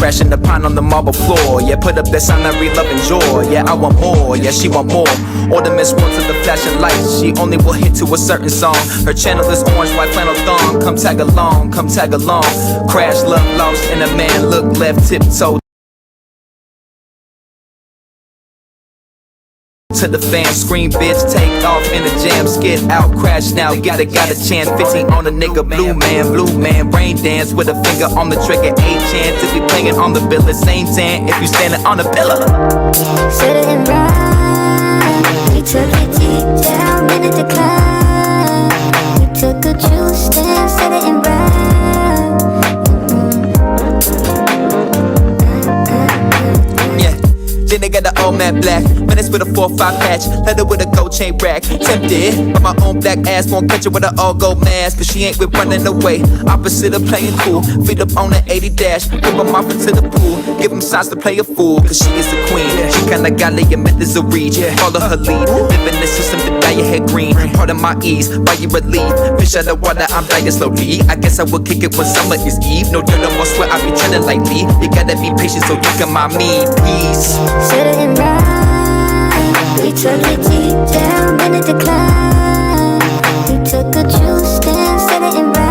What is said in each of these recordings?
crashing the pine on the marble floor. Yeah, put up that sign that read love and joy. Yeah, I want more, yeah, she want more. Ornaments work to the flashing lights. She only will hit to a certain song. Her channel is orange, white flannel thong. Come tag along, come tag along. Crash, love, lost, and a man look left, tiptoe to the fan, scream bitch, take off in the jam, skid out, crash now, got a chance, 15 on a nigga, blue man, brain dance with a finger on the trigger, a chance to be playing on the bill, same tan, if you standing on a pillar. Said it and right, we took it deep down in the decline, we took a true stand, said it and right. Then they got the old man black, minutes with a 4-5 patch, leather with a gold chain rack. Tempted, but my own black ass won't catch her with an all gold mask, but she ain't with running away. Opposite of playing cool, feet up on the 80 dash, whip them off into the pool, give them signs to play a fool, cause she is the queen. She kinda got lay your methods of reach, follow her lead, live in the system to dye your head green. Part of my ease, while you relieve, fish out of water, I'm dying slowly. I guess I will kick it when summer is eve. No dirt, no more sweat, I be treading lightly. You gotta be patient so you can mind me, peace. Said it and right, we took it deep down in the decline, we took a true stand, said it and right.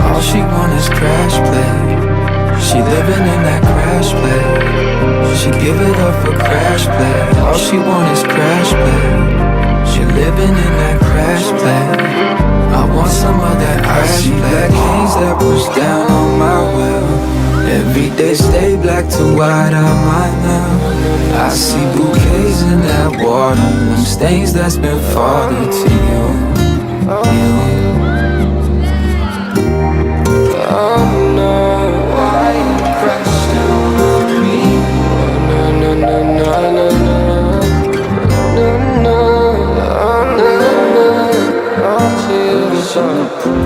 All she want is crash play. She living in that crash play. She give it up for crash play. All she want is crash play. She living in that crash play. I want some of that crash play. Black kings that push down on my will. Every day stay black to white, I might now. I see bouquets in that water, them stains that's been falling to you. Oh no, why you crashing on me? No, no, no, no, no, no, no, no, no, oh, tears on the pool.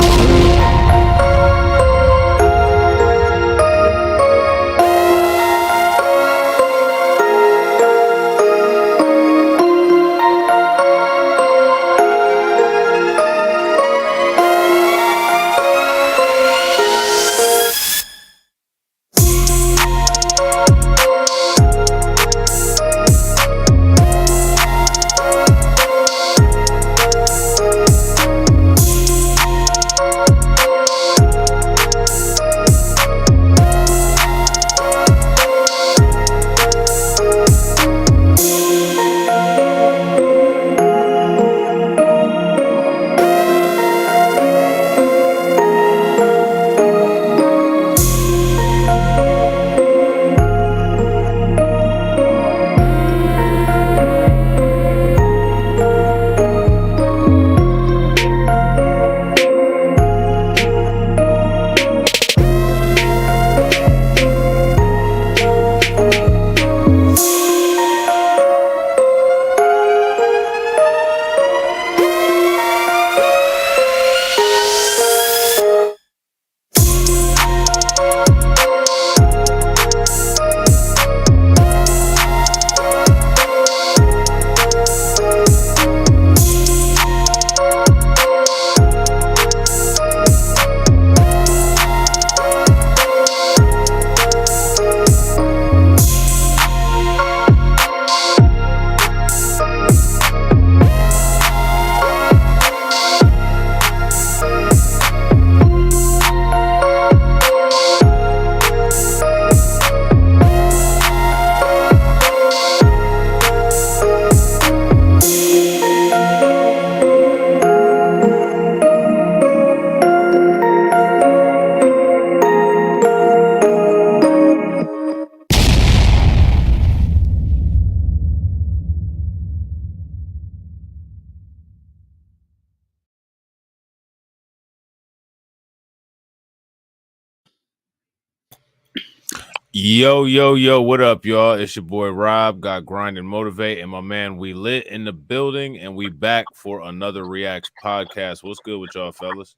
Yo, what up, y'all? It's your boy Rob, got Grind and Motivate, and my man We Lit in the building, and we back for another Reacts podcast. What's good with y'all, fellas?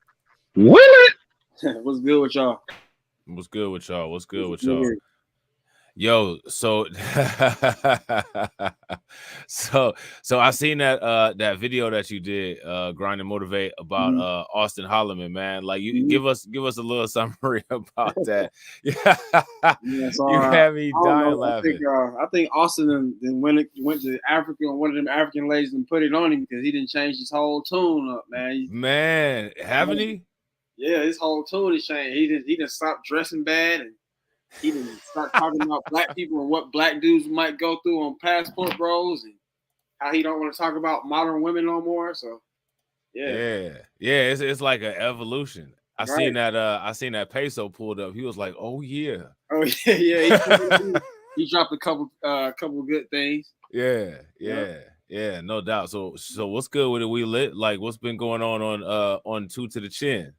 Will it? What's good with y'all? What's good with y'all? What's good with y'all? Yo, so so I seen that video that you did, Grind and Motivate, about Austin Holloman, man. Like, you give us a little summary about that. Yeah, So, you had me dying laughing. I think Austin then went to Africa and one of them African ladies and put it on him because he didn't change his whole tune up, man. Man, haven't he? Yeah, his whole tune is changed. He didn't stop dressing bad, and he didn't start talking about black people and what black dudes might go through on Passport Bros, and how he don't want to talk about modern women no more. So yeah, it's like an evolution. I seen that Peso pulled up. He was like, "Oh yeah, He dropped a couple good things. Yeah, no doubt. So what's good with it? We lit. Like, what's been going on Two to the Chin?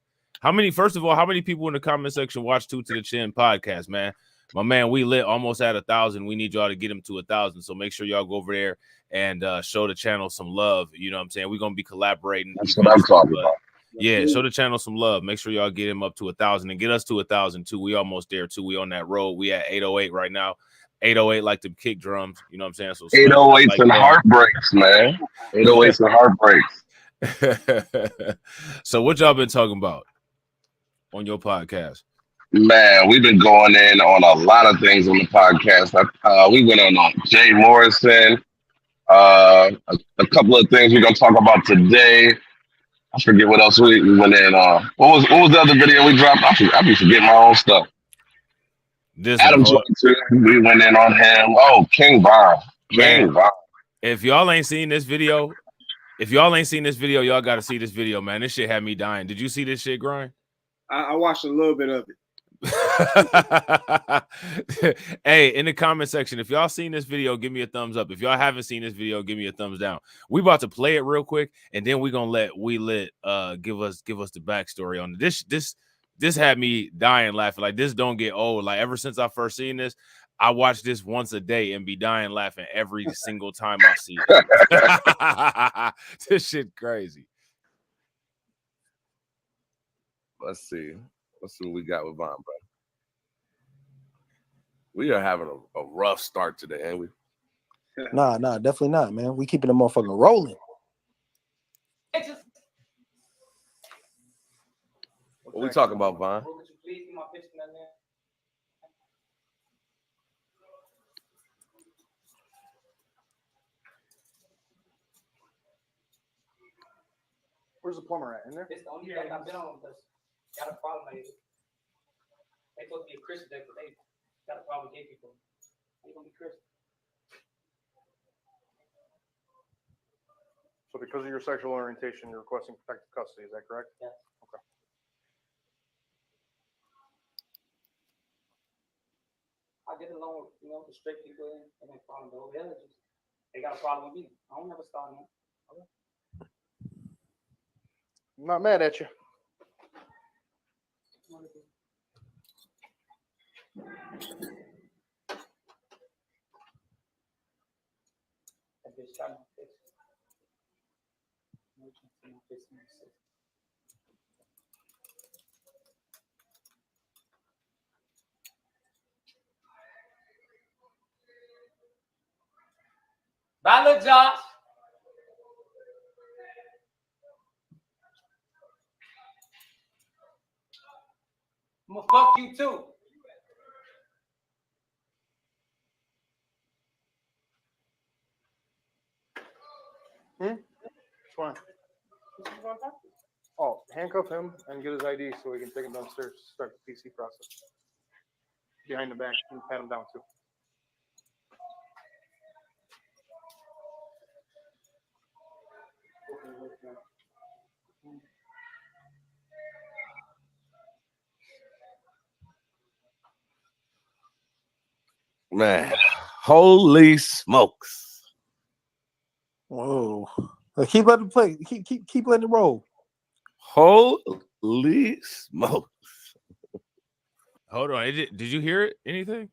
First of all, how many people in the comment section watch Two to the Chin podcast, man? My man, we lit almost at 1,000. We need y'all to get him to 1,000. So make sure y'all go over there and show the channel some love. You know what I'm saying? We're gonna be collaborating. That's what I'm talking about. Yeah, show the channel some love. Make sure y'all get him up to 1,000 and get us to 1,000 too. We almost there too. We on that road. We at 808 right now. 808 like the kick drums. You know what I'm saying? So 808s like and heartbreaks, man. 808s and heartbreaks. So what y'all been talking about on your podcast? Man, we've been going in on a lot of things on the podcast. We went on Jay Morrison. A couple of things we're gonna talk about today. I forget what else we went in on. What was the other video we dropped? I be forgetting my own stuff. Adam Jordan, we went in on him. Oh, King Von. If y'all ain't seen this video, y'all got to see this video, man. This shit had me dying. Did you see this shit, Grind? I watched a little bit of it. Hey, in the comment section, if y'all seen this video, give me a thumbs up. If y'all haven't seen this video, give me a thumbs down. We about to play it real quick, and then we're gonna let We Lit give us the backstory on it. This had me dying laughing. Like, this don't get old. Like, ever since I first seen this, I watch this once a day and be dying laughing every single time I see it. This shit crazy. Let's see what we got with Von, bro. We are having a rough start today, ain't we? Nah, definitely not, man. We keeping the motherfucker rolling. What we talking about, Von? Where's the plumber at? In there? It's the only thing I've been on because got a problem. They supposed to be a Christian day, but they got a problem with gay people. They gonna be Christian. So because of your sexual orientation, you're requesting protective custody, is that correct? Yes. Okay. I get along with, the straight people and they problem with the others. They got a problem with me. I don't never start them. Okay. I'm not mad at you. That bitch got my face. Bye, look, Josh. I'm gonna fuck you too. Which one? Oh, handcuff him and get his ID so we can take him downstairs to start the PC process. Behind the back and pat him down too. Man, holy smokes. Whoa. Keep letting it play. Keep letting it roll. Holy smokes. Hold on. Did you hear it? Anything?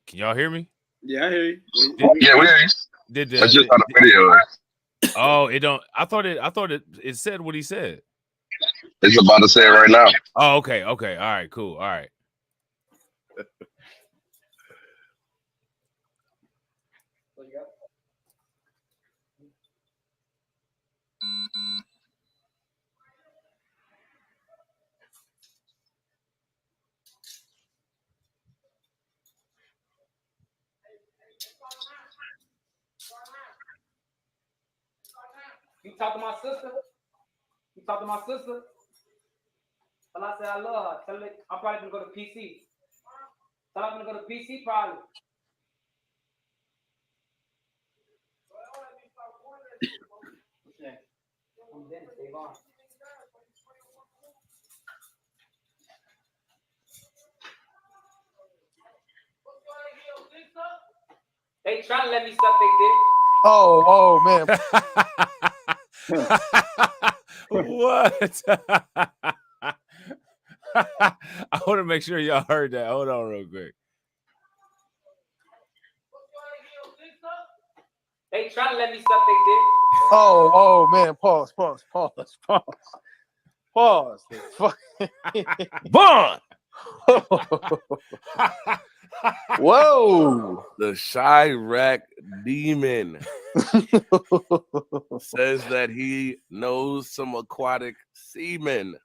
Can y'all hear me? Yeah, I hear you. Yeah, we hear you. That's just on the video. Oh, it don't. I thought it said what he said. It's about to say it right now. Oh, okay. All right, cool. All right. You talk to my sister? You talk to my sister? Tell her I say I love her. Tell her I'm probably gonna go to PC. Tell her I'm gonna go to PC probably. They trying to let me suck their dick. Oh man. What? I want to make sure y'all heard that. Hold on real quick. They trying to let me suck their dick. Oh man. Pause. Bond. Whoa. The Chirac demon says that he knows some aquatic seamen.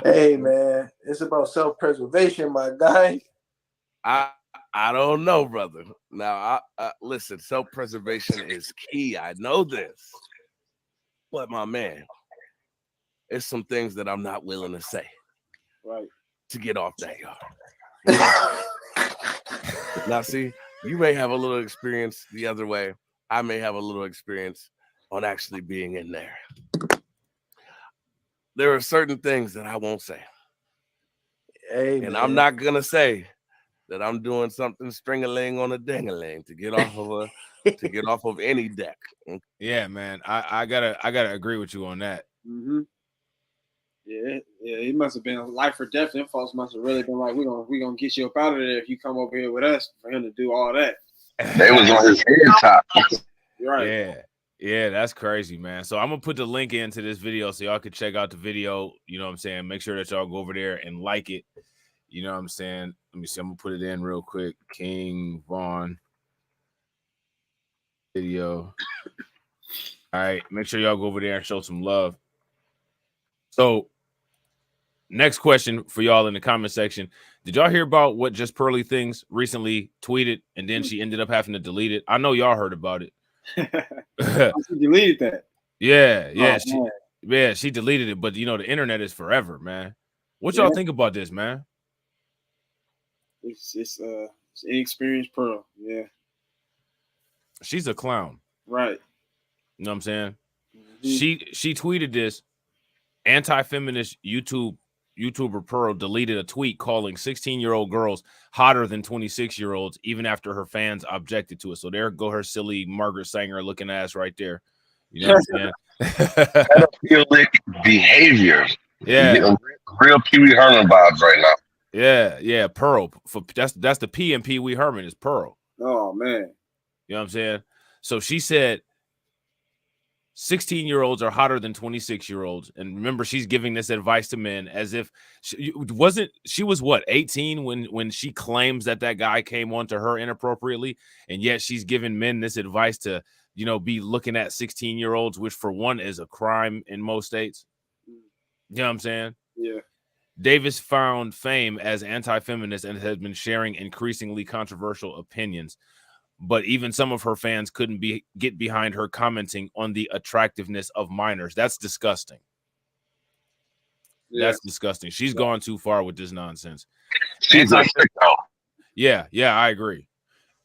Hey man, it's about self-preservation, my guy. I don't know, brother. Now, listen, self-preservation is key. I know this. But my man, it's some things that I'm not willing to say. Right. To get off that yard. Now, see, you may have a little experience the other way. I may have a little experience on actually being in there. There are certain things that I won't say. Hey, and man. I'm not going to say that I'm doing something string-a-ling on a ding-a-ling to get off of any deck. Yeah, man. I gotta agree with you on that. Mm-hmm. Yeah, it must have been life or death. Them folks must have really been like, we gonna get you up out of there if you come over here with us, for him to do all that. They was on his head top. Right. Yeah, that's crazy, man. So I'm gonna put the link into this video so y'all can check out the video. You know what I'm saying? Make sure that y'all go over there and like it. You know what I'm saying? Let me see. I'm gonna put it in real quick. King Von video. All right, make sure y'all go over there and show some love. So, next question for y'all in the comment section. Did y'all hear about what Just Pearly Things recently tweeted and then she ended up having to delete it? I know y'all heard about it. She deleted that. Yeah, she deleted it, but you know the internet is forever, man. What y'all think about this, man? It's inexperienced Pearl. Yeah. She's a clown. Right. You know what I'm saying? Mm-hmm. She tweeted this. Anti-feminist YouTuber Pearl deleted a tweet calling 16-year-old girls hotter than 26-year-olds, even after her fans objected to it. So there go her silly Margaret Sanger looking ass right there. You know what I'm saying? Pedophilic behavior. Yeah. Real Pee Wee Herman vibes right now. Yeah. Pearl. That's the P in Pee Wee Herman is Pearl. Oh man. You know what I'm saying? So she said 16-year-olds are hotter than 26-year-olds. And remember, she's giving this advice to men as if she was what, 18 when she claims that guy came on to her inappropriately, and yet she's giving men this advice to, you know, be looking at 16-year-olds, which for one is a crime in most states. You know what I'm saying? Yeah. Davis found fame as anti-feminist and has been sharing increasingly controversial opinions. But even some of her fans couldn't get behind her commenting on the attractiveness of minors. That's disgusting. Yeah. That's disgusting. She's gone too far with this nonsense. She's a sicko. Yeah, I agree.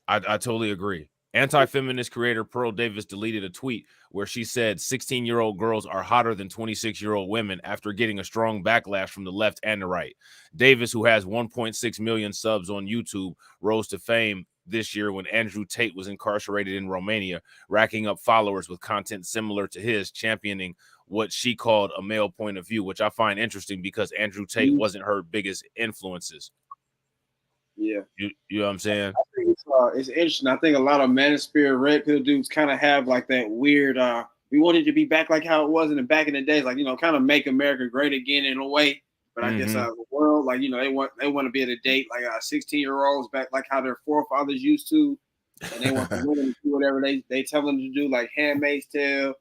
I totally agree. Anti-feminist creator Pearl Davis deleted a tweet where she said 16-year-old girls are hotter than 26-year-old women after getting a strong backlash from the left and the right. Davis, who has 1.6 million subs on YouTube, rose to fame this year when Andrew Tate was incarcerated in Romania, racking up followers with content similar to his, championing what she called a male point of view, which I find interesting because Andrew Tate wasn't her biggest influences. Yeah. You know what I'm saying? it's interesting. I think a lot of Manosphere red pill dudes kind of have like that weird. We wanted to be back like how it was in the days, like kind of make America great again in a way. But I guess the world, like they want to be able to date like 16-year-olds back like how their forefathers used to, and they want the women to do whatever they tell them to do, like Handmaid's Tale.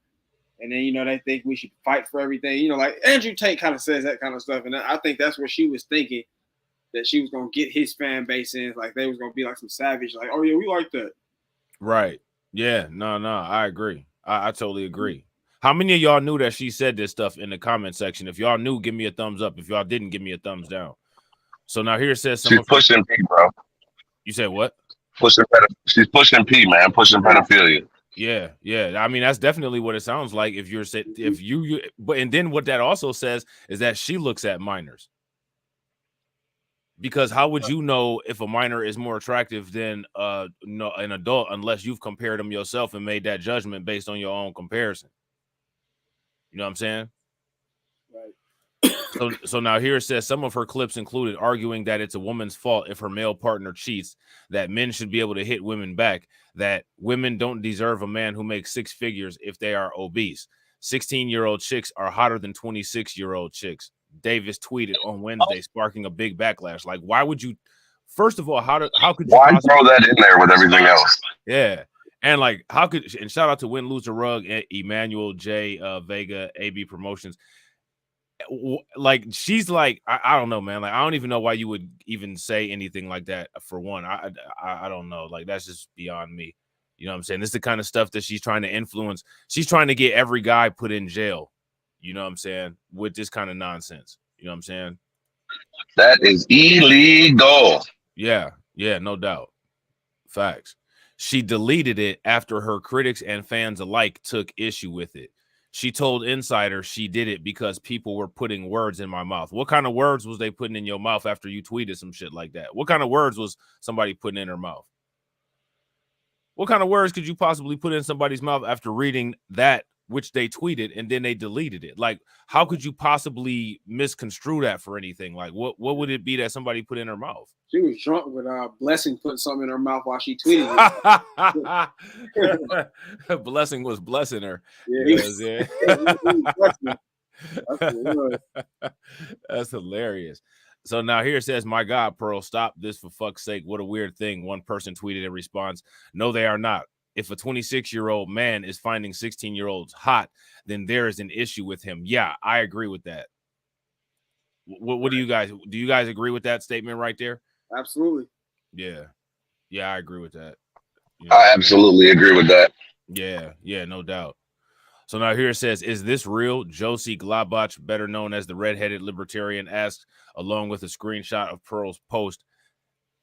And then, they think we should fight for everything. Like Andrew Tate kind of says that kind of stuff. And I think that's what she was thinking, that she was going to get his fan base in. Like they was going to be like some savage, like, oh, yeah, we like that. Right. Yeah. No, I agree. I totally agree. How many of y'all knew that she said this stuff in the comment section? If y'all knew, give me a thumbs up. If y'all didn't, give me a thumbs down. So now here it says she's pushing P, bro. You said what? She's pushing P, man. Pushing pedophilia. Yeah. I mean, that's definitely what it sounds like. But then what that also says is that she looks at minors. Because how would you know if a minor is more attractive than an adult unless you've compared them yourself and made that judgment based on your own comparison? You know what I'm saying? Right. So now here it says some of her clips included arguing that it's a woman's fault if her male partner cheats, that men should be able to hit women back, that women don't deserve a man who makes six figures if they are obese. 16-year-old chicks are hotter than 26-year-old chicks. Davis tweeted on Wednesday, sparking a big backlash. Like, why would you? First of all, how could you? Why throw that in there with everything else? Yeah, and like, how could? And shout out to Win Loser Rug, Emmanuel J. Vega, AB Promotions. Like, she's like, I don't know, man. Like, I don't even know why you would even say anything like that. For one, I don't know. Like, that's just beyond me. You know what I'm saying? This is the kind of stuff that she's trying to influence. She's trying to get every guy put in jail. You know what I'm saying? With this kind of nonsense. You know what I'm saying? That is illegal. Yeah, no doubt. Facts. She deleted it after her critics and fans alike took issue with it. She told Insider she did it because people were putting words in my mouth. What kind of words was they putting in your mouth after you tweeted some shit like that? What kind of words was somebody putting in her mouth? What kind of words could you possibly put in somebody's mouth after reading that, which they tweeted, and then they deleted it? Like, how could you possibly misconstrue that for anything? Like, what would it be that somebody put in her mouth? She was drunk with Blessing putting something in her mouth while she tweeted it. Blessing was blessing her. Yeah, That's hilarious. So now here it says, my God, Pearl, stop this for fuck's sake. What a weird thing. One person tweeted in response, no, they are not. If a 26-year-old man is finding 16-year-olds hot, then there is an issue with him. Yeah, I agree with that. What do you guys agree with that statement right there? Absolutely. Yeah, I agree with that. I absolutely agree with that. Yeah, no doubt. So now here it says, is this real? Josie Glabach, better known as the redheaded libertarian, asked, along with a screenshot of Pearl's post.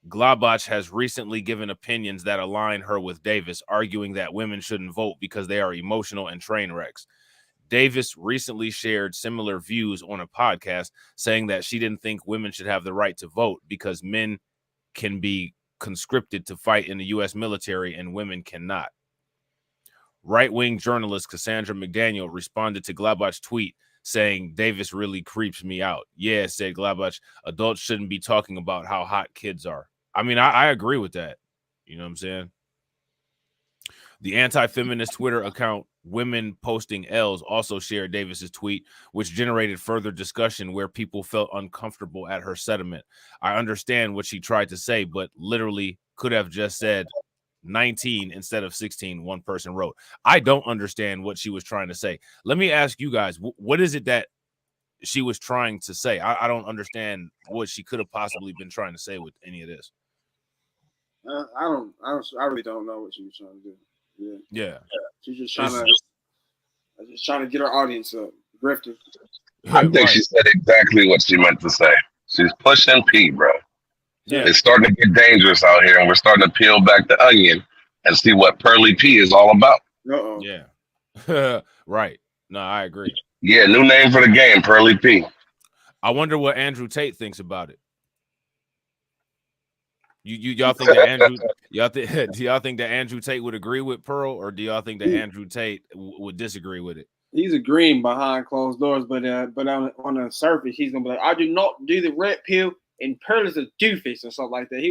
Glabach has recently given opinions that align her with Davis, arguing that women shouldn't vote because they are emotional and train wrecks. Davis recently shared similar views on a podcast, saying that she didn't think women should have the right to vote because men can be conscripted to fight in the U.S. military and women cannot. Right-wing journalist Cassandra McDaniel responded to Glabach's tweet saying, Davis really creeps me out. Yeah, said Glabach, adults shouldn't be talking about how hot kids are. I mean, I agree with that. You know what I'm saying? The anti-feminist Twitter account Women Posting L's also shared Davis's tweet, which generated further discussion where people felt uncomfortable at her sentiment. I understand what she tried to say, but literally could have just said 19 instead of 16, one person wrote. I don't understand what she was trying to say. Let me ask you guys, what is it that she was trying to say? I don't understand what she could have possibly been trying to say with any of this. I really don't know what she was trying to do. Yeah. She's just trying to get her audience up, grifting. I think she said exactly what she meant to say. She's pushing P, bro. Yeah. It's starting to get dangerous out here, and we're starting to peel back the onion and see what Pearly P is all about. Uh-oh. Yeah. Right. No, I agree. Yeah, new name for the game, Pearly P. I wonder what Andrew Tate thinks about it. Y'all think that Andrew do y'all think that Andrew Tate would agree with Pearl, or do y'all think that Andrew Tate would disagree with it? He's agreeing behind closed doors, but on the surface, he's gonna be like, I do not do the red pill, and Pearl is a doofus or something like that.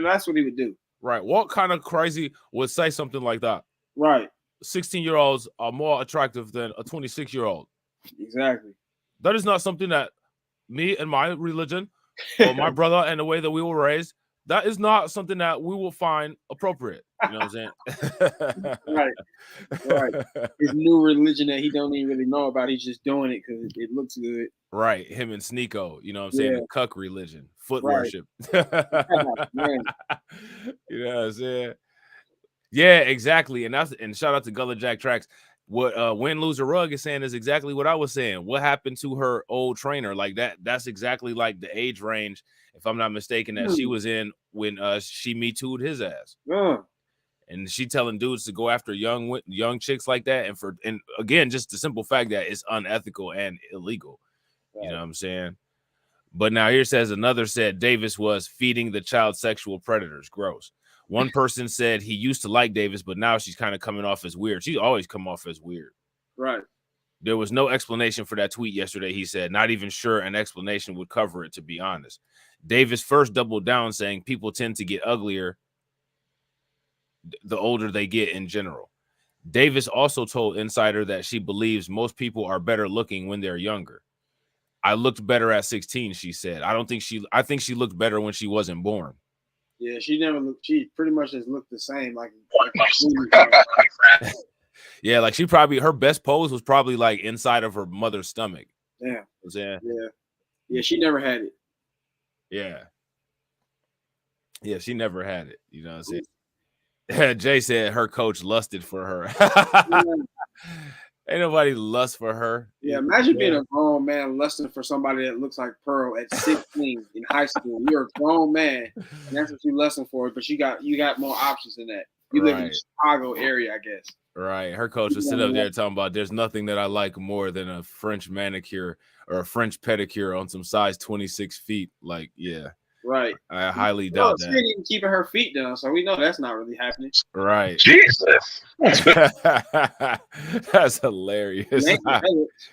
That's what he would do. Right. What kind of crazy would say something like that? Right. 16-year-olds are more attractive than a 26-year-old. Exactly. That is not something that me and my religion or my brother and the way that we were raised, that is not something that we will find appropriate. You know what I'm saying? Right. Right. His new religion that he don't even really know about. He's just doing it because it looks good. Right. Him and Sneeko, you know what I'm saying? Yeah. The cuck religion, foot Right. worship. Man. You know what I'm saying? Yeah, exactly. And shout out to Gullah Jack Tracks. What Win Loser Rug is saying is exactly what I was saying. What happened to her old trainer? Like that's exactly like the age range, if I'm not mistaken, that she was in when she Me Too'd his ass. And she telling dudes to go after young chicks like that. And again, just the simple fact that it's unethical and illegal. Right. You know what I'm saying? But now here says another said Davis was feeding the child sexual predators. Gross. One person said he used to like Davis, but now she's kind of coming off as weird. She's always come off as weird. Right. There was no explanation for that tweet yesterday, he said. Not even sure an explanation would cover it, to be honest. Davis first doubled down, saying people tend to get uglier the older they get in general. Davis also told Insider that she believes most people are better looking when they're younger. I looked better at 16, she said. I think she looked better when she wasn't born. Yeah, she never looked. She pretty much just looked the same. Like yeah, like her best pose was probably like inside of her mother's stomach. Yeah. Yeah. Yeah, she never had it. Yeah. Yeah, she never had it. You know what I'm saying? Jay said her coach lusted for her. Ain't nobody lust for her. Yeah, imagine being a grown man lusting for somebody that looks like Pearl at 16 in high school. You're a grown man, and that's what you lusting for. But you got more options than that. You live in the Chicago area, I guess. Right. Her coach was sitting up there talking about there's nothing that I like more than a French manicure or a French pedicure on some size 26 feet. Like, yeah. Right. I highly doubt that. She ain't even keeping her feet down, so we know that's not really happening. Right. Jesus. That's hilarious.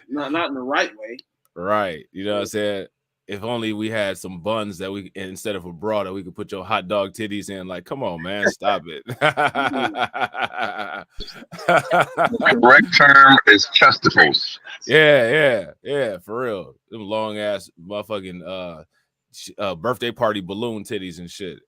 Not in the right way. Right. You know what I'm saying? If only we had some buns that we, instead of a bra, that we could put your hot dog titties in. Like, come on, man, stop it. The correct term is chesticles. Yeah, for real. Them long ass motherfucking birthday party balloon titties and shit.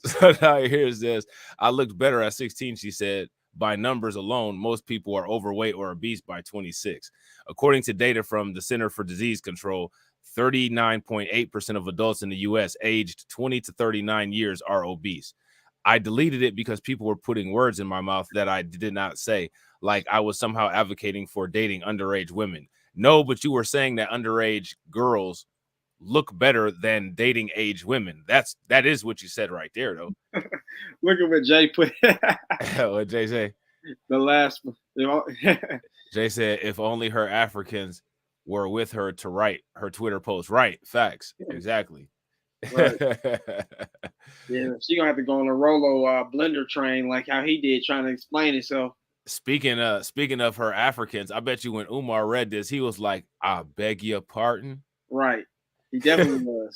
So now here's this. I looked better at 16, she said. By numbers alone, most people are overweight or obese by 26. According to data from the Center for Disease Control, 39.8% of adults in the U.S. aged 20 to 39 years are obese. I deleted it because people were putting words in my mouth that I did not say, like I was somehow advocating for dating underage women. No, but you were saying that underage girls look better than dating age women. That is what you said right there, though. Look at what Jay put. What Jay say? The last one. Jay said, if only her Africans were with her to write her Twitter post. Right. Facts. Exactly. Right. Yeah, she gonna have to go on a Rollo blender train like how he did, trying to explain himself. Speaking of her Africans, I bet you when Umar read this, he was like, I beg your pardon. Right. He definitely was.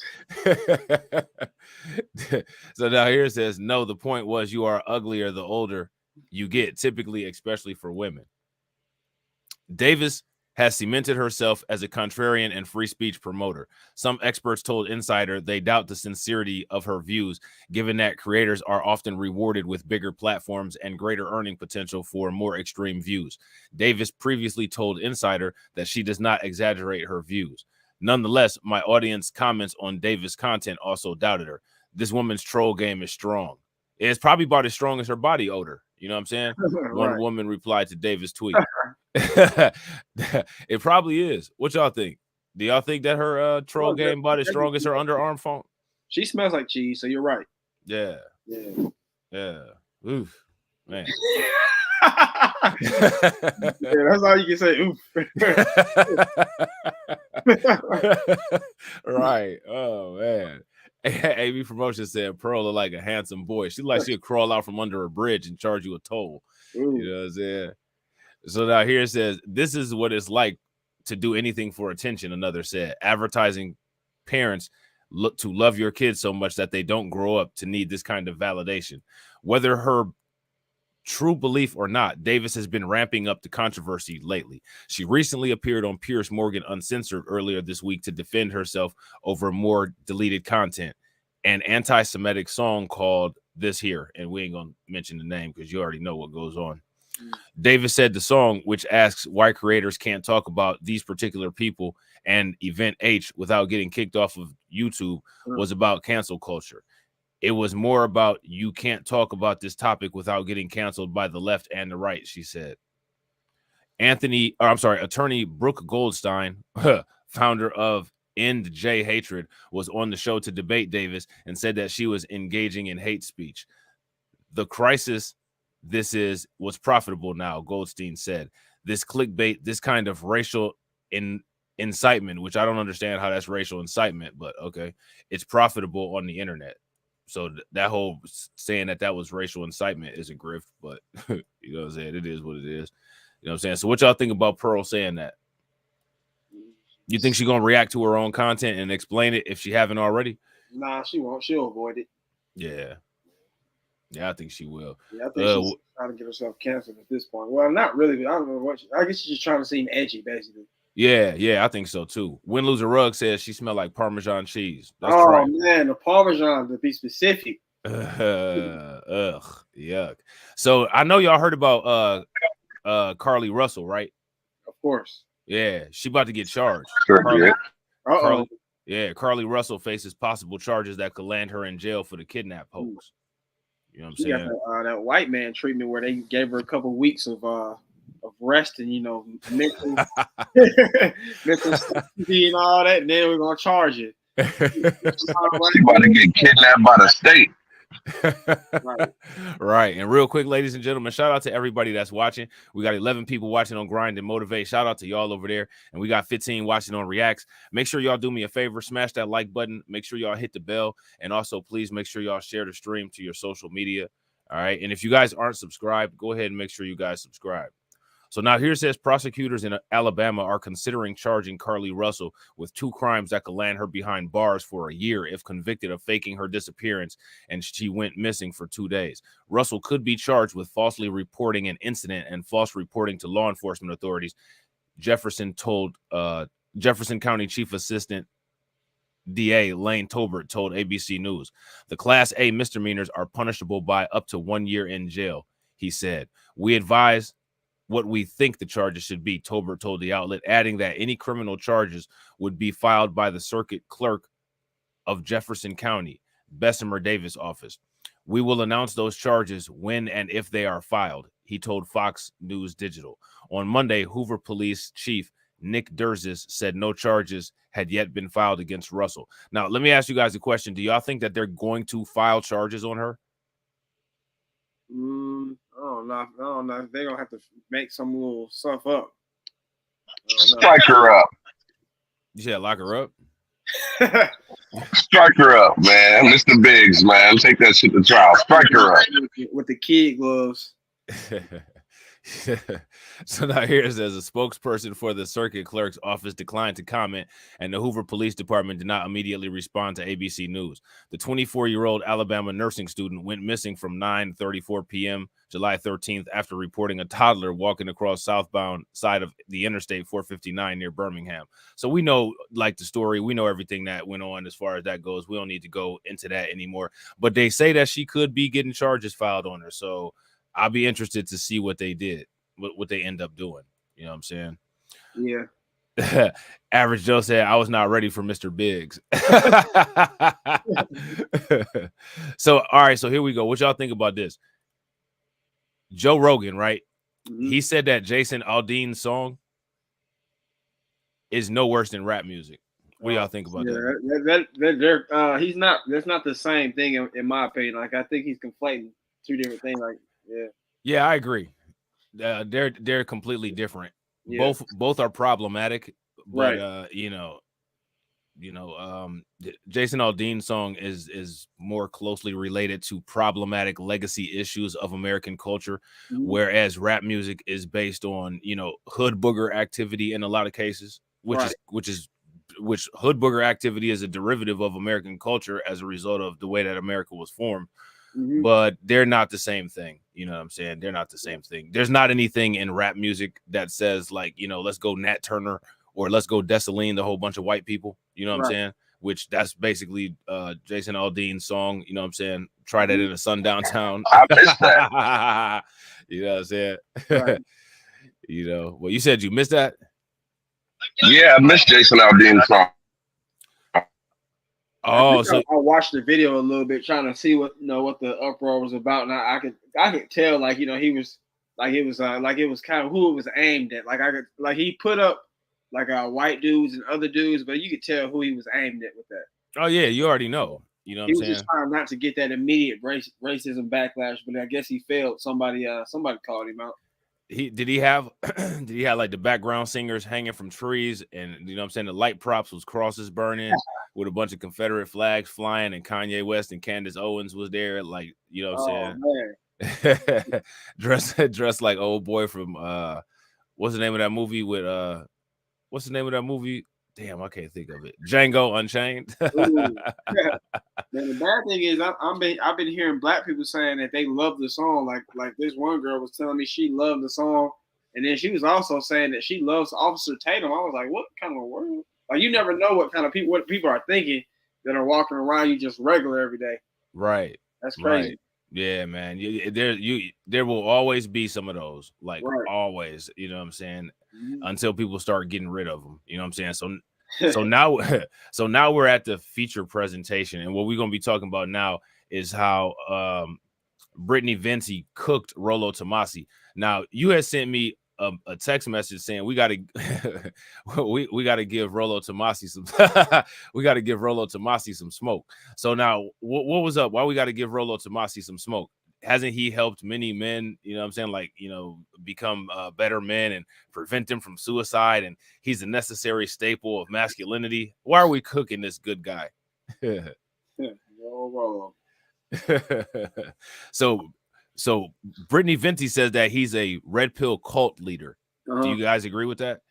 So now here it says, no, the point was you are uglier the older you get, typically, especially for women. Davis has cemented herself as a contrarian and free speech promoter. Some experts told Insider they doubt the sincerity of her views, given that creators are often rewarded with bigger platforms and greater earning potential for more extreme views. Davis previously told Insider that she does not exaggerate her views. Nonetheless, my audience comments on Davis' content also doubted her. This woman's troll game is strong. It's probably about as strong as her body odor. You know what I'm saying? Right. One woman replied to Davis' tweet. It probably is. What y'all think? Do y'all think that her troll game about as strong as her underarm phone? She smells like cheese, so you're right. Yeah. Oof, man. Yeah, that's all you can say. Oof. Right. Oh man. AB Promotion said Pearl look like a handsome boy. She like she'll crawl out from under a bridge and charge you a toll. Ooh. You know what I'm saying? So now here it says, this is what it's like to do anything for attention, another said. Advertising parents look to love your kids so much that they don't grow up to need this kind of validation. Whether her true belief or not, Davis has been ramping up the controversy lately. She recently appeared on Piers Morgan Uncensored earlier this week to defend herself over more deleted content, an anti-Semitic song called This Here, and we ain't gonna mention the name because you already know what goes on. Davis said the song, which asks why creators can't talk about these particular people and Event H without getting kicked off of YouTube, was about cancel culture. It was more about you can't talk about this topic without getting canceled by the left and the right, she said. Attorney Brooke Goldstein, founder of End J Hatred, was on the show to debate Davis and said that she was engaging in hate speech. The crisis this is what's profitable now, Goldstein said. This clickbait, this kind of racial incitement, which I don't understand how that's racial incitement, but okay, it's profitable on the internet. So that whole saying that was racial incitement is a grift, but you know what I'm saying? It is what it is. You know what I'm saying? So what y'all think about Pearl saying that? You think she's going to react to her own content and explain it if she haven't already? Nah, she won't. She'll avoid it. Yeah. Yeah, I think she will. Yeah, I think she's trying to get herself canceled at this point. Well, not really, but I don't know what. I guess she's just trying to seem edgy, basically. Yeah, I think so too. Win Loser Rug says she smelled like Parmesan cheese. That's man, the Parmesan, to be specific. Yuck. So I know y'all heard about Carlee Russell, right? Of course. Yeah, she about to get charged. Sure, Carlee Russell faces possible charges that could land her in jail for the kidnap hoax. You know what I'm saying? Got that white man treatment where they gave her a couple weeks of rest and mental stability and all that, and then we're gonna charge it. She about to get kidnapped by the state. Right. And real quick, ladies and gentlemen, shout out to everybody that's watching. We got 11 people watching on Grind and Motivate. Shout out to y'all over there. And we got 15 watching on Reacts. Make sure y'all do me a favor, smash that like button. Make sure y'all hit the bell. And also, please make sure y'all share the stream to your social media. All right. And if you guys aren't subscribed, go ahead and make sure you guys subscribe. So now here says prosecutors in Alabama are considering charging Carlee Russell with 2 crimes that could land her behind bars for a year if convicted of faking her disappearance and she went missing for 2 days. Russell could be charged with falsely reporting an incident and false reporting to law enforcement authorities. Jefferson County Chief Assistant DA Lane Tolbert told ABC News. The Class A misdemeanors are punishable by up to 1 year in jail, he said. We advise what we think the charges should be, Tolbert told the outlet, adding that any criminal charges would be filed by the circuit clerk of Jefferson County, Bessemer Davis office. We will announce those charges when and if they are filed, he told Fox News Digital. On Monday, Hoover Police Chief Nick Durzis said no charges had yet been filed against Russell. Now, let me ask you guys a question. Do y'all think that they're going to file charges on her? I don't know. They're going to have to make some little stuff up. Strike her up. You said lock her up? Strike her up, man. Mr. Biggs, man. Take that shit to trial. Strike her up. With the kid gloves. So now here it says a spokesperson for the circuit clerk's office declined to comment, and the Hoover Police Department did not immediately respond to ABC News. The 24-year-old Alabama nursing student went missing from 9:34 p.m. July 13th after reporting a toddler walking across southbound side of the Interstate 459 near Birmingham. So we know, like, the story, we know everything that went on as far as that goes. We don't need to go into that anymore. But they say that she could be getting charges filed on her. So I'll be interested to see what they did, what they end up doing. You know what I'm saying? Yeah. Average Joe said, I was not ready for Mr. Biggs. So, all right, so here we go. What y'all think about this? Joe Rogan, right? Mm-hmm. He said that Jason Aldean's song is no worse than rap music. What do y'all think about that? He's not. That's not the same thing, in my opinion. Like, I think he's conflating 2 different things. Like, yeah, I agree. They're completely different. Yeah. Both are problematic, but right. Jason Aldean's song is more closely related to problematic legacy issues of American culture, whereas rap music is based on hood booger activity in a lot of cases, which is hood booger activity is a derivative of American culture as a result of the way that America was formed. But they're not the same thing. You know what I'm saying? They're not the same thing. There's not anything in rap music that says like, you know, let's go Nat Turner or let's go Desaline, the whole bunch of white people. You know what I'm saying? Which that's basically Jason Aldean's song. You know what I'm saying? Try that in a sundown town. I missed that. You know what I'm saying? Right. You know, well, you said you missed that? Yeah, I missed Jason Aldean's song. Oh, so I watched the video a little bit, trying to see what what the uproar was about. And I could tell, like, you know, he was like it was kind of who it was aimed at. Like he put up like white dudes and other dudes, but you could tell who he was aimed at with that. Oh yeah, you already know. You know what He I'm was saying? just trying not to get that immediate racism backlash, but I guess he failed. Somebody called him out. Did he have like the background singers hanging from trees, and you know what I'm saying, the light props was crosses burning with a bunch of Confederate flags flying, and Kanye West and Candace Owens was there, like, you know what I'm saying? dressed like old boy from what's the name of that movie with what's the name of that movie? Damn, I can't think of it. Django Unchained. Man, the bad thing is I've been hearing black people saying that they love the song. Like this one girl was telling me she loved the song, and then she was also saying that she loves Officer Tatum. I was like, what kind of word? Like, you never know what people are thinking that are walking around you just regular every day. Right. That's crazy. Right. Yeah, man. There will always be some of those, like always. You know what I'm saying? Until people start getting rid of them. You know what I'm saying? So now we're at the feature presentation, and what we're gonna be talking about now is how Brittani Venti cooked Rollo Tomassi. Now, you had sent me a text message saying we gotta we gotta give Rollo Tomassi some we gotta give Rollo Tomassi some smoke. So now what was up? Why we gotta give Rollo Tomassi some smoke? Hasn't he helped many men, you know what I'm saying, like, you know, become better men and prevent them from suicide, and he's a necessary staple of masculinity? Why are we cooking this good guy? So Brittani Venti says that he's a red pill cult leader. Do you guys agree with that?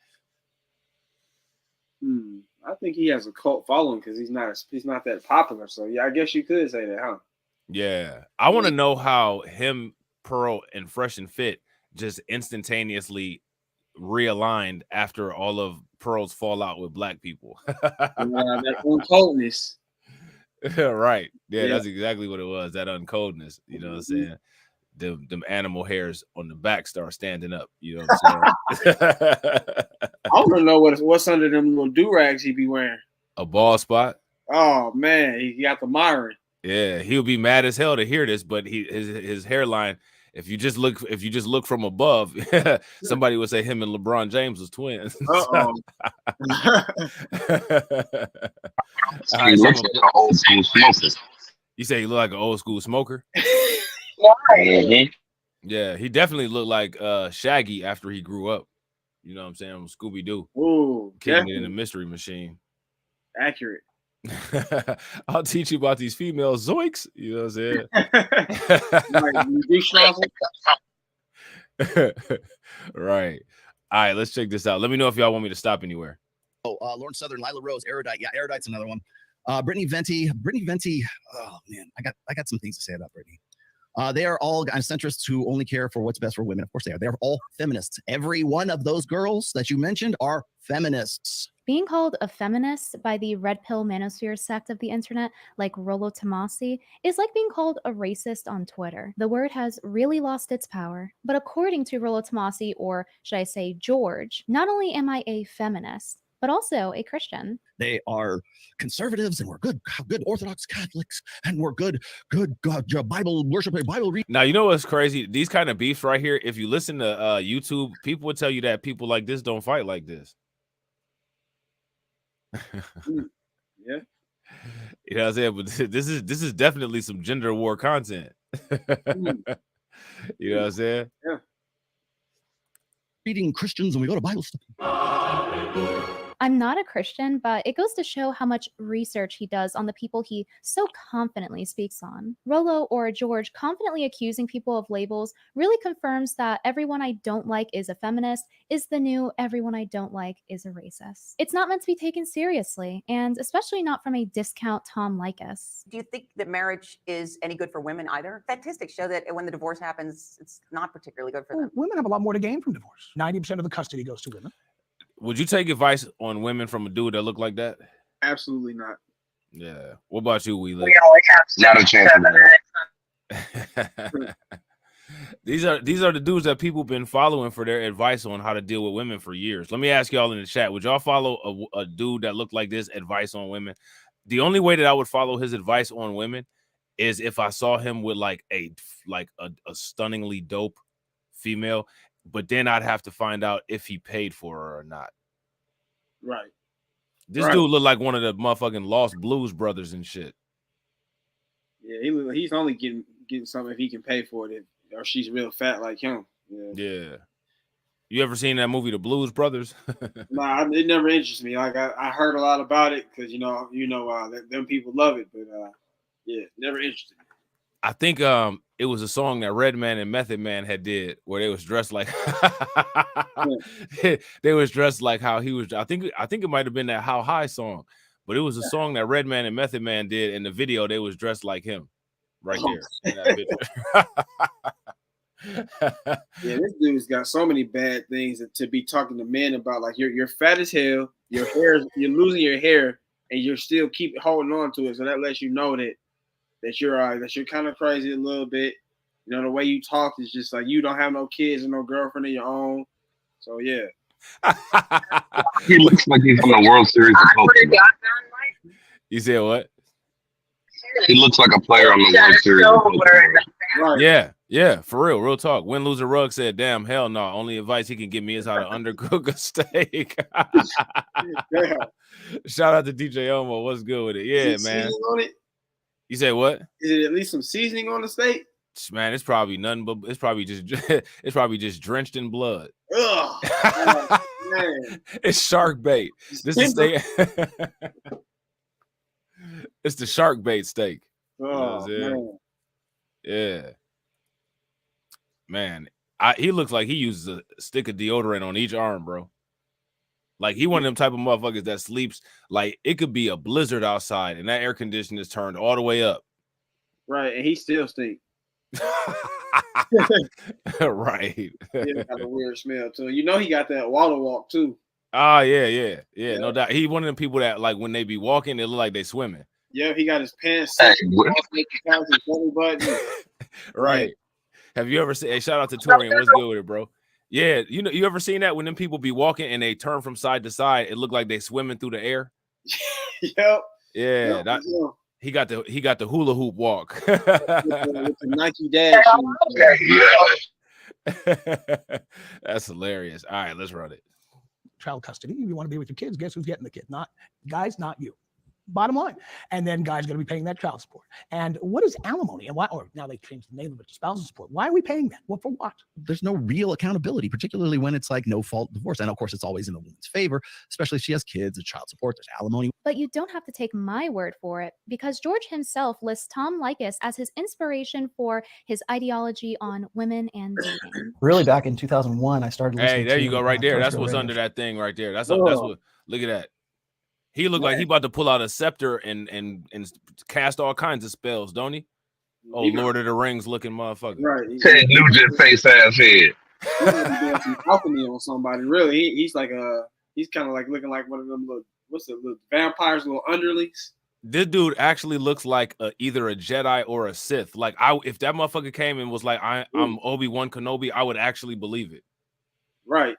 I think he has a cult following because he's not that popular. So yeah, I guess you could say that, huh? Yeah, I want to know how him, Pearl, and Fresh and Fit just instantaneously realigned after all of Pearl's fallout with black people. That uncoldness. Right. Yeah, that's exactly what it was. That uncoldness. You know what I'm saying? Them animal hairs on the back start standing up. You know what I'm saying? I want to know what's under them little do-rags he be wearing. A bald spot. Oh man, he got the Myron. Yeah, he'll be mad as hell to hear this, but his hairline, if you just look from above, somebody would say him and LeBron James was twins. He looks like an old school smoker. You say he look like an old school smoker? Yeah, he definitely looked like Shaggy after he grew up. You know what I'm saying? Scooby Doo. Ooh, kicking it in the mystery machine. Accurate. I'll teach you about these female zoinks. You know what I'm saying? Right. All right, let's check this out. Let me know if y'all want me to stop anywhere. Lauren Southern, Lila Rose, Erudite. Yeah, Erudite's another one. Brittani Venti. Oh man, I got some things to say about Brittani. They are all centrists who only care for what's best for women. Of course they are. They're all feminists. Every one of those girls that you mentioned are feminists. Being called a feminist by the red pill manosphere sect of the internet, like Rollo Tomassi, is like being called a racist on Twitter. The word has really lost its power. But according to Rollo Tomassi, or should I say George, not only am I a feminist, but also a Christian. They are conservatives, and we're good Orthodox Catholics, and we're good Bible worship, Bible read. Now, you know what's crazy? These kind of beefs right here, if you listen to YouTube, people would tell you that people like this don't fight like this. Yeah. You know what I'm saying? But this is definitely some gender war content. You know what I'm saying? Yeah. Reading Christians, and we go to Bible study. I'm not a Christian, but it goes to show how much research he does on the people he so confidently speaks on. Rollo, or George, confidently accusing people of labels really confirms that everyone I don't like is a feminist is the new everyone I don't like is a racist. It's not meant to be taken seriously, and especially not from a discount Tom Likas. Do you think that marriage is any good for women either? Statistics show that when the divorce happens, it's not particularly good for them. Women have a lot more to gain from divorce. 90% of the custody goes to women. Would you take advice on women from a dude that look like that? Absolutely not. Yeah. What about you, Wheeler? We always have not a chance. These are the dudes that people been following for their advice on how to deal with women for years. Let me ask y'all in the chat: would y'all follow a dude that looked like this advice on women? The only way that I would follow his advice on women is if I saw him with like a stunningly dope female, but then I'd have to find out if he paid for her or not. Right. This dude looked like one of the motherfucking Lost Blues brothers and shit. Yeah, he's only getting something if he can pay for it, or she's real fat like him. Yeah. You ever seen that movie, The Blues Brothers? Nah, it never interested me. Like I heard a lot about it because them people love it, but yeah, never interested me. I think it was a song that Redman and Method Man had did where they was dressed like they was dressed like how he was. I think it might have been that How High song, but it was a song that Redman and Method Man did in the video. They was dressed like him right there in that Yeah, this dude's got so many bad things to be talking to men about. Like you're fat as hell, you're losing your hair, and you're still keep holding on to it. So that lets you know that you're kind of crazy a little bit. You know, the way you talk is just like you don't have no kids and no girlfriend of your own. So yeah. He looks like he's on the World Series of Poker. You said what? He looks like a player on the World Series of Poker. Right. Yeah, for real talk. Win Loser Rug said, "Damn, hell no. Only advice he can give me is how to undercook a steak." Yeah. Shout out to DJ Omo. What's good with it? Yeah, man. On it? You say what? Is it at least some seasoning on the steak? Man, it's probably nothing but it's probably just drenched in blood. Ugh. Oh, man. It's shark bait. This is steak. It's the shark bait steak. Oh, man. Yeah. Man, he looks like he uses a stick of deodorant on each arm, bro. Like he one of them type of motherfuckers that sleeps like it could be a blizzard outside and that air conditioner is turned all the way up. Right, and he still stinks. Right. He got a weird smell too. You know he got that water walk too. Oh, yeah, no doubt. He one of them people that like when they be walking, it look like they swimming. Yeah, he got his pants. Right. Have you ever seen? Hey, shout out to Torian. What's good with it, bro? Yeah, you ever seen that when them people be walking and they turn from side to side? It look like they swimming through the air. Yep. Yeah, he got the hula hoop walk with the Nike dash. That's hilarious. All right, let's run it. Child custody. If you want to be with your kids, guess who's getting the kid? Not guys, not you. Bottom line. And then guys going to be paying that child support. And what is alimony? And why? Or now they changed the name of it to spousal support. Why are we paying that? What for what? There's no real accountability, particularly when it's like no fault divorce. And of course, it's always in the woman's favor, especially if she has kids, there's child support, there's alimony. But you don't have to take my word for it, because George himself lists Tom Likas as his inspiration for his ideology on women and dating. Really, back in 2001, I started listening. Hey, there you go, right there. That's what's under that thing right there. That's what. Look at that. He looked like he about to pull out a scepter and cast all kinds of spells, don't he? Oh, Lord of the Rings looking motherfucker. Right. Ted Nugent face ass head. He's doing some alchemy on somebody. Really, he's like he's kind of like looking like one of them little vampires, little underlings. This dude actually looks like either a Jedi or a Sith. Like if that motherfucker came and was like, I'm Obi-Wan Kenobi, I would actually believe it. Right.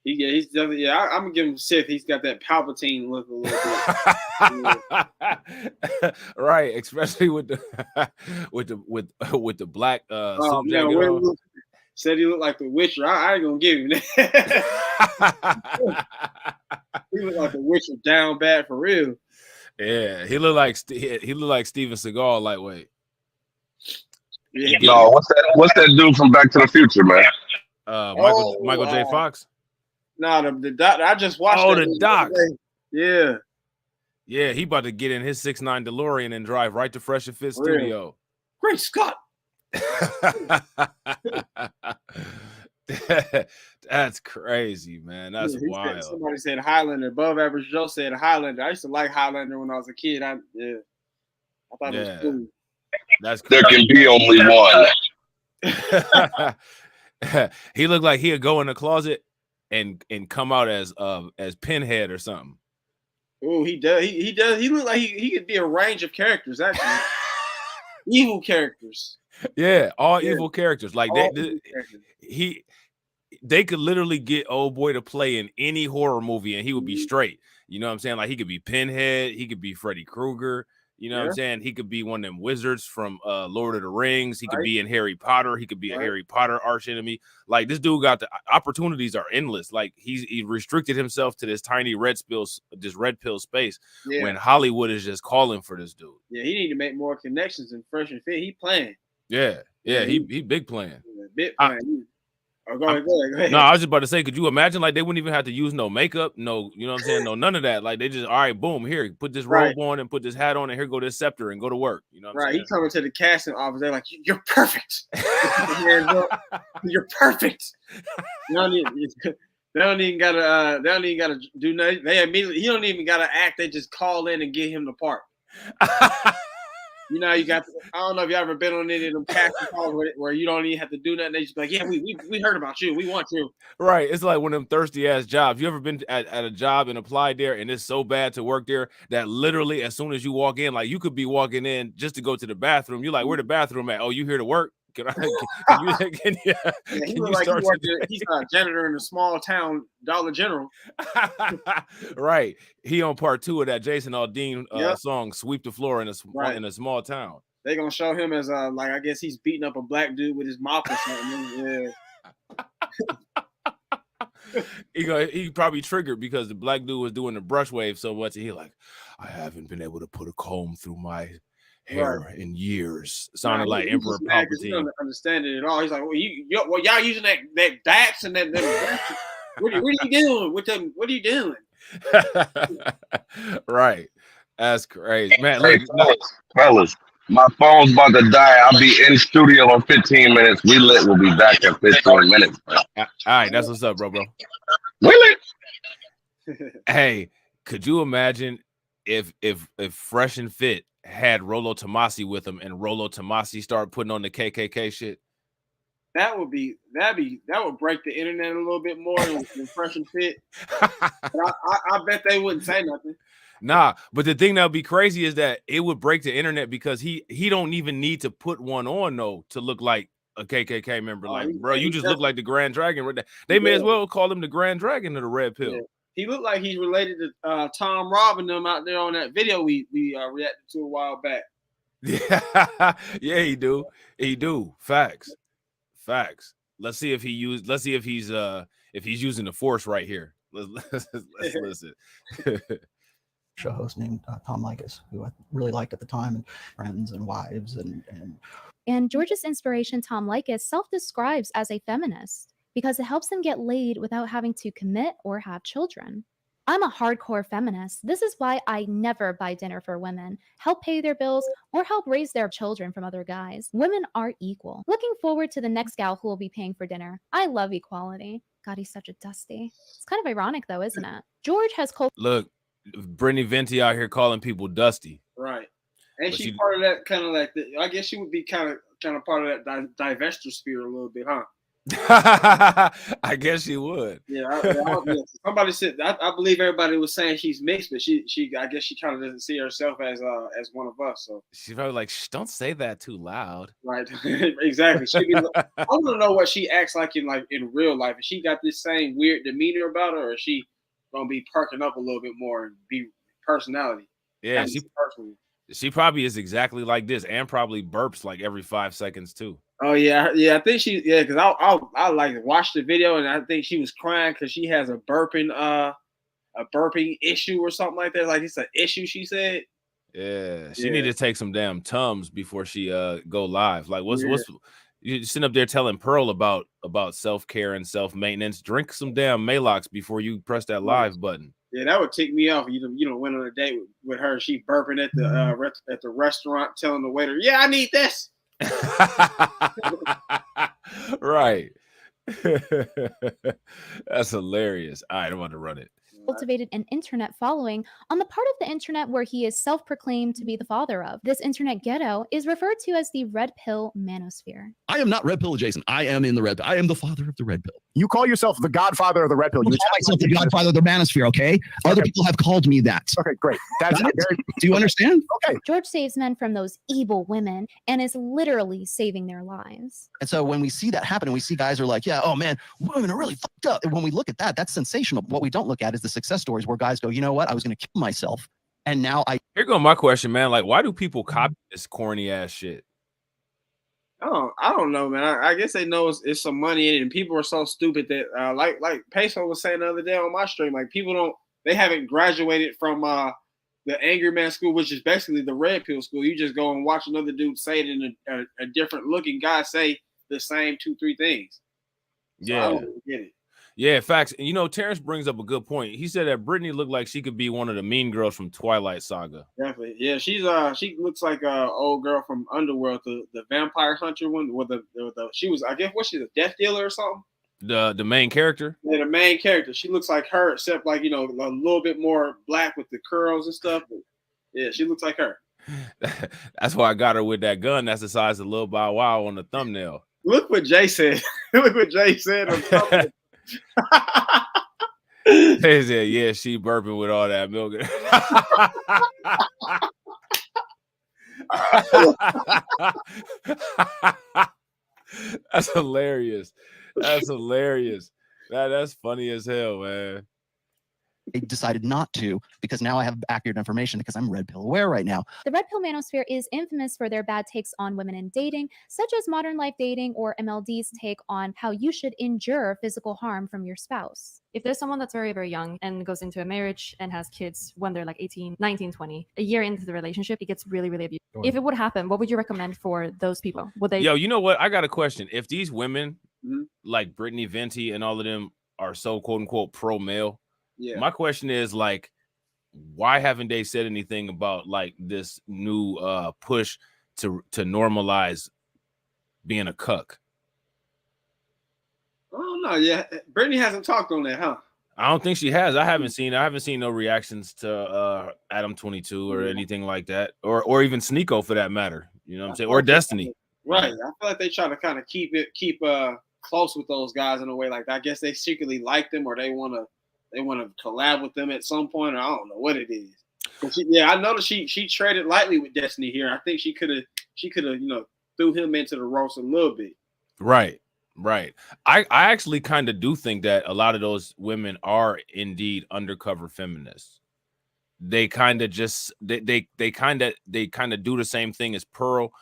He's definitely I'm gonna give him Sith. He's got that Palpatine look a little bit. Right, especially with the black suit jacket. Said he looked like the Witcher. I ain't gonna give him that. He looked like the Witcher down bad for real. Yeah, he looked like Steven Seagal lightweight. Yeah. No, what's that dude from Back to the Future, man? Michael J. Fox. No, the doc. I just watched. Oh, that the doc. Yeah. Yeah, he about to get in his 6'9" DeLorean and drive right to Fresh and Fit Really? studio. Great Scott. That's crazy, man. That's wild. Somebody said Highlander. Above average Joe said Highlander. I used to like Highlander when I was a kid. I thought it was cool. That's there can be only one. He looked like he'd go in the closet and come out as Pinhead or something. Oh, he does. He does. He looked like he could be a range of characters, actually. Evil characters. Yeah, all evil characters. Like they could literally get old boy to play in any horror movie and he would be straight. You know what I'm saying? Like he could be Pinhead, he could be Freddy Krueger. You know what I'm saying? He could be one of them wizards from Lord of the Rings. He could be in Harry Potter. He could be a Harry Potter arch enemy. Like this dude got the opportunities are endless. Like he restricted himself to this tiny red pill space when Hollywood is just calling for this dude. Yeah, he need to make more connections than Fresh and Fit. He playing. Yeah, he big playing. Yeah, big playing. Go ahead. No, I was just about to say, could you imagine like they wouldn't even have to use no makeup, no, you know what I'm saying, no none of that. Like they just, all right, boom, here, put this robe on and put this hat on, and here go this scepter and go to work. You know what I'm saying? He coming to the casting office. They're like, "You're perfect. You're perfect." They don't even gotta do nothing. He don't even gotta act. They just call in and get him the part. You know, I don't know if you ever been on any of them casting calls where you don't even have to do nothing. They just be like, yeah, we heard about you. We want you. Right. It's like one of them thirsty ass jobs. You ever been at a job and applied there and it's so bad to work there that literally as soon as you walk in, like you could be walking in just to go to the bathroom. You're like, where the bathroom at? Oh, you here to work? He's a janitor in a small town Dollar General. Right. He on part 2 of that Jason Aldean song, Sweep the Floor in a small town. They gonna show him as like I guess he's beating up a black dude with his mop or something. Yeah. He probably triggered because the black dude was doing the brush wave so much and he like, I haven't been able to put a comb through my hair in years. Sounded like Emperor Palpatine. He doesn't understand it at all. He's like, well, y'all using that Dax and that. What are you doing with them? What are you doing? Right. That's crazy, man. Hey, fellas, my phone's about to die. I'll be in studio in 15 minutes. We'll be back in 15 minutes. Bro. All right, that's what's up, bro. Really? Hey, could you imagine if Fresh and Fit had Rollo Tomassi with him and Rollo Tomassi started putting on the KKK shit? That would break the internet a little bit more than Fresh and Fit. I bet they wouldn't say nothing. Nah, but the thing that would be crazy is that it would break the internet because he don't even need to put one on though to look like a KKK member. Like, bro, you just look like the Grand Dragon. They may as well call him the Grand Dragon of the Red Pill. Yeah. He looked like he's related to Tom Robb and them out there on that video we reacted to a while back. Yeah, yeah, he do. Facts. Let's see if he's using the Force right here. Let's listen. Show host named Tom Likas, who I really liked at the time, and Friends and Wives and George's inspiration, Tom Likas, self-describes as a feminist because it helps them get laid without having to commit or have children. I'm a hardcore feminist. This is why I never buy dinner for women, help pay their bills, or help raise their children from other guys. Women are equal. Looking forward to the next gal who will be paying for dinner. I love equality. God, he's such a dusty. It's kind of ironic though, isn't it? George has Look, Brittani Venti out here calling people dusty. Right. And she's part of that kind of like I guess she would be kind of part of that divestor sphere a little bit, huh? I guess she would. Yeah, somebody said I believe everybody was saying she's mixed, but she I guess she kind of doesn't see herself as one of us. So she's probably like, shh, don't say that too loud. Right, exactly. I want to know what she acts like in real life. If she got this same weird demeanor about her, or is she gonna be perking up a little bit more and be personality? Yeah, she probably is exactly like this, and probably burps like every 5 seconds too. Oh yeah. I think because I like watched the video and I think she was crying because she has a burping issue or something like that. Like it's an issue, she said. Yeah, she need to take some damn Tums before she go live. Like what's You're sitting up there telling Pearl about self-care and self-maintenance. Drink some damn Malox before you press that live button. Yeah, that would tick me off. You know, went on a date with her. She burping at the restaurant, telling the waiter, "Yeah, I need this." Right. That's hilarious. All right, I'm about to run it. Cultivated an internet following on the part of the internet where he is self-proclaimed to be the father of. This internet ghetto is referred to as the Red Pill Manosphere. I am not Red Pill adjacent. I am in the Red Pill. I am the father of the Red Pill. You call yourself the godfather of the Red Pill. I call myself the godfather of the Manosphere, okay? Other people have called me that. Okay, great. That's Do you understand? Okay. George saves men from those evil women and is literally saving their lives. And so when we see that happen and we see guys are like, yeah, oh man, women are really fucked up. And when we look at that, that's sensational. What we don't look at is the success stories where guys go, you know what? I was going to kill myself. And now Here go my question, man. Like, why do people copy this corny ass shit? I don't know, man. I guess they know it's some money in it, and people are so stupid that like Peso was saying the other day on my stream, like they haven't graduated from the Angry Man school, which is basically the Red Pill school. You just go and watch another dude say it in a different looking guy say the same 2-3 things. So Yeah. I don't really get it. Yeah, facts. And you know, Terrence brings up a good point. He said that Brittany looked like she could be one of the mean girls from Twilight Saga. Definitely, yeah. She looks like a old girl from Underworld, the vampire hunter one. With she was, I guess, what, she's a death dealer or something. The main character. Yeah, the main character. She looks like her, except like, you know, a little bit more black with the curls and stuff. But yeah, she looks like her. That's why I got her with that gun. That's the size of Lil Bow Wow on the thumbnail. Look what Jay said. Look what Jay said on thumbnail. He said, yeah, she burping with all that milk. That's hilarious. That's hilarious. That's funny as hell, man. I decided not to because now I have accurate information because I'm Red Pill aware right now. The Red Pill Manosphere is infamous for their bad takes on women in dating, such as modern life dating or MLD's take on how you should endure physical harm from your spouse. If there's someone that's very, very young and goes into a marriage and has kids when they're like 18, 19, 20, a year into the relationship, it gets really, really abused. If it would happen, what would you recommend for those people? Would they? Yo, you know what? I got a question. If these women, like Brittani Venti and all of them, are so quote unquote pro male, yeah. My question is, like, why haven't they said anything about like this new push to normalize being a cuck? I don't know. Yeah, Brittany hasn't talked on that, huh? I don't think she has. I haven't seen no reactions to Adam 22 or anything like that, or even Sneeko for that matter. You know what I'm saying? Or Destiny. Right. I feel like they try to kind of keep close with those guys in a way. Like, I guess they secretly like them, or they want to collab with them at some point. Or I don't know what it is. I noticed she traded lightly with Destiny here. I think she could have you know, threw him into the roast a little bit. Right. I actually kind of do think that a lot of those women are indeed undercover feminists. They kind of just they kind of do the same thing as Pearl,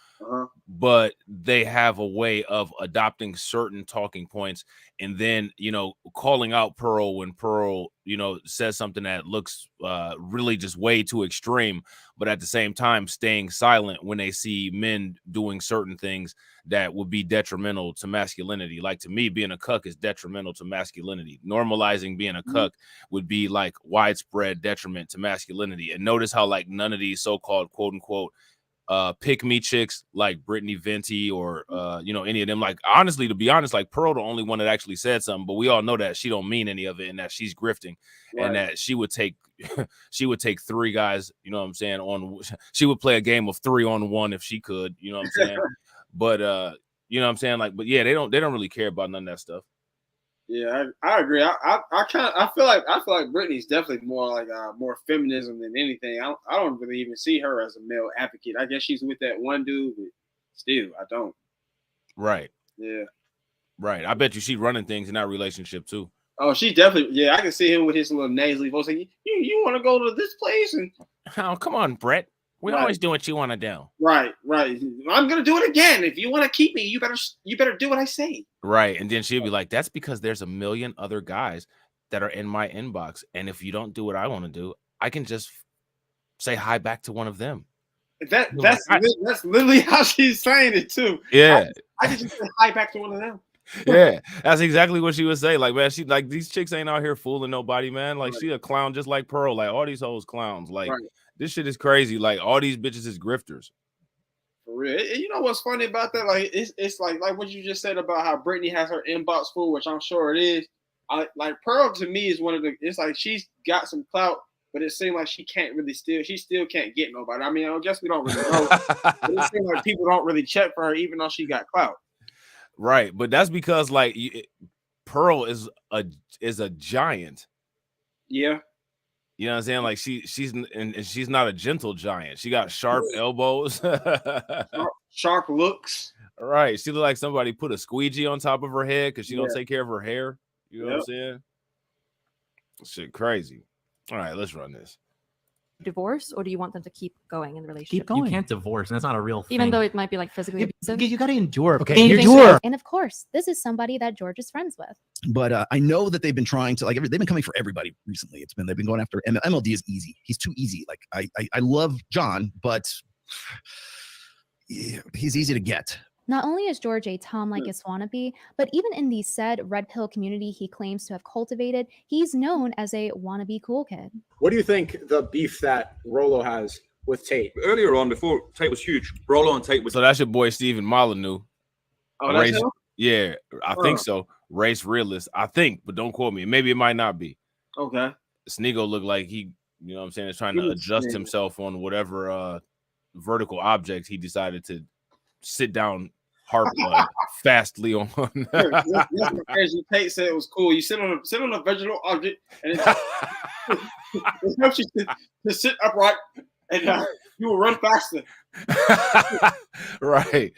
but they have a way of adopting certain talking points and then, you know, calling out Pearl when Pearl, you know, says something that looks really just way too extreme, but at the same time staying silent when they see men doing certain things that would be detrimental to masculinity. Like, to me, being a cuck is detrimental to masculinity. Normalizing being a cuck would be like widespread detriment to masculinity. And notice how like none of these so-called quote unquote pick me chicks like Brittani Venti or you know, any of them, like, honestly, to be honest, like Pearl the only one that actually said something, but we all know that she don't mean any of it and that she's grifting. Right. And that she would take 3 guys, you know what I'm saying, she would play a game of 3-on-1 if she could, you know what I'm saying. But you know what I'm saying, like, but yeah, they don't really care about none of that stuff. Yeah, I agree. I feel like Brittany's definitely more like more feminism than anything. I don't really even see her as a male advocate. I guess she's with that one dude, but still, I don't. Right. Yeah. Right. I bet you she's running things in that relationship too. Oh, she definitely. Yeah, I can see him with his little nasally voice. Like, you want to go to this place? And oh, come on, Brett. We always do what you want to do. Right. I'm gonna do it again. If you want to keep me, you better do what I say. Right. And then she'll be like, that's because there's a million other guys that are in my inbox. And if you don't do what I want to do, I can just say hi back to one of them. That's literally how she's saying it too. Yeah. I could just say hi back to one of them. Yeah, that's exactly what she would say. Like, man, she like these chicks ain't out here fooling nobody, man. Like, she a clown just like Pearl. Like, all these hoes clowns. Like, this shit is crazy. Like, all these bitches is grifters. For real. You know what's funny about that? Like, it's like what you just said about how Brittany has her inbox full, which I'm sure it is. Like Pearl to me is one of the. It's like she's got some clout, but it seems like she still can't get nobody. I mean, I guess we don't really know. But it seems like people don't really check for her, even though she got clout. Right, but that's because like Pearl is a giant. Yeah, you know what I'm saying. Like she's not a gentle giant. She got sharp elbows, sharp looks. Right, she look like somebody put a squeegee on top of her head because she don't take care of her hair. You know what I'm saying? Shit, crazy. All right, let's run this. Divorce, or do you want them to keep going in the relationship? Keep going. You can't divorce, and that's not a real thing. Even though it might be like physically abusive. You got to endure. Okay, endure. And of course, this is somebody that George is friends with. But I know that they've been trying to they've been coming for everybody recently. They've been going after MLD is easy. He's too easy. Like I love John, but he's easy to get. Not only is George a Tom-like-us wannabe, but even in the said red pill community he claims to have cultivated, he's known as a wannabe cool kid. What do you think the beef that Rollo has with Tate? Earlier on, before Tate was huge, Rollo and Tate was... So that's your boy Stephen Molyneux. Oh, that's him? Yeah, I think so. Race realist, I think, but don't quote me. Maybe it might not be. Okay. Sneeko looked like he, you know what I'm saying, is trying to adjust himself on whatever vertical object he decided to sit down fastly on. That's what crazy. Tate said it was cool. You sit on a vegetable object, and it helps you to sit upright, and you will run faster. Right.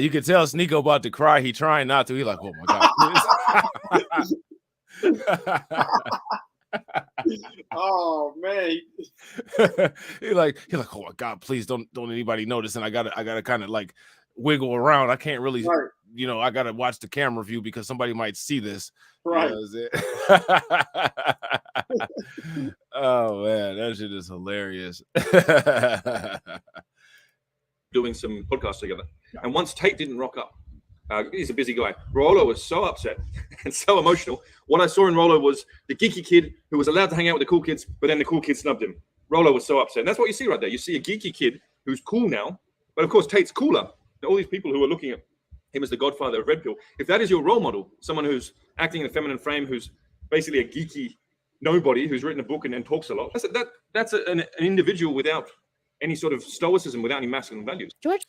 You can tell Sneeko about to cry. He trying not to. He like, oh my god. Oh man. he like, oh my god, please don't anybody notice. And I gotta kind of like wiggle around. I can't really, I gotta watch the camera view because somebody might see this. Right. Oh man, that shit is hilarious. Doing some podcasts together, and once Tate didn't rock up, he's a busy guy. Rollo was so upset and so emotional. What I saw in Rollo was the geeky kid who was allowed to hang out with the cool kids, but then the cool kids snubbed him. Rollo was so upset. And that's what you see right there. You see a geeky kid who's cool now, but of course Tate's cooler. All these people who are looking at him as the godfather of Red Pill, if that is your role model, someone who's acting in a feminine frame, who's basically a geeky nobody, who's written a book and talks a lot, that's an individual without any sort of stoicism, without any masculine values. George.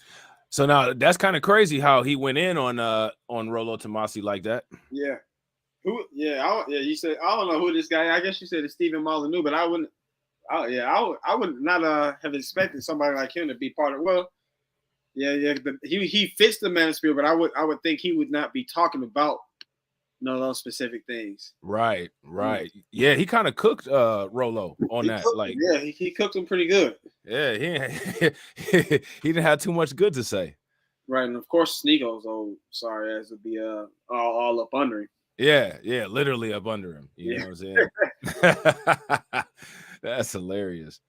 So now that's kind of crazy how he went in on Rollo Tomassi like that. Yeah. Who? Yeah. You said I don't know who this guy. I guess you said it's Stephen Molyneux, but I wouldn't. I would not have expected somebody like him to be part of. Well, yeah. He fits the Manosphere, but I would think he would not be talking about those specific things. Right. Yeah, he kind of cooked Rollo on that. Like, yeah, he cooked him pretty good. Yeah, he didn't have too much good to say. Right, and of course Sneeko's sorry as to be all up under him. Yeah, literally up under him. You know what I'm saying? That's hilarious.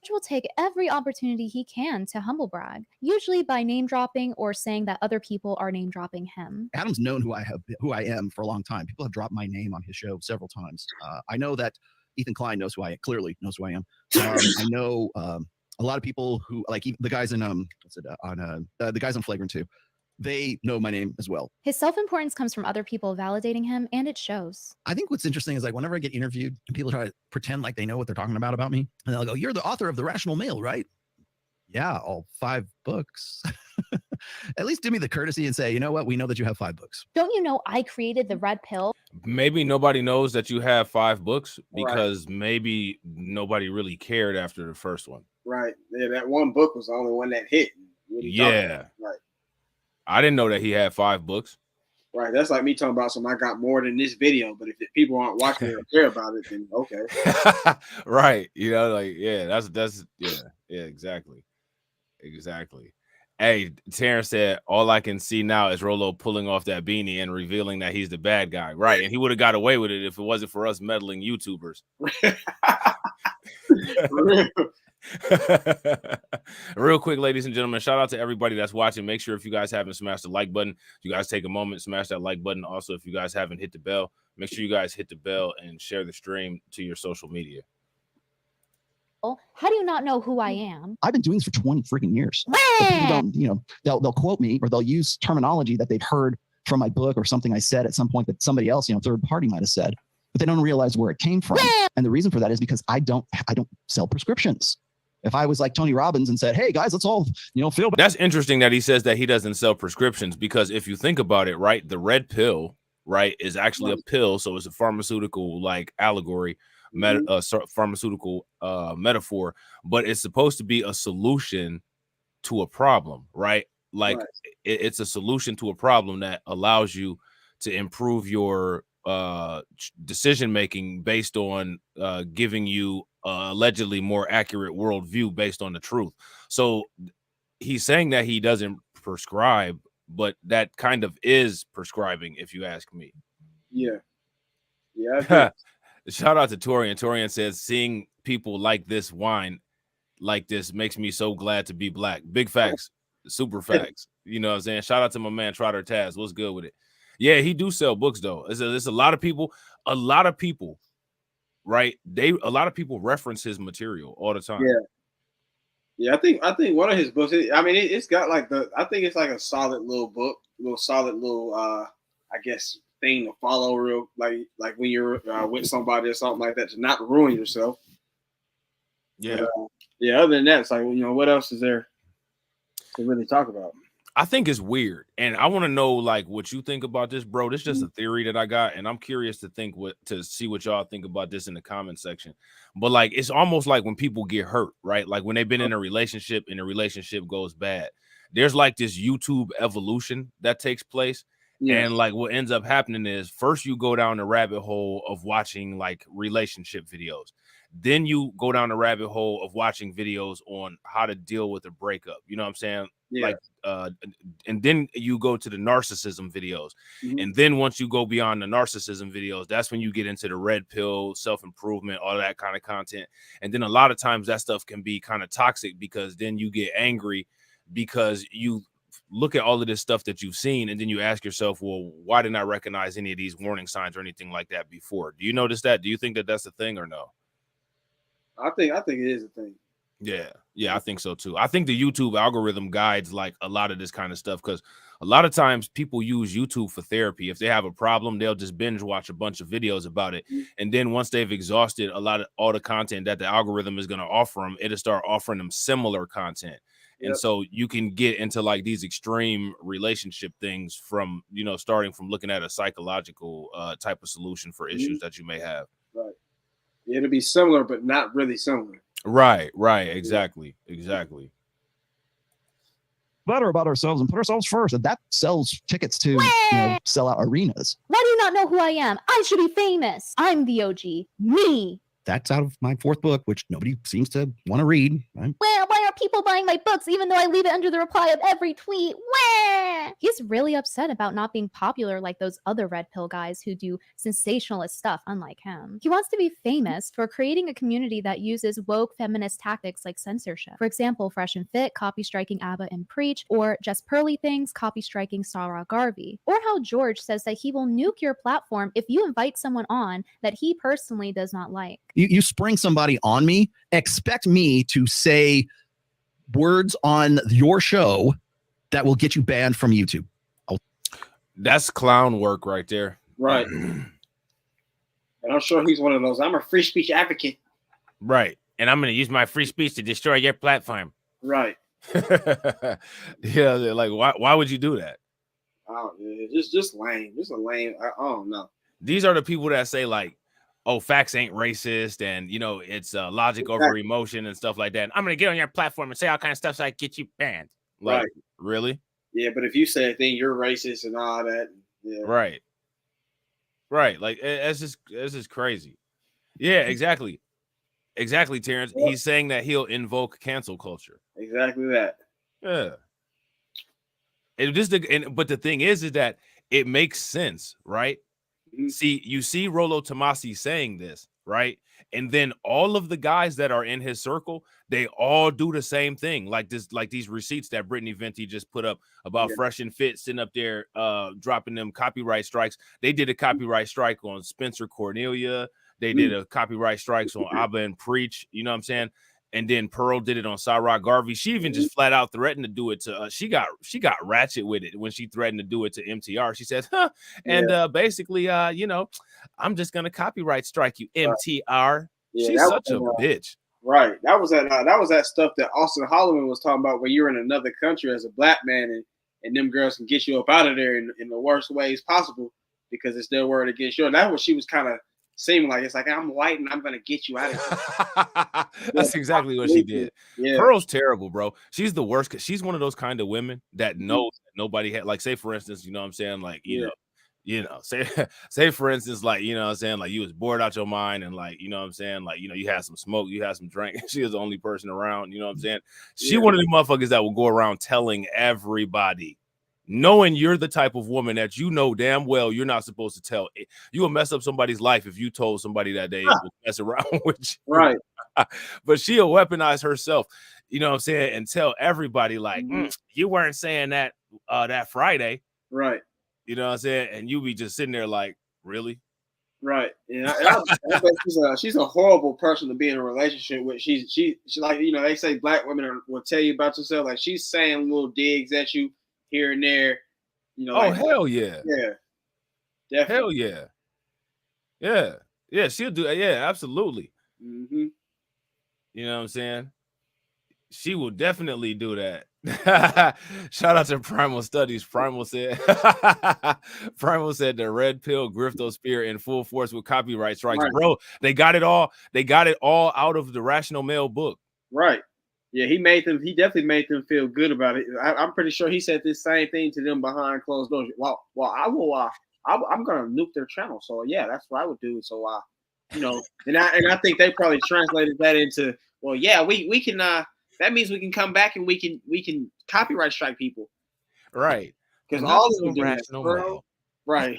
George will take every opportunity he can to humble brag, usually by name dropping or saying that other people are name dropping him. Adam's known who I am for a long time. People have dropped my name on his show several times. I know that Ethan Klein clearly knows who I am. I know a lot of people who like the guys in the guys on Flagrant 2. They know my name as well. His self-importance comes from other people validating him, and it shows. I think what's interesting is like whenever I get interviewed, people try to pretend like they know what they're talking about me. And they'll go, "You're the author of The Rational Male, right?" Yeah, all 5 books. At least do me the courtesy and say, you know what? We know that you have 5 books. Don't you know I created the red pill? Maybe nobody knows that you have 5 books because maybe nobody really cared after the first one. Right. Yeah, that one book was the only one that hit. Yeah. Right. I didn't know that he had 5 books. Right. That's like me talking about something I got more than this video, but if people aren't watching it or care about it, then okay. Right. Like, yeah, that's exactly. Hey, Terrence said, all I can see now is Rollo pulling off that beanie and revealing that he's the bad guy. Right. And he would have got away with it if it wasn't for us meddling YouTubers. Real quick, ladies and gentlemen, shout out to everybody that's watching. Make sure if you guys haven't smashed the like button, you guys take a moment, smash that like button. Also, if you guys haven't hit the bell, make sure you guys hit the bell and share the stream to your social media. How do you not know who I am? I've been doing this for 20 freaking years. But people don't, they'll quote me or they'll use terminology that they've heard from my book or something I said at some point that somebody else, third party might have said, but they don't realize where it came from. And the reason for that is because I don't sell prescriptions. If I was like Tony Robbins and said, hey guys, let's all, feel better. That's interesting that he says that he doesn't sell prescriptions, because if you think about it, right, the red pill, right, is actually a pill. So it's a pharmaceutical like allegory, pharmaceutical metaphor, but it's supposed to be a solution to a problem, right? Like it's a solution to a problem that allows you to improve your decision making based on giving you allegedly more accurate worldview based on the truth. So he's saying that he doesn't prescribe, but that kind of is prescribing, if you ask me. Yeah. Shout out to Torian. Torian says, seeing people like this wine like this makes me so glad to be black. Big facts, super facts. You know what I'm saying? Shout out to my man Trotter Taz. What's good with it? Yeah, he do sell books though. There's a lot of people, right? A lot of people reference his material all the time. Yeah. I think one of his books, it's got like I think it's like a solid little book, I guess thing to follow real like when you're with somebody or something like that, to not ruin yourself. Yeah. But, other than that, it's like, what else is there to really talk about? I think it's weird, and I want to know like what you think about this, bro. This is just a theory that I got, and I'm curious to see what y'all think about this in the comment section. But like, it's almost like when people get hurt, right? Like when they've been in a relationship and the relationship goes bad, there's like this YouTube evolution that takes place. And like what ends up happening is, first you go down the rabbit hole of watching like relationship videos. Then you go down the rabbit hole of watching videos on how to deal with a breakup. You know what I'm saying? Like, and then you go to the narcissism videos. And then once you go beyond the narcissism videos, that's when you get into the red pill, self-improvement, all that kind of content. And then a lot of times that stuff can be kind of toxic, because then you get angry because you look at all of this stuff that you've seen, and then you ask yourself, well, why didn't I recognize any of these warning signs or anything like that before? Do you notice that? Do you think that that's a thing or no? I think it is a thing. Yeah, I think so too. I think the YouTube algorithm guides like a lot of this kind of stuff, because a lot of times people use YouTube for therapy. If they have a problem, they'll just binge watch a bunch of videos about it. And then once they've exhausted all the content that the algorithm is going to offer them, it'll start offering them similar content. And so you can get into like these extreme relationship things from, starting from looking at a psychological type of solution for issues that you may have. Right. Yeah, it'll be similar, but not really similar. Right. Exactly. Better about ourselves and put ourselves first. And that sells tickets to sell out arenas. Why do you not know who I am? I should be famous. I'm the OG. Me. That's out of my fourth book, which nobody seems to want to read. Right? Why are people buying my books even though I leave it under the reply of every tweet? He's really upset about not being popular like those other red pill guys who do sensationalist stuff, unlike him. He wants to be famous for creating a community that uses woke feminist tactics like censorship. For example, Fresh and Fit copy striking ABBA and Preach, or Just Pearly Things copy striking Sarah Garvey. Or how George says that he will nuke your platform if you invite someone on that he personally does not like. You spring somebody on me, expect me to say words on your show that will get you banned from YouTube. That's clown work right there. Right. And I'm sure he's one of those. I'm a free speech advocate. Right. And I'm going to use my free speech to destroy your platform. Right. Yeah. Like, why would you do that? Oh, it's just lame. Just a lame. I don't know. These are the people that say like, oh, facts ain't racist, and it's logic over emotion and stuff like that. I'm gonna get on your platform and say all kinds of stuff so I get you banned. Like, really? Yeah, but if you say a thing, you're racist and all that. Yeah. Right. Like it's just crazy. Yeah, exactly, Terrence. Yeah. He's saying that he'll invoke cancel culture. Exactly that. Yeah. But the thing is that it makes sense, right? See, you see Rollo Tomassi saying this, right? And then all of the guys that are in his circle, they all do the same thing. Like these receipts that Brittani Venti just put up about Fresh and Fit sitting up there dropping them copyright strikes. They did a copyright strike on Spencer Cornelia. They did a copyright strikes on Abba and Preach, you know what I'm saying? And then Pearl did it on Cyrock Garvey. She even just flat out threatened to do it to she got ratchet with it when she threatened to do it to MTR. She said, and basically you know, I'm just gonna copyright strike you, MTR. She's such a bitch. Right. That was that stuff that Austin Holloman was talking about, where you're in another country as a black man and them girls can get you up out of there in the worst ways possible because it's their word against yours. That's what she was kind of seeming like. It's like, I'm white and I'm gonna get you out of here. That's exactly what she did. Yeah. Pearl's terrible, bro. She's the worst because she's one of those kind of women that knows that nobody had, like, say for instance, you know what I'm saying, like, you know, say for instance, like, you know what I'm saying, like, you was bored out your mind and, like, you know what I'm saying, like, you know, you had some smoke, you had some drink. She was the only person around, you know what I'm saying. She one of the motherfuckers that will go around telling everybody, knowing you're the type of woman that you know damn well you're not supposed to tell. You will mess up somebody's life if you told somebody that they would mess around with you. Right. But she'll weaponize herself, you know what I'm saying, and tell everybody, like, you weren't saying that that Friday. Right. You know what I'm saying? And you be just sitting there like, really? Right. Yeah. I bet she's a horrible person to be in a relationship with. She like, you know, they say black women will tell you about yourself. Like, she's saying little digs at you here and there, you know. Oh, like, hell yeah. Yeah. Definitely. Hell yeah. Yeah. Yeah, she'll do that. Yeah, absolutely. Mm-hmm. You know what I'm saying? She will definitely do that. Shout out to Primal Studies. Primal said the red pill griftosphere in full force with copyright strikes. Right. Bro, they got it all out of the Rational Male book. Right. Yeah, he definitely made them feel good about it. I'm pretty sure he said this same thing to them behind closed doors. Well, I'm gonna nuke their channel. So yeah, that's what I would do. So you know, and I think they probably translated that into, well, yeah, we can that means we can come back and we can copyright strike people. Right. Because all of them do that. Rational Male. Right.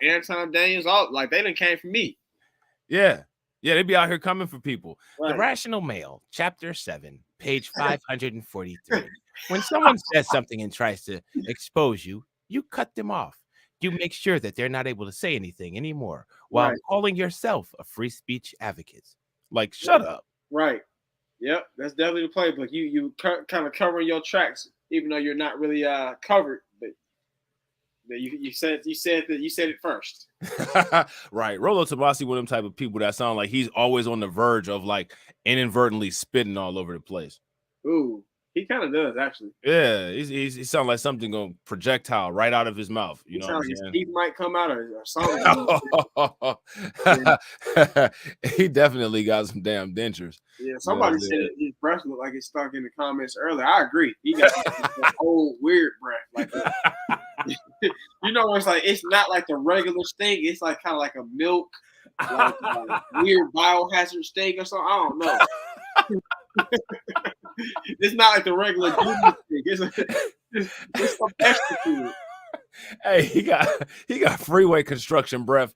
Anton, Daniels, all, like, they done came from me. Yeah. Yeah, they be out here coming for people. Right. The Rational Male, chapter 7, page 543. When someone says something and tries to expose you, you cut them off. You make sure that they're not able to say anything anymore while calling yourself a free speech advocate. Like, shut up. Right. Yep, that's definitely the playbook. You kind of covering your tracks, even though you're not really covered. But you said it first. Right. Rollo Tomassi, one of them type of people that sound like he's always on the verge of, like, inadvertently spitting all over the place. Ooh, he kind of does, actually. Yeah, he sounds like something going projectile right out of his mouth. You know what I'm his saying? teeth might come out or something. He definitely got some damn dentures. Yeah, somebody said his breath looked like it's stuck in the comments earlier. I agree. He got an old weird breath. Like, you know, it's not like the regular steak. It's like kind of like a milk, like weird biohazard steak or something. I don't know. It's not like the regular steak. It's some extra to it. Hey, he got freeway construction breath.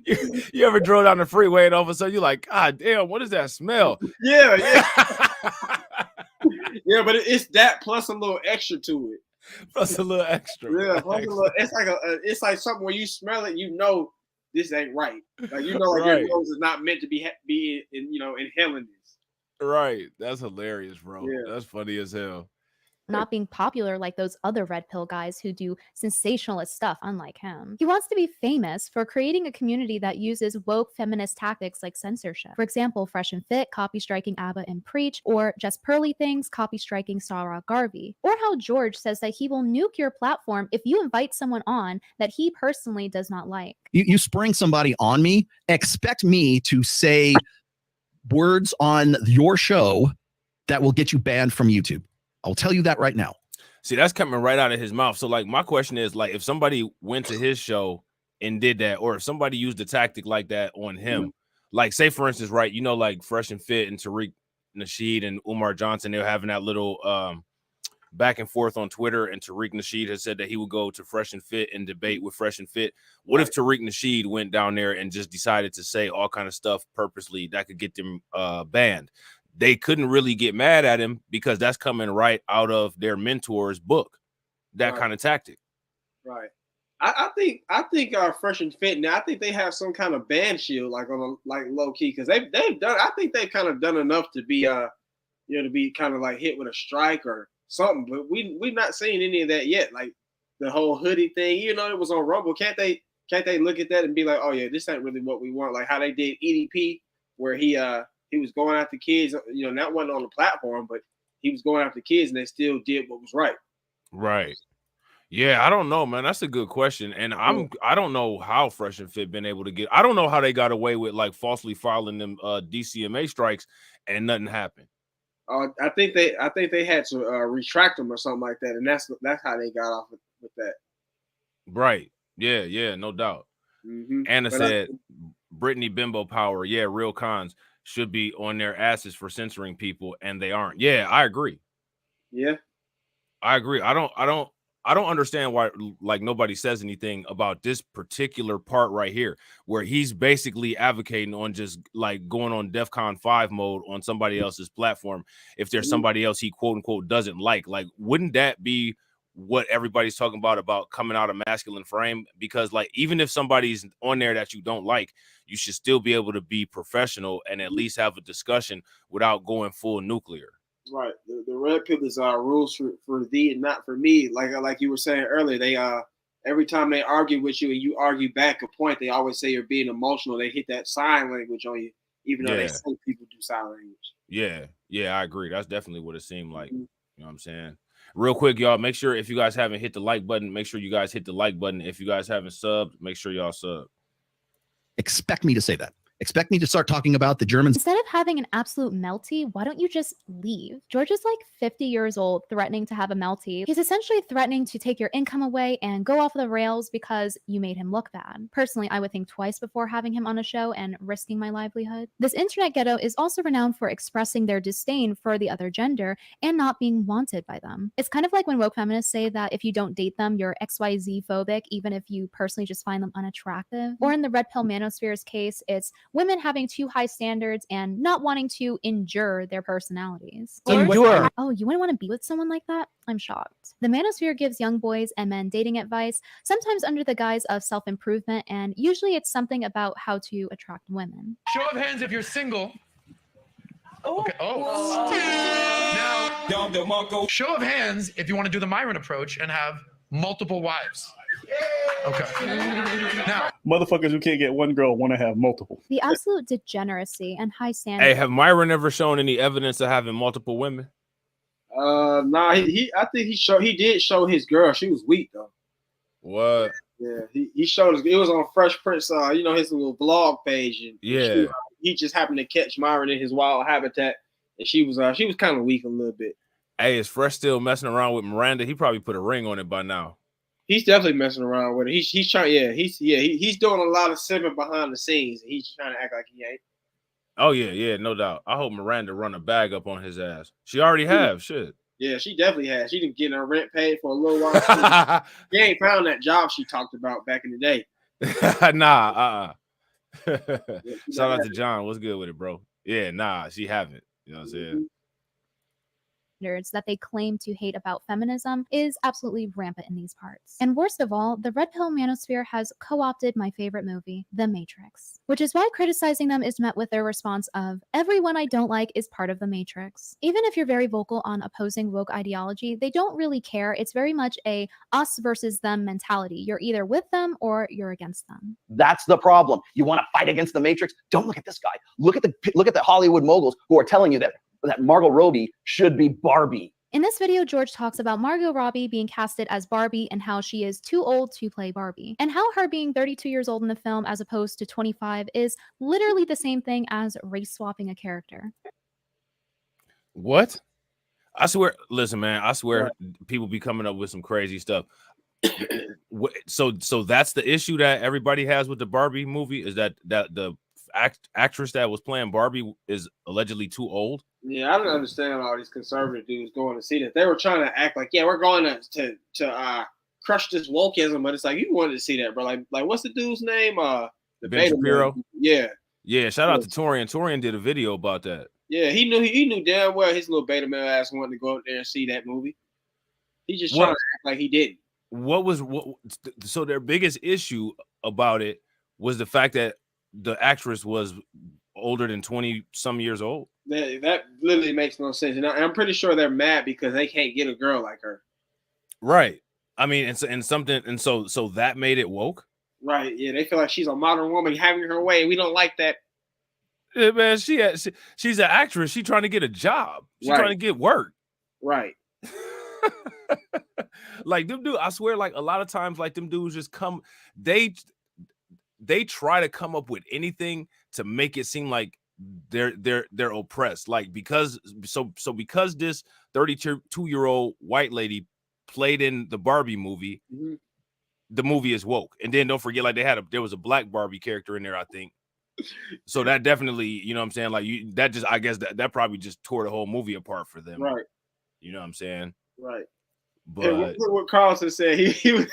You ever drove down the freeway and all of a sudden you're like, God damn, what is that smell? Yeah. Yeah, but it's that plus a little extra to it. Plus a little extra. Yeah, it's like something where you smell it, you know this ain't right. Like, you know, like your nose is not meant to be inhaling this. Right. That's hilarious, bro. Yeah. That's funny as hell. Not being popular like those other red pill guys who do sensationalist stuff, unlike him. He wants to be famous for creating a community that uses woke feminist tactics like censorship. For example, Fresh and Fit copy striking ABBA and Preach, or Just Pearly Things copy striking Sarah Garvey. Or how George says that he will nuke your platform if you invite someone on that he personally does not like. You spring somebody on me, expect me to say words on your show that will get you banned from YouTube. I'll tell you that right now. See, that's coming right out of his mouth. So, like, my question is, like, if somebody went to his show and did that, or if somebody used a tactic like that on him, like, say, for instance, right, you know, like Fresh and Fit and Tariq Nasheed and Umar Johnson, they were having that little back and forth on Twitter, and Tariq Nasheed has said that he would go to Fresh and Fit and debate with Fresh and Fit. What if Tariq Nasheed went down there and just decided to say all kind of stuff purposely that could get them banned? They couldn't really get mad at him because that's coming right out of their mentor's book, that kind of tactic. Right. I think Fresh and Fit now. I think they have some kind of ban shield, like on a, like low key, because they've done. I think they've kind of done enough to be to be kind of like hit with a strike or something. But we've not seen any of that yet. Like the whole hoodie thing, it was on Rumble. Can't they look at that and be like, oh yeah, this ain't really what we want? Like how they did EDP, where he was going after kids. That wasn't on the platform, but he was going after kids, and they still did what was right. Right. Yeah, I don't know, man. That's a good question. And I don't know how Fresh and Fit been able to get. I don't know how they got away with like falsely filing them DCMA strikes and nothing happened. I think they had to retract them or something like that, and that's how they got off with that. Right. Yeah, no doubt. Mm-hmm. Anna said Brittany Bimbo Power, real cons should be on their asses for censoring people, and they aren't. Yeah, I agree. Yeah. I agree. I don't understand why like nobody says anything about this particular part right here, where he's basically advocating on just like going on DEFCON 5 mode on somebody else's platform. If there's somebody else he quote unquote doesn't like, wouldn't that be what everybody's talking about coming out of masculine frame? Because like, even if somebody's on there that you don't like, you should still be able to be professional and at least have a discussion without going full nuclear. Right. The red pillars are rules for thee and not for me. Like you were saying earlier, they every time they argue with you and you argue back a point, they always say you're being emotional. They hit that sign language on you, even though they say people do sign language. Yeah, I agree. That's definitely what it seemed like. You know what I'm saying? Real quick, y'all, make sure if you guys haven't hit the like button, make sure you guys hit the like button. If you guys haven't subbed, make sure y'all sub. Expect me to say that. Expect me to start talking about the Germans. Instead of having an absolute melty, why don't you just leave? George is like 50 years old, threatening to have a melty. He's essentially threatening to take your income away and go off the rails because you made him look bad. Personally, I would think twice before having him on a show and risking my livelihood. This internet ghetto is also renowned for expressing their disdain for the other gender and not being wanted by them. It's kind of like when woke feminists say that if you don't date them, you're XYZ phobic, even if you personally just find them unattractive. Or in the Red Pill Manosphere's case, it's women having too high standards and not wanting to endure their personalities. Endure. Oh, you wouldn't want to be with someone like that? I'm shocked. The Manosphere gives young boys and men dating advice, sometimes under the guise of self-improvement, and usually it's something about how to attract women. Show of hands if you're single. Okay. Now, show of hands if you want to do the Myron approach and have multiple wives. Okay. Now, motherfuckers who can't get one girl want to have multiple. The absolute degeneracy and high standards. Hey, have Myron ever shown any evidence of having multiple women? Nah, I think he did show his girl. She was weak though. What? Yeah, he showed it was on Fresh Prince, his little blog page. And he just happened to catch Myron in his wild habitat, and she was kind of weak a little bit. Hey, is Fresh still messing around with Miranda? He probably put a ring on it by now. He's definitely messing around with it. He's trying. He's doing a lot of simming behind the scenes. He's trying to act like he ain't. Oh yeah, no doubt. I hope Miranda run a bag up on his ass. She already have. Shit. Yeah, she definitely has. She didn't get her rent paid for a little while. She ain't found that job she talked about back in the day. Nah. Shout out to John. What's good with it, bro? Yeah, nah, she haven't. You know what I'm saying? That they claim to hate about feminism is absolutely rampant in these parts. And worst of all, the Red Pill Manosphere has co-opted my favorite movie, The Matrix, which is why criticizing them is met with their response of, everyone I don't like is part of the Matrix. Even if you're very vocal on opposing woke ideology, they don't really care. It's very much a us versus them mentality. You're either with them or you're against them. That's the problem. You want to fight against the Matrix? Don't look at this guy. Look at the Hollywood moguls who are telling you that Margot Robbie should be Barbie. In this video, George talks about Margot Robbie being casted as Barbie and how she is too old to play Barbie, and how her being 32 years old in the film as opposed to 25 is literally the same thing as race swapping a character. What? I swear, listen, man, I swear people be coming up with some crazy stuff. So that's the issue that everybody has with the Barbie movie, is that the actress that was playing Barbie is allegedly too old. Yeah, I don't understand all these conservative dudes going to see that. They were trying to act like, yeah, we're going to crush this wokeism, but it's like you wanted to see that, bro. Like what's the dude's name? The Ben Shapiro. Yeah. Yeah, shout out to Torian. Torian did a video about that. Yeah, he knew damn well his little beta male ass wanted to go out there and see that movie. He just trying to act like he didn't. So their biggest issue about it was the fact that the actress was older than 20 some years old. That literally makes no sense, and I'm pretty sure they're mad because they can't get a girl like her. Right. I mean, so that made it woke. Right. Yeah, they feel like she's a modern woman having her way. We don't like that. Yeah, man, she's an actress. She's trying to get a job. She's trying to get work. Right. Like them dudes, I swear, like a lot of times, like them dudes just come. They try to come up with anything to make it seem like they're oppressed. Like because this 32-year-old white lady played in the Barbie movie. Mm-hmm. The movie is woke. And then don't forget, like there was a black Barbie character in there, I think. So that definitely, you know what I'm saying? Like I guess that probably just tore the whole movie apart for them. Right. You know what I'm saying? Right. But what Carlson said, he was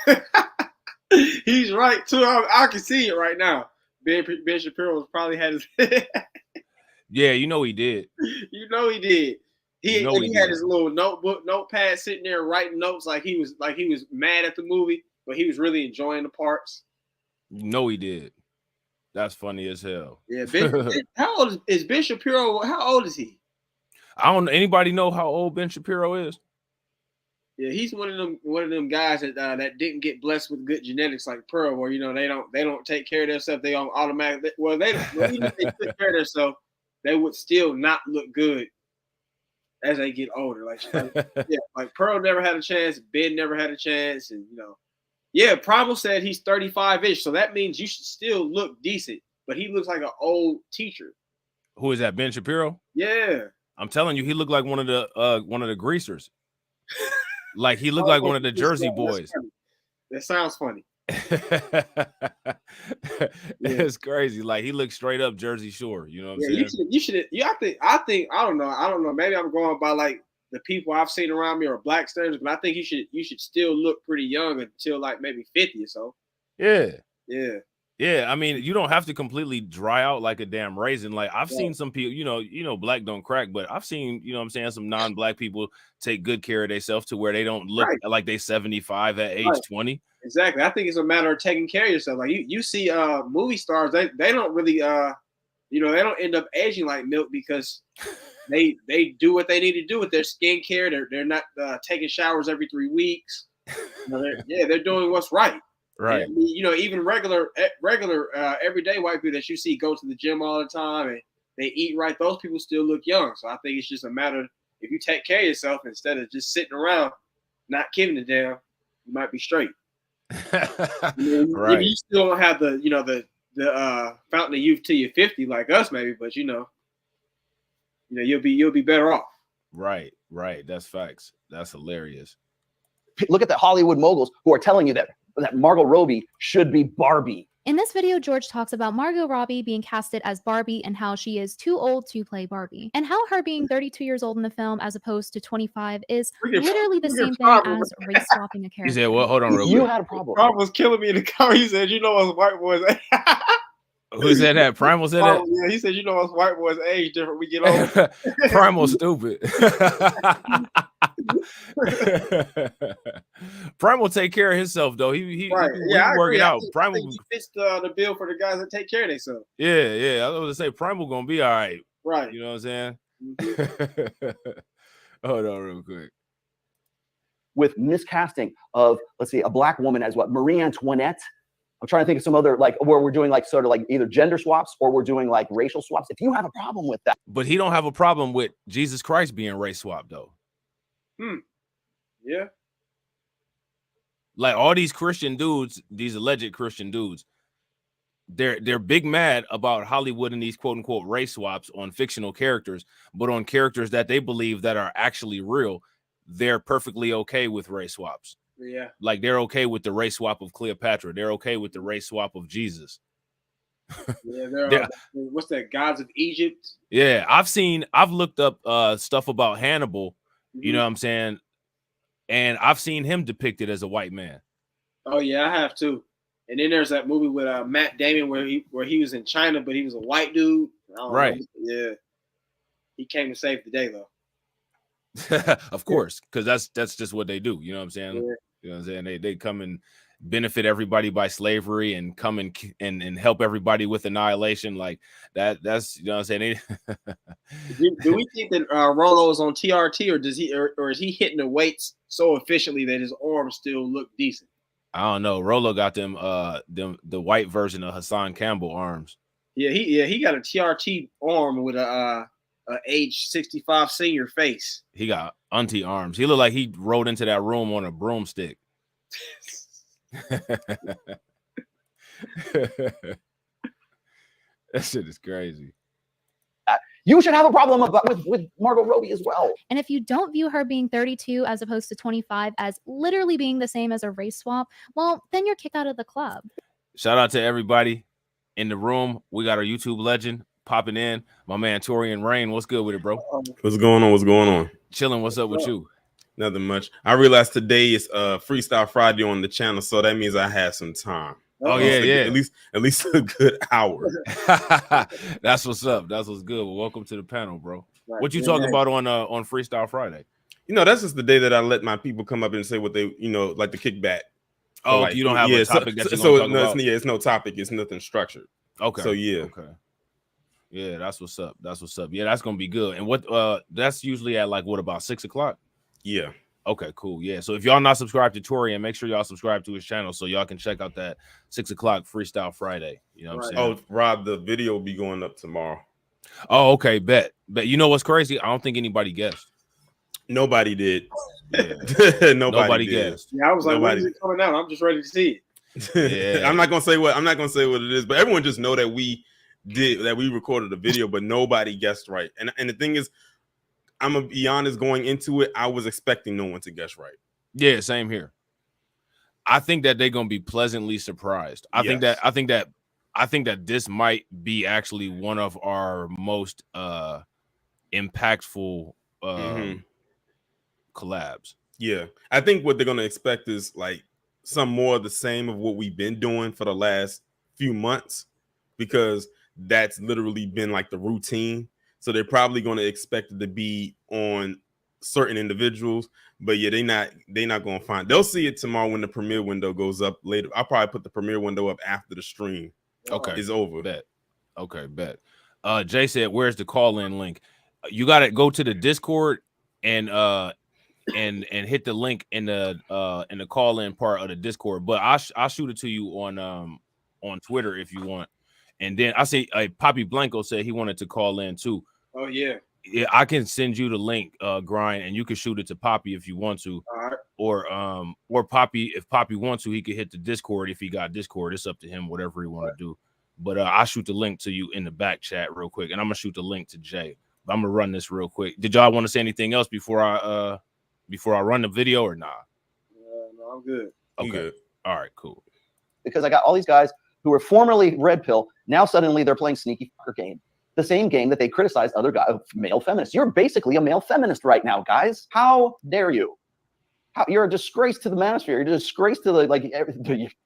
he's right too. I can see it right now. Ben Shapiro probably had his yeah, you know he did. You know he did. He had his little notepad sitting there writing notes like he was mad at the movie, but he was really enjoying the parts. You know he did. That's funny as hell. Yeah, how old is Ben Shapiro? How old is he? I don't. Anybody know how old Ben Shapiro is? Yeah, he's one of them guys that didn't get blessed with good genetics like Pearl, where they don't take care of themselves. They don't automatically. Even if they took care of themselves, they would still not look good as they get older. Like Pearl never had a chance. Ben never had a chance, and yeah, Primal said he's 35-ish, so that means you should still look decent. But he looks like an old teacher. Who is that? Ben Shapiro? Yeah, I'm telling you, he looked like one of the greasers. Like he looked like one of the Jersey boys. That sounds funny. It's crazy. Like he looks straight up Jersey Shore. You know what I'm saying? You should. I think. I don't know. Maybe I'm going by like the people I've seen around me are black stars, but I think you should still look pretty young until like maybe 50 or so. Yeah. Yeah. Yeah, I mean, you don't have to completely dry out like a damn raisin. Like I've seen some people, black don't crack, but I've seen, what I'm saying, some non-black people take good care of themselves to where they don't look like they 75 at age 20. Exactly. I think it's a matter of taking care of yourself. Like you see movie stars, they don't really they don't end up aging like milk because they do what they need to do with their skincare. They're not taking showers every 3 weeks. They're doing what's right. Right. And, even regular everyday white people that you see go to the gym all the time and they eat right, those people still look young. So I think it's just a matter, if you take care of yourself instead of just sitting around not giving a damn, you might be straight. Right. You still don't have the fountain of youth till you're 50 like us maybe, but you'll be better off. Right. That's facts. That's hilarious. Look at the Hollywood moguls who are telling you that Margot Robbie should be Barbie. In this video, George talks about Margot Robbie being casted as Barbie and how she is too old to play Barbie, and how her being 32 years old in the film as opposed to 25 is literally the same thing as race swapping a character. He said, "Well, hold on, real quick. You had a problem." Primal was killing me in the car. He said, us white boys." Who said that? Primal said that? Yeah, he said, us white boys age different. We get older. Primal stupid. Primal take care of himself though. He work it out. Primal fits the bill for the guys that take care of themselves. Yeah. I was gonna say Primal gonna be all right. Right. You know what I'm saying? Mm-hmm. Hold on real quick. With miscasting of, let's see, a black woman as Marie Antoinette. I'm trying to think of some other, like, where we're doing like sort of like either gender swaps or we're doing like racial swaps. If you have a problem with that. But he don't have a problem with Jesus Christ being race swapped though. Yeah. Like all these Christian dudes, these alleged Christian dudes, they're big mad about Hollywood and these quote unquote race swaps on fictional characters, but on characters that they believe that are actually real, they're perfectly okay with race swaps. Yeah. Like they're okay with the race swap of Cleopatra. They're okay with the race swap of Jesus. Yeah, Yeah. what's that? Gods of Egypt. Yeah, I've looked up stuff about Hannibal, you know what I'm saying? And I've seen him depicted as a white man. Oh yeah, I have too. And then there's that movie with Matt Damon where he was in China, but he was a white dude. I don't Right. know. Yeah, he came to save the day though. Of course, because that's just what they do. You know what I'm saying? Yeah. You know what I'm saying? They come and benefit everybody by slavery and come and help everybody with annihilation. Like that's you know what I'm saying? Do we think that Rollo is on TRT, or is he hitting the weights so efficiently that his arms still look decent? I don't know. Rollo got them the white version of Hassan Campbell arms. Yeah, he got a TRT arm with a age 65 senior face. He got auntie arms. He looked like he rode into that room on a broomstick. That shit is crazy. You should have a problem with Margot Robbie as well. And if you don't view her being 32 as opposed to 25 as literally being the same as a race swap, well, then you're kicked out of the club. Shout out to everybody in the room. We got our YouTube legend popping in. My man Torian Rain. What's good with it, bro? What's going on? What's going on? Chilling. What's up with you? Nothing much. I realized today is Freestyle Friday on the channel, so that means I had some time. Oh yeah. At least a good hour. That's what's up. That's what's good. Well, welcome to the panel, bro. Right. What you talking about on Freestyle Friday? You know, that's just the day that I let my people come up and say what they, like the kickback. Oh, so like, you don't have a topic that you're gonna talk about? It's no topic. It's nothing structured. Okay. So yeah. Okay. Yeah, that's what's up. That's what's up. Yeah, that's gonna be good. And what that's usually at like what about 6 o'clock? Yeah. Okay, cool. Yeah. So if y'all not subscribed to Torian, make sure y'all subscribe to his channel so y'all can check out that 6 o'clock Freestyle Friday. You know what I'm saying? Oh, Rob, the video will be going up tomorrow. Oh, okay. Bet. You know what's crazy? I don't think anybody guessed. Nobody did. Yeah. Nobody guessed. Yeah, I was like, when is it coming out? I'm just ready to see it. Yeah. I'm not gonna say what it is, but everyone just know that we recorded a video, but nobody guessed right. And the thing is, I'm gonna be honest, going into it, I was expecting no one to guess right. Yeah, same here. I think that they're gonna be pleasantly surprised. I think that this might be actually one of our most impactful collabs. Yeah, I think what they're gonna expect is like some more of the same of what we've been doing for the last few months, because that's literally been like the routine. So they're probably going to expect it to be on certain individuals, but yeah, they're not going to find. They'll see it tomorrow when the premiere window goes up later. I'll probably put the premiere window up after the stream. Okay, is over. Bet. Okay, bet. Jay said, "Where's the call-in link?" You got to go to the Discord and hit the link in the call-in part of the Discord. But I'll shoot it to you on Twitter if you want. And then I say Poppy Blanco said he wanted to call in too. Oh yeah. Yeah, I can send you the link, Grind, and you can shoot it to Poppy if you want to. All right. Or Poppy, if Poppy wants to, he could hit the Discord if he got Discord. It's up to him, whatever he want to do. But I'll shoot the link to you in the back chat real quick, and I'm gonna shoot the link to Jay. But I'm gonna run this real quick. Did y'all want to say anything else before I run the video or not? No, I'm good. Okay. Good. All right, cool. Because I got all these guys who were formerly red pill. Now suddenly they're playing sneaky fucker game. The same game that they criticize other guys, male feminists. You're basically a male feminist right now, guys. How dare you? You're a disgrace to the manosphere. You're a disgrace to the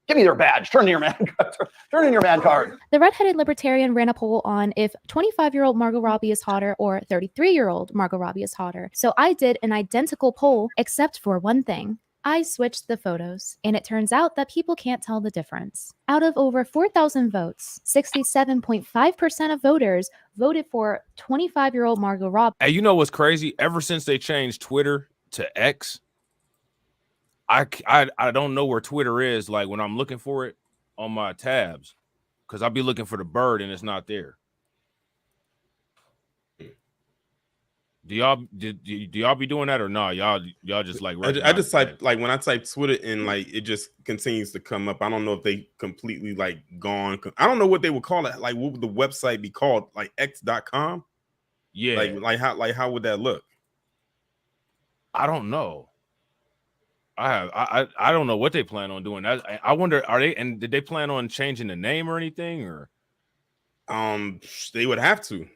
give me your badge. Turn in your man card. The redheaded libertarian ran a poll on if 25-year-old Margot Robbie is hotter or 33-year-old Margot Robbie is hotter. So I did an identical poll, except for one thing. I switched the photos, and it turns out that people can't tell the difference. Out of over 4,000 votes, 67.5% of voters voted for 25-year-old Margot Robbie. Hey, you know what's crazy? Ever since they changed Twitter to X, I don't know where Twitter is. Like when I'm looking for it on my tabs, because I'll be looking for the bird and it's not there. Do y'all be doing that or no? Y'all just like I just type like when I type Twitter in, like it just continues to come up. I don't know if they completely like gone. I don't know what they would call it. Like what would the website be called? Like x.com? Yeah. Like how would that look? I don't know. I don't know what they plan on doing. I wonder, did they plan on changing the name or anything, or They would have to.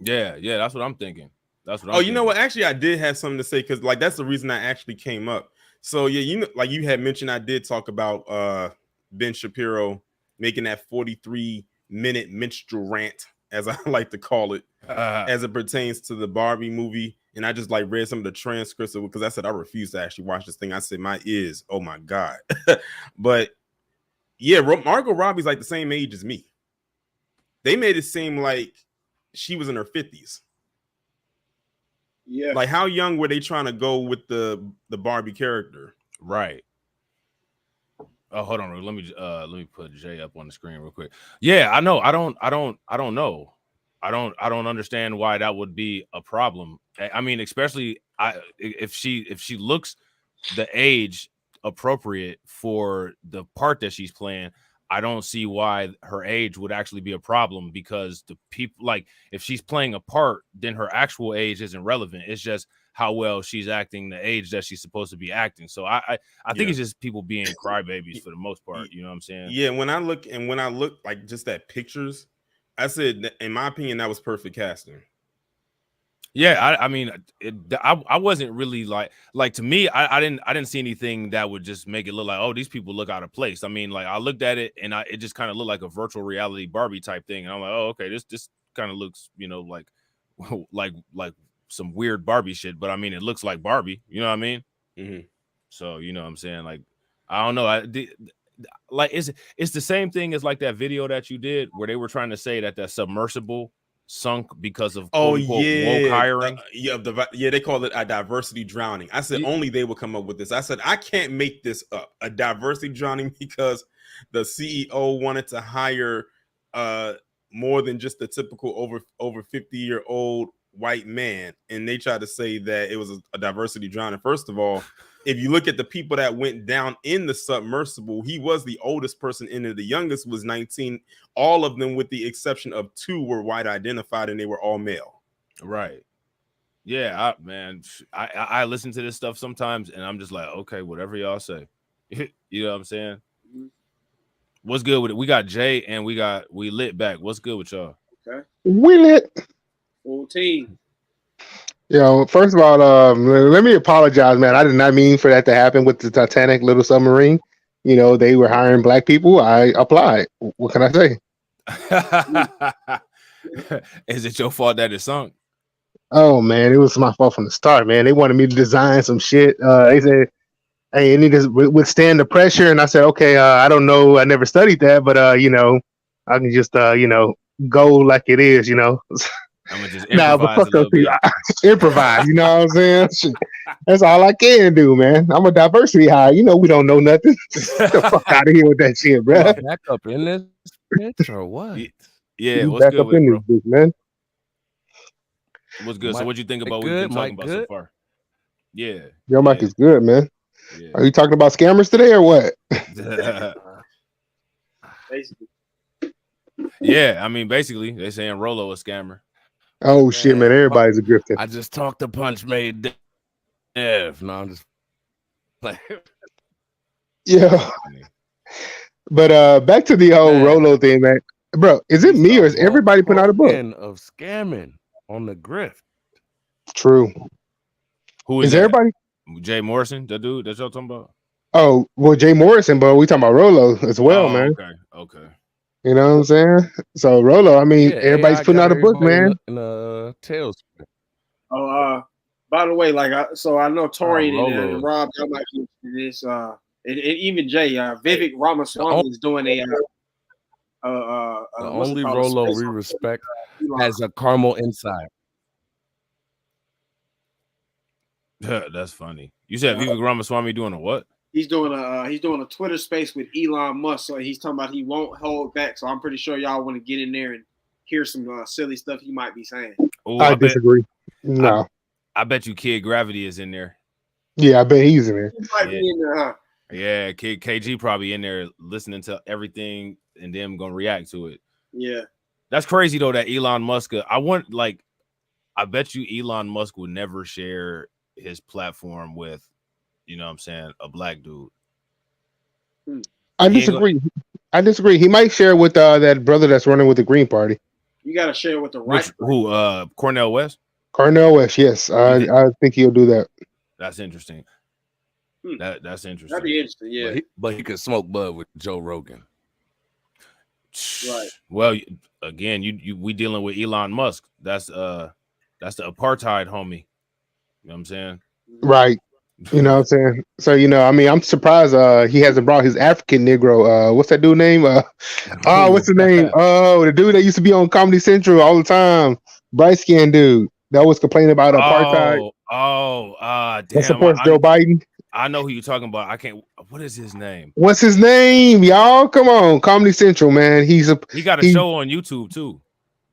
Yeah, that's what I'm thinking. That's what. You know what? Actually, I did have something to say because, like, that's the reason I actually came up. So yeah, you know, like you had mentioned, I did talk about Ben Shapiro making that 43-minute minstrel rant, as I like to call it, as it pertains to the Barbie movie. And I just like read some of the transcripts because I said I refuse to actually watch this thing. I said my ears, oh my god. But yeah, Margot Robbie's like the same age as me. They made it seem like she was in her 50s. Yeah. Like, how young were they trying to go with the Barbie character? Right. Oh, hold on. Let me put Jay up on the screen real quick. Yeah, I know. I don't know. I don't understand why that would be a problem. I mean, especially if she looks the age appropriate for the part that she's playing, I don't see why her age would actually be a problem, because the people, like, if she's playing a part, then her actual age isn't relevant. It's just how well she's acting the age that she's supposed to be acting. So I think it's just people being crybabies for the most part. You know what I'm saying? Yeah, when I look like just at pictures, I said, in my opinion, that was perfect casting. Yeah, I mean, I wasn't really like to me, I didn't see anything that would just make it look like, oh, these people look out of place. I mean, like, I looked at it and it just kind of looked like a virtual reality Barbie type thing, and I'm like, oh, okay, this kind of looks, you know, like some weird Barbie shit, but I mean, it looks like Barbie, you know what I mean? Mm-hmm. So, you know what I'm saying? Like, I don't know, like it's the same thing as like that video that you did where they were trying to say that submersible sunk because of woke hiring. They call it a diversity drowning. I said only they would come up with this. I said I can't make this up. A diversity drowning because the CEO wanted to hire more than just the typical over 50-year-old white man, and they tried to say that it was a diversity drowning. First of all, if you look at the people that went down in the submersible, he was the oldest person in it. The youngest was 19. All of them, with the exception of 2, were white identified, and they were all male. Right. Yeah, I listen to this stuff sometimes, and I'm just like, okay, whatever y'all say. You know what I'm saying? Mm-hmm. What's good with it? We got Jay and we lit back. What's good with y'all? Okay. We lit. Full team. Yo, first of all, let me apologize, man. I did not mean for that to happen with the Titanic little submarine. You know, they were hiring black people. I applied. What can I say? Is it your fault that it sunk? Oh, man, it was my fault from the start, man. They wanted me to design some shit. They said, hey, it need to withstand the pressure. And I said, okay, I don't know. I never studied that, but, you know, I can just, you know, go like it is, you know. I'm gonna just nah, but fuck those people. Improvise, you know what I'm saying? Shit. That's all I can do, man. I'm a diversity hire. You know, we don't know nothing. Get the fuck out of here with that shit, bro. Back up in this bitch or what? Yeah, what's good with it, bro? Bitch, man. What's good? So, what'd you think about what we've been talking about so far? Yeah, your mic is good, man. Yeah. Are you talking about scammers today or what? Basically. Yeah, I mean, basically, they saying Rollo a scammer. Oh shit, man! Everybody's a grifter. I just talked to Punch made Dev. No, I'm just playing. Yeah. But back to the whole Rollo thing, man. Bro, is it me or is everybody putting out a book of scamming on the grift? True. Who is everybody? Jay Morrison, that dude that y'all talking about? Oh, well, Jay Morrison, but we talking about Rollo as well, man. Okay. You know what I'm saying? So Rollo, I mean, everybody's putting out a book, man. In tails. Oh, by the way, like, so I know Torian Rollo. and Rob, y'all might do this. And even Jay, Vivek Ramaswamy is doing the only Rollo we respect has a caramel inside. That's funny. You said Vivek Ramaswamy doing a what? He's doing a Twitter space with Elon Musk. So he's talking about he won't hold back. So I'm pretty sure y'all want to get in there and hear some silly stuff he might be saying. Ooh, I disagree. No. I bet you Kid Gravity is in there. Yeah, I bet he's in there. He might be in there, huh? Yeah, Kid KG probably in there listening to everything and then gonna react to it. Yeah. That's crazy though that Elon Musk. I bet you Elon Musk would never share his platform with, you know what I'm saying, a black dude. I disagree. I disagree. He might share with that brother that's running with the Green Party. You got to share with the right. Who? Cornel West. Cornel West. Yes, I think he'll do that. That's interesting. That's interesting. That'd be interesting. Yeah. But he could smoke bud with Joe Rogan. Right. Well, again, we dealing with Elon Musk. That's the apartheid homie. You know what I'm saying? Right. You know what I'm saying? So, I mean, I'm surprised he hasn't brought his African Negro. What's that dude name? What's his name? Oh, the dude that used to be on Comedy Central all the time. Bright skinned dude that was complaining about apartheid. Damn. That supports Joe Biden. I know who you're talking about. I can't. What is his name? What's his name, y'all? Come on, Comedy Central, man. He got a show on YouTube too.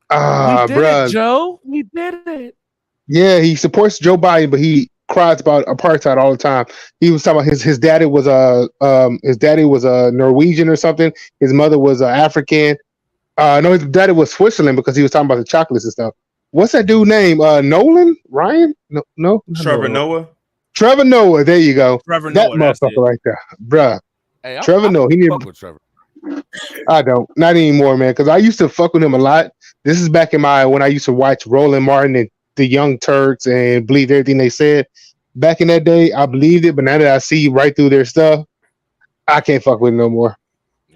We did bruh. it, Joe. We did it. Yeah, he supports Joe Biden, but he cries about apartheid all the time. He was talking about his daddy was a Norwegian or something. His mother was African. No, his daddy was Switzerland because he was talking about the chocolates and stuff. What's that dude name? Nolan? Ryan? No. Trevor Noah. Trevor Noah. There you go. Trevor that Noah, motherfucker right there, bruh. Hey, Trevor Noah. He need fuck with Trevor. I don't. Not anymore, man. Because I used to fuck with him a lot. This is back in when I used to watch Roland Martin and the Young Turks and believe everything they said. Back in that day, I believed it, but now that I see right through their stuff, I can't fuck with it no more.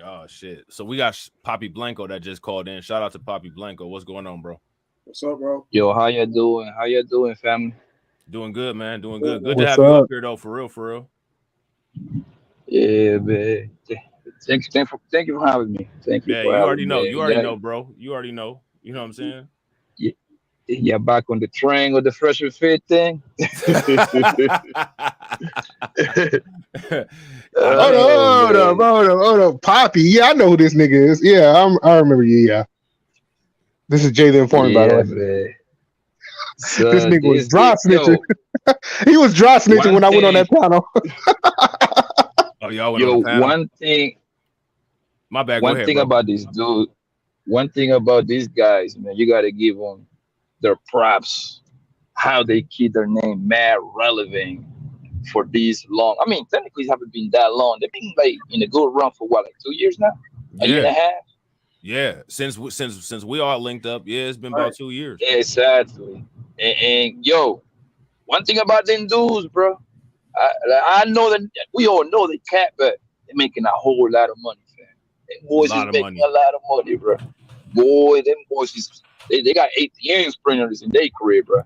Oh shit! So we got Poppy Blanco that just called in. Shout out to Poppy Blanco. What's going on, bro? What's up, bro? Yo, how you doing? How you doing, family? Doing good, man. Doing good. Good to What's have you up? up here, though. For real. Yeah, man. Thank you for having me. Thank you. Yeah, for you having already know. me. You already know, bro. You already know. You know what I'm saying? Yeah, back on the train with the fresh and fit thing. Hold up, Poppy. Yeah, I know who this nigga is. Yeah, I remember you. Yeah, this is Jay the Informant, by the way. Man. This nigga was dry snitching. He was dry snitching when I went on that panel. Oh, y'all went on the panel. One thing. My bad. One Go ahead, thing bro. about this dude. One thing about these guys, man, you got to give them their props. How they keep their name mad relevant for this long. I mean, technically, it haven't been that long. They've been like in a good run for what, like 2 years now, a year and a half. Yeah, since we all linked up, yeah, it's been about 2 years. Exactly. And yo, one thing about them dudes, bro, I know that we all know they can't, but they're making a whole lot of money, fam. Them boys is making a lot of money, bro. Boy, them boys is they got ATM sprinters in their career, bro.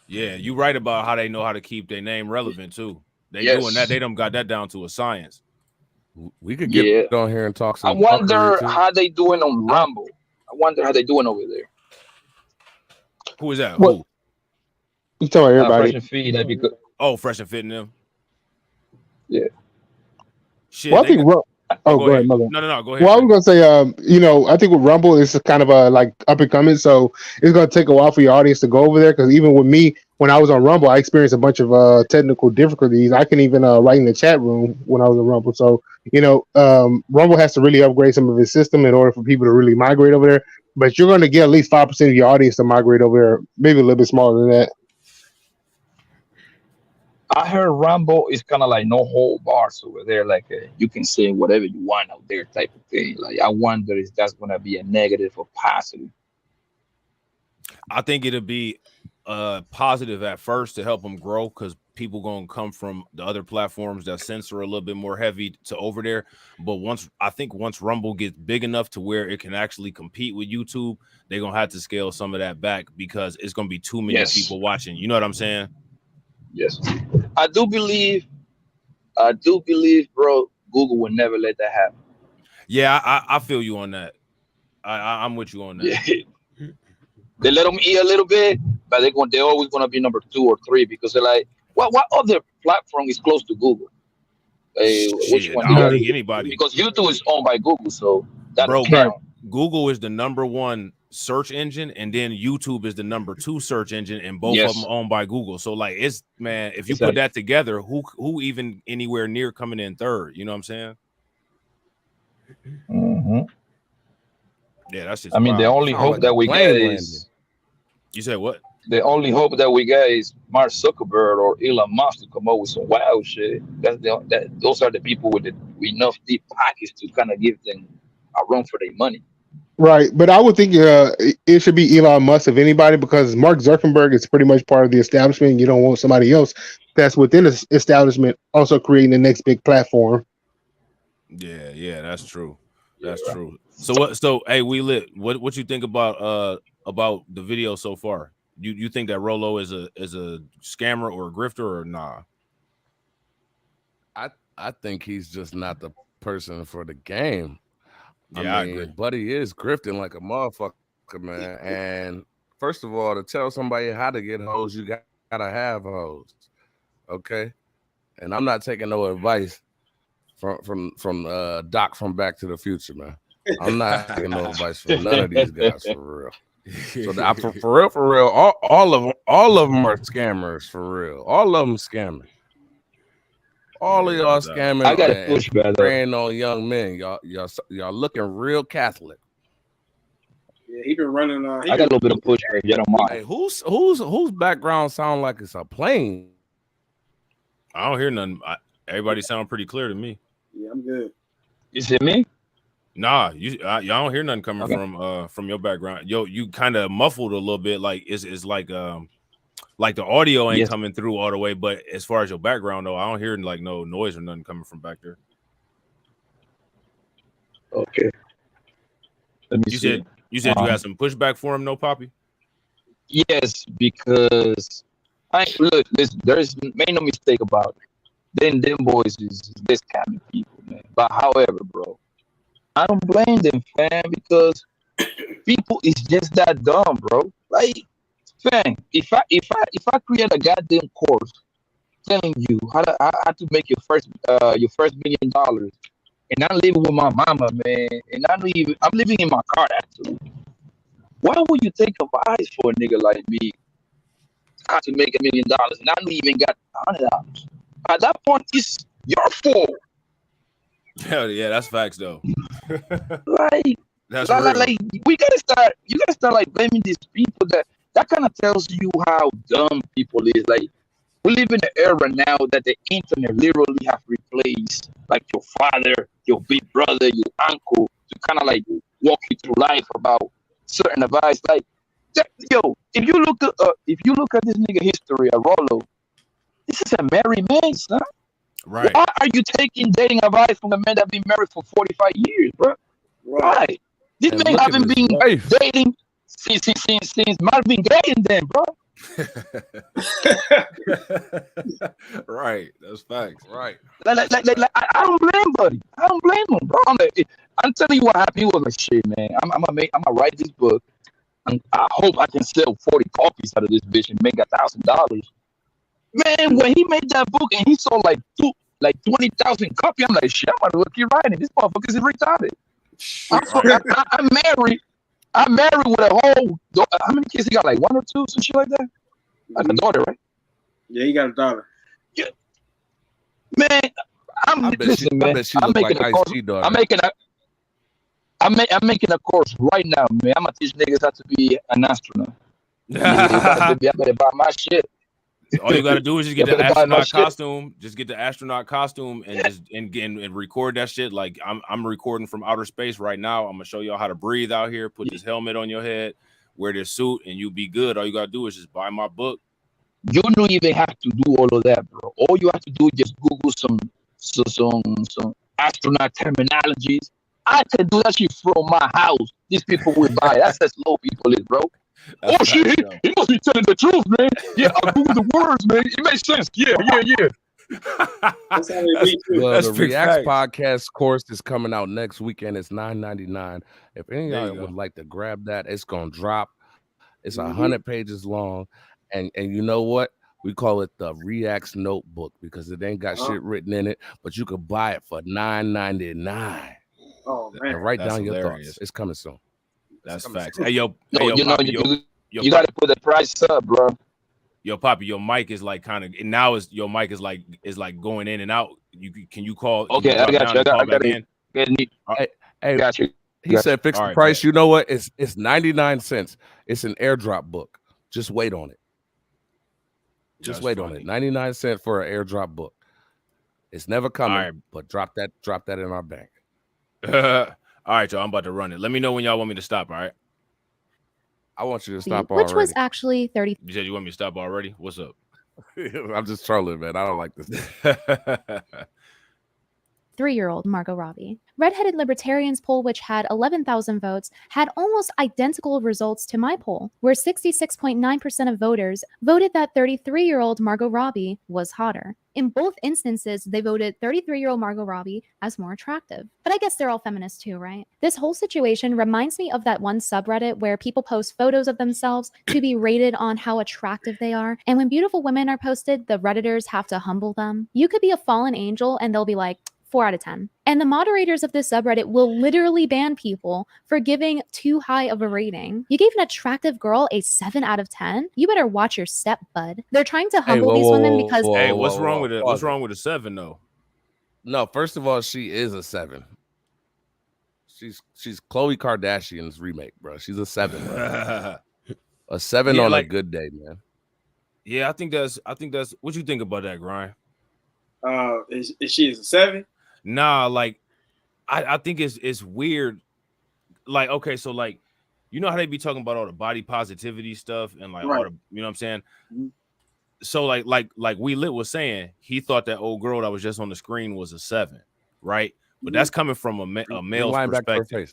Yeah, you right about how they know how to keep their name relevant too. They Yes. doing that. They done got that down to a science. We could get on here and talk some. I wonder fuckery, too. how they doing on Rumble. I wonder how they doing over there. Who is that? What? Who? You talking about everybody? Fresh and Fit, that'd be good. Oh, Fresh and Fit in them. Yeah. Shit. Well, I they think. got- Go ahead, mother. No. Go ahead. Well, I was gonna say, I think with Rumble, it's kind of like up and coming, so it's gonna take a while for your audience to go over there. Because even with me, when I was on Rumble, I experienced a bunch of technical difficulties. I can even write in the chat room when I was on Rumble. So Rumble has to really upgrade some of its system in order for people to really migrate over there. But you're gonna get at least 5% of your audience to migrate over there, maybe a little bit smaller than that. I heard Rumble is kind of like no hold bars over there. Like you can say whatever you want out there type of thing. Like I wonder if that's going to be a negative or positive. I think it'll be positive at first to help them grow because people gonna come from the other platforms that censor a little bit more heavy to over there. But once Rumble gets big enough to where it can actually compete with YouTube, they're gonna have to scale some of that back because it's gonna be too many people watching. You know what I'm saying? Yes, I do believe, bro. Google would never let that happen. Yeah, I feel you on that. I'm with you on that. Yeah. They let them eat a little bit, but they're always gonna be number 2 or 3 because they're like, what other platform is close to Google? Which one? I don't think anybody. Because YouTube is owned by Google, so that Bro, count. Google is the number 1 search engine, and then YouTube is the number 2 search engine, and both of them owned by Google. So like, it's man, if you put that together, who even anywhere near coming in third? You know what I'm saying? Mm-hmm. Yeah, that's just. I mean, the only hope that we get is. You said what? The only hope that we got is Mark Zuckerberg or Elon Musk to come up with some wild shit. Those are the people with enough deep pockets to kind of give them a run for their money. Right, but I would think it should be Elon Musk if anybody, because Mark Zuckerberg is pretty much part of the establishment. You don't want somebody else that's within the establishment also creating the next big platform. Yeah, that's true. That's true. So what? So hey, we lit. What you think about the video so far? You think that Rollo is a scammer or a grifter or nah? I think he's just not the person for the game. Yeah, I agree. Buddy is grifting like a motherfucker, man. And first of all, to tell somebody how to get hoes, you gotta have hoes. Okay. And I'm not taking no advice from Doc from Back to the Future, man. I'm not taking no advice from none of these guys for real. So for real, all of them are scammers for real. All of them scamming. All of y'all scamming. I got a pushback. Preying on young men. Y'all looking real Catholic. Yeah, he been running. I got a little bit of pushback. You don't mind. Hey, whose background sound like it's a plane? I don't hear nothing. Everybody sound pretty clear to me. Yeah, I'm good. Is it me? Nah, y'all don't hear nothing coming from your background. Yo, you kind of muffled a little bit. Like it's like the audio ain't coming through all the way. But as far as your background though, I don't hear like no noise or nothing coming from back there. Okay. You said you had some pushback for him, no, Poppy? Yes, because there's made no mistake about it. Them boys is this kind of people, man. But however, bro, I don't blame them, fam, because people is just that dumb, bro. Like, fam, if I create a goddamn course telling you how to make your first $1 million, and I'm living with my mama, man, and I'm living in my car actually. Why would you take advice for a nigga like me how to make $1 million and I don't even got $100? At that point, it's your fault. Yeah, that's facts though. Like, that's like we gotta start. You gotta start like blaming these people. That kind of tells you how dumb people is. Like, we live in an era now that the internet literally have replaced like your father, your big brother, your uncle to kind of like walk you through life about certain advice. Like, yo, if you look at this nigga history of Rollo, this is a married man, son. Right. Why are you taking dating advice from a man that been married for 45 years, bro? Right. This man haven't been dating since Marvin Gaye and them, bro. Right. That's facts. Right. Like, I don't blame buddy. I don't blame him, bro. I'm telling you what happened. He was like, shit, man. I'm gonna write this book. And I hope I can sell 40 copies out of this bitch and make $1,000. Man, when he made that book and he sold like 20,000 copies, I'm like, shit, I'm gonna keep writing. This motherfucker is retarded. I'm married with a whole. How many kids he got? Like 1 or 2, some shit like that. Like a daughter, right? Yeah, he got a daughter. Yeah. Man, I'm making a course right now, man. I'm gonna teach niggas how to be an astronaut. I better buy my shit. All you gotta do is just get the astronaut costume. Just get the astronaut costume and just and record that shit. Like I'm recording from outer space right now. I'm gonna show y'all how to breathe out here. Put this helmet on your head, wear this suit, and you'll be good. All you gotta do is just buy my book. You don't even have to do all of that, bro. All you have to do is just Google some astronaut terminologies. I can do that shit from my house. These people will buy. That's how slow people is, bro. That's oh shit, he must be telling the truth, man. Yeah, I Google the words, man. It makes sense. Yeah. The Reacts podcast course is coming out next weekend. It's $9.99. If any of y'all would like to grab that, it's gonna drop. It's 100 pages long, and you know what? We call it the Reacts notebook because it ain't got shit written in it, but you could buy it for $9.99. Oh man, and write That's down hilarious. Your thoughts. It's coming soon. That's facts. Hey yo, Poppy, you gotta put the price up, bro. Yo, Poppy, your mic is like kind of now is your mic is like going in and out. Can you call? Okay, I got you. I got it. Hey, got you. He said fix the price. You know what? It's 99 cents. It's an airdrop book. Just wait on it. Just That's wait on it. 99 cents for an airdrop book. It's never coming, right. but drop that in our bank. All right, y'all. I'm about to run it. Let me know when y'all want me to stop. All right. I want you to stop which already. was actually 30. You said you want me to stop already? What's up? I'm just trolling, man. I don't like this. 3-year-old Margot Robbie. Redheaded Libertarians poll, which had 11,000 votes, had almost identical results to my poll, where 66.9% of voters voted that 33-year-old Margot Robbie was hotter. In both instances, they voted 33-year-old Margot Robbie as more attractive. But I guess they're all feminists too, right? This whole situation reminds me of that one subreddit where people post photos of themselves to be rated on how attractive they are. And when beautiful women are posted, the Redditors have to humble them. You could be a fallen angel and they'll be like, 4 out of 10. And the moderators of this subreddit will literally ban people for giving too high of a rating. You gave an attractive girl a 7 out of 10? You better watch your step, bud. They're trying to humble these women because what's wrong with it? What's wrong with a 7 though? No, first of all, she is a 7. She's Khloe Kardashian's remake, bro. She's a 7, bro. A 7 on a good day, man. Yeah, I think that's what you think about that, Grind? Is she a 7? Nah, like I think it's weird. Like, okay, so like, you know how they be talking about all the body positivity stuff and like all the, you know what I'm saying? Mm-hmm. So like We Lit was saying, he thought that old girl that was just on the screen was a 7, right? But that's coming from a male's perspective.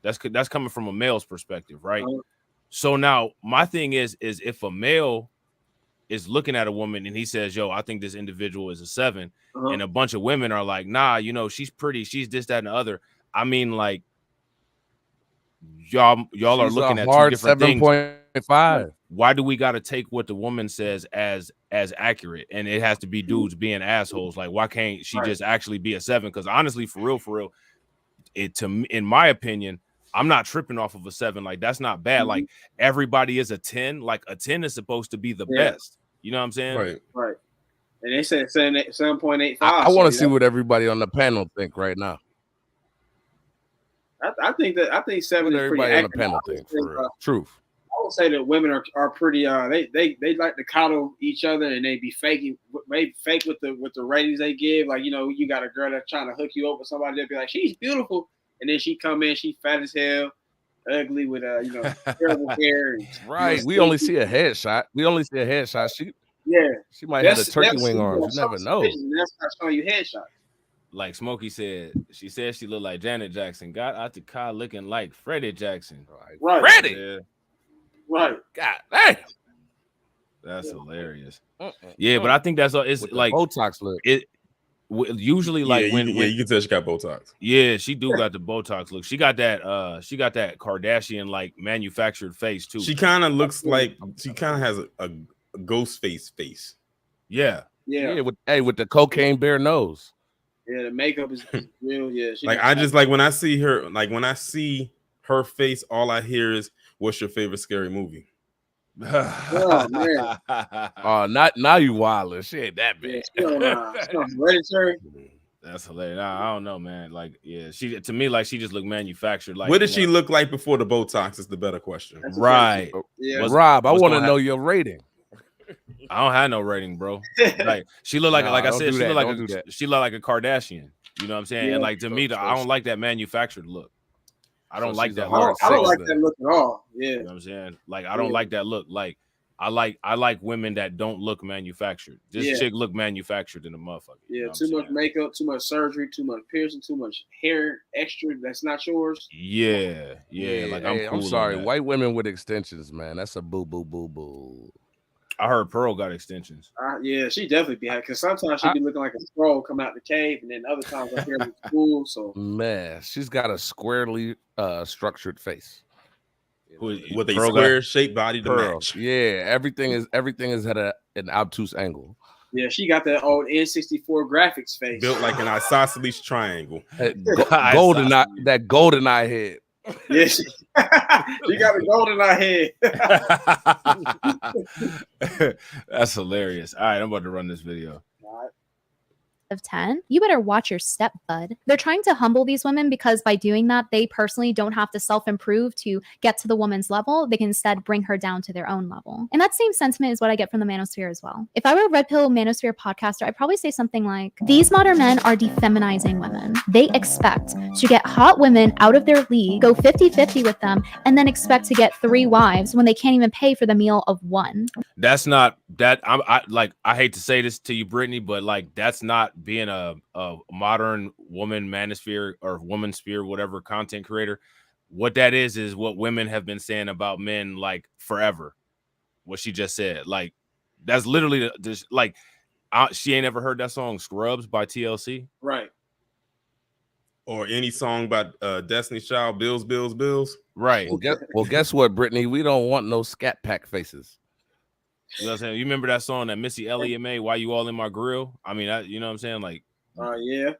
That's coming from a male's perspective, right? So now my thing is if a male is looking at a woman and he says, yo, I think this individual is a 7, and a bunch of women are like, nah, you know, she's pretty, she's this, that, and the other. I mean, like, y'all are looking at two different things. 7.5. Why do we got to take what the woman says as accurate, and it has to be dudes being assholes? Like, why can't she just actually be a 7? Because honestly, for real, in my opinion, I'm not tripping off of a 7. Like, that's not bad. Like, everybody is a 10. Like, a 10 is supposed to be the best. You know what I'm saying? Right. And they said 7.85. I want to see what everybody on the panel think right now. I think 7 What is everybody pretty on the accurate. panel think for real. Truth. I would say that women are pretty. They like to coddle each other, and they be faking, maybe fake with the ratings they give. Like, you know, you got a girl that's trying to hook you up with somebody, they'll be like, she's beautiful, and then she come in, she fat as hell, ugly with terrible hair. And, Right. We only see a headshot. She might have a turkey wing arms. You never know. That's not showing you headshots. Like Smokey said, she looked like Janet Jackson. Got out the car looking like Freddie Jackson. Right. Freddie. Yeah. Right. God damn. That's hilarious. Yeah, but I think that's it's with like Botox look. Usually like when you can tell she got Botox. Yeah, she do got the Botox look. She got that Kardashian like manufactured face too. She kind of looks like she kind of has a ghost face. Yeah. With the cocaine bear nose. Yeah, the makeup is real. Yeah, Like I just like when I see her face, all I hear is, "What's your favorite scary movie?" Oh man! Oh, now you wildin'. She ain't that bad. Hereditary. That's hilarious. Nah, I don't know, man. Like, yeah, she to me like she just looked manufactured. Like, what did she look like before the Botox? Is the better question. Right? Yeah, Rob, I want to know your rating. I don't have no rating, bro. Like, she looked like I said, she looked like a Kardashian. You know what I'm saying? Yeah. And like to me, I don't like that manufactured look. I don't like that. I don't like that look at all. Yeah, you know what I'm saying? Like, I don't like that look. Like, I like women that don't look manufactured. This chick look manufactured in a motherfucker. Yeah, too much makeup, too much surgery, too much piercing, too much hair extra that's not yours. Yeah. Like, I'm sorry, white women with extensions, man. That's a boo. I heard Pearl got extensions. Yeah, she definitely be because sometimes she be looking like a scroll come out the cave, and then other times her hair looks cool. So man, she's got a squarely structured face with a square shaped body to match. Yeah, everything is at an obtuse angle. Yeah, she got that old N64 graphics face, built like an isosceles triangle. Golden eye head. Yeah, she got a gold in her head. That's hilarious. All right, I'm about to run this video. All right. of 10, you better watch your step, bud. They're trying to humble these women because by doing that, they personally don't have to self-improve to get to the woman's level. They can instead bring her down to their own level. And that same sentiment is what I get from the Manosphere as well. If I were a Red Pill Manosphere podcaster, I'd probably say something like, these modern men are defeminizing women. They expect to get hot women out of their league, go 50-50 with them, and then expect to get 3 wives when they can't even pay for the meal of 1. That's not that I hate to say this to you, Brittany, but like that's not being a modern woman manosphere or woman sphere, whatever content creator. What that is what women have been saying about men like forever. What she just said, like that's literally just like she ain't ever heard that song "Scrubs" by TLC, right? Or any song by Destiny's Child, Bills, Bills, Bills. Right. Well, guess what, Brittany? We don't want no scat pack faces. You know what I'm saying? You remember that song that Missy Elliott made, "Why You All in My Grill"? I mean, you know what I'm saying? Like, yeah.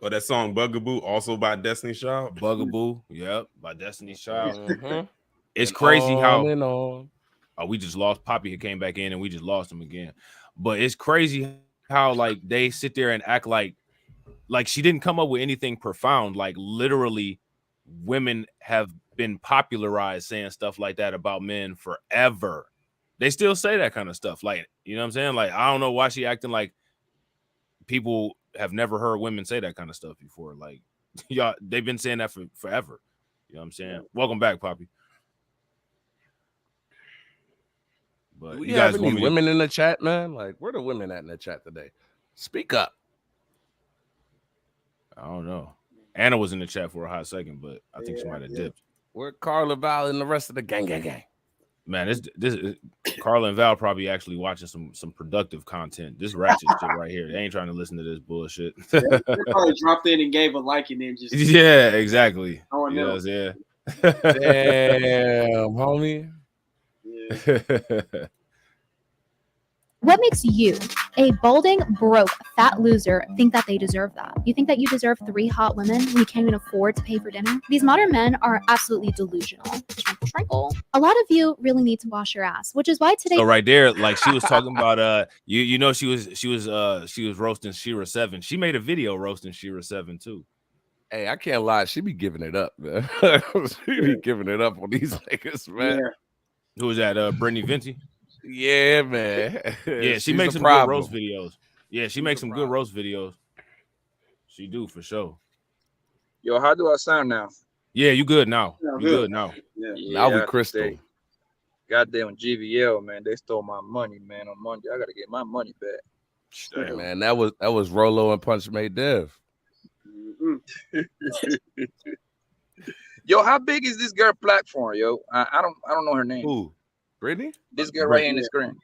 Or that song "Bugaboo," also by Destiny's Child. Bugaboo, yep, by Destiny's Child. Mm-hmm. It's And crazy how on and on. we just lost Poppy. Came back in, and we just lost him again. But it's crazy how like they sit there and act like she didn't come up with anything profound. Like literally, women have been popularized saying stuff like that about men forever. They still say that kind of stuff. Like, you know what I'm saying? Like, I don't know why she acting like people have never heard women say that kind of stuff before. Like, y'all, they've been saying that for forever. You know what I'm saying? Yeah. Welcome back, Poppy. But Do you you have guys any want women in the chat, man? Like, where the women at in the chat today? Speak up. I don't know. Anna was in the chat for a hot second, but I think she might have dipped. Where Carla, Val, and the rest of the gang. Man, this Carla and Val probably actually watching some productive content. This ratchet shit right here. They ain't trying to listen to this bullshit. They probably dropped in and gave a like and then just Yeah, exactly. Oh, I know. Yeah. Damn, homie. Yeah. What makes you, a balding, broke, fat loser, think that they deserve that? You think that you deserve 3 hot women when you can't even afford to pay for dinner? These modern men are absolutely delusional. Trinkle. A lot of you really need to wash your ass, which is why today. So right there, like she was talking about you know she was roasting Shira 7. She made a video roasting Shira 7 too. Hey, I can't lie, she be giving it up, man. She be giving it up on these niggas, man. Yeah. Who was that? Brittani Venti? Yeah, man. Yeah, she She's makes the some problem. good roast videos. Yeah, she makes some good roast videos. She do for sure. Yo, how do I sound now? Yeah, you good now. Yeah, You good now. Yeah. Now we crystal. Goddamn GVL, man. They stole my money, man, on Monday. I gotta get my money back. Hey, man, that was Rollo and Punch Made Dev. Yo, how big is this girl platform, yo? I don't know her name. Who? Brittany? This girl right here in the screen.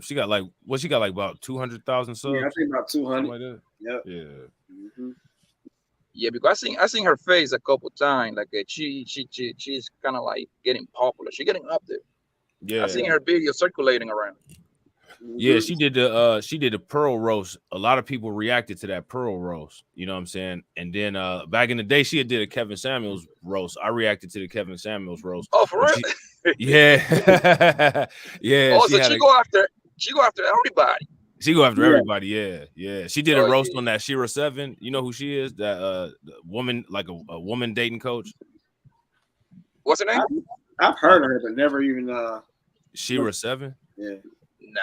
She got like about 200,000 subs. Yeah, I think about 200. Like that. Yep. Yeah. Mm-hmm. Yeah, because I seen her face a couple times. Like she's kind of like getting popular. She's getting up there. Yeah. I seen her video circulating around. Yeah, she did the Pearl roast. A lot of people reacted to that Pearl roast. You know what I'm saying? And then back in the day, she did a Kevin Samuels roast. I reacted to the Kevin Samuels roast. Oh, for real? Yeah. Yeah. Oh, so she go after everybody. She go after everybody. Yeah. She did a roast on that Shira 7. You know who she is? That woman, like a woman dating coach. What's her name? I've heard of her, but never even Shira 7. Yeah. Nah.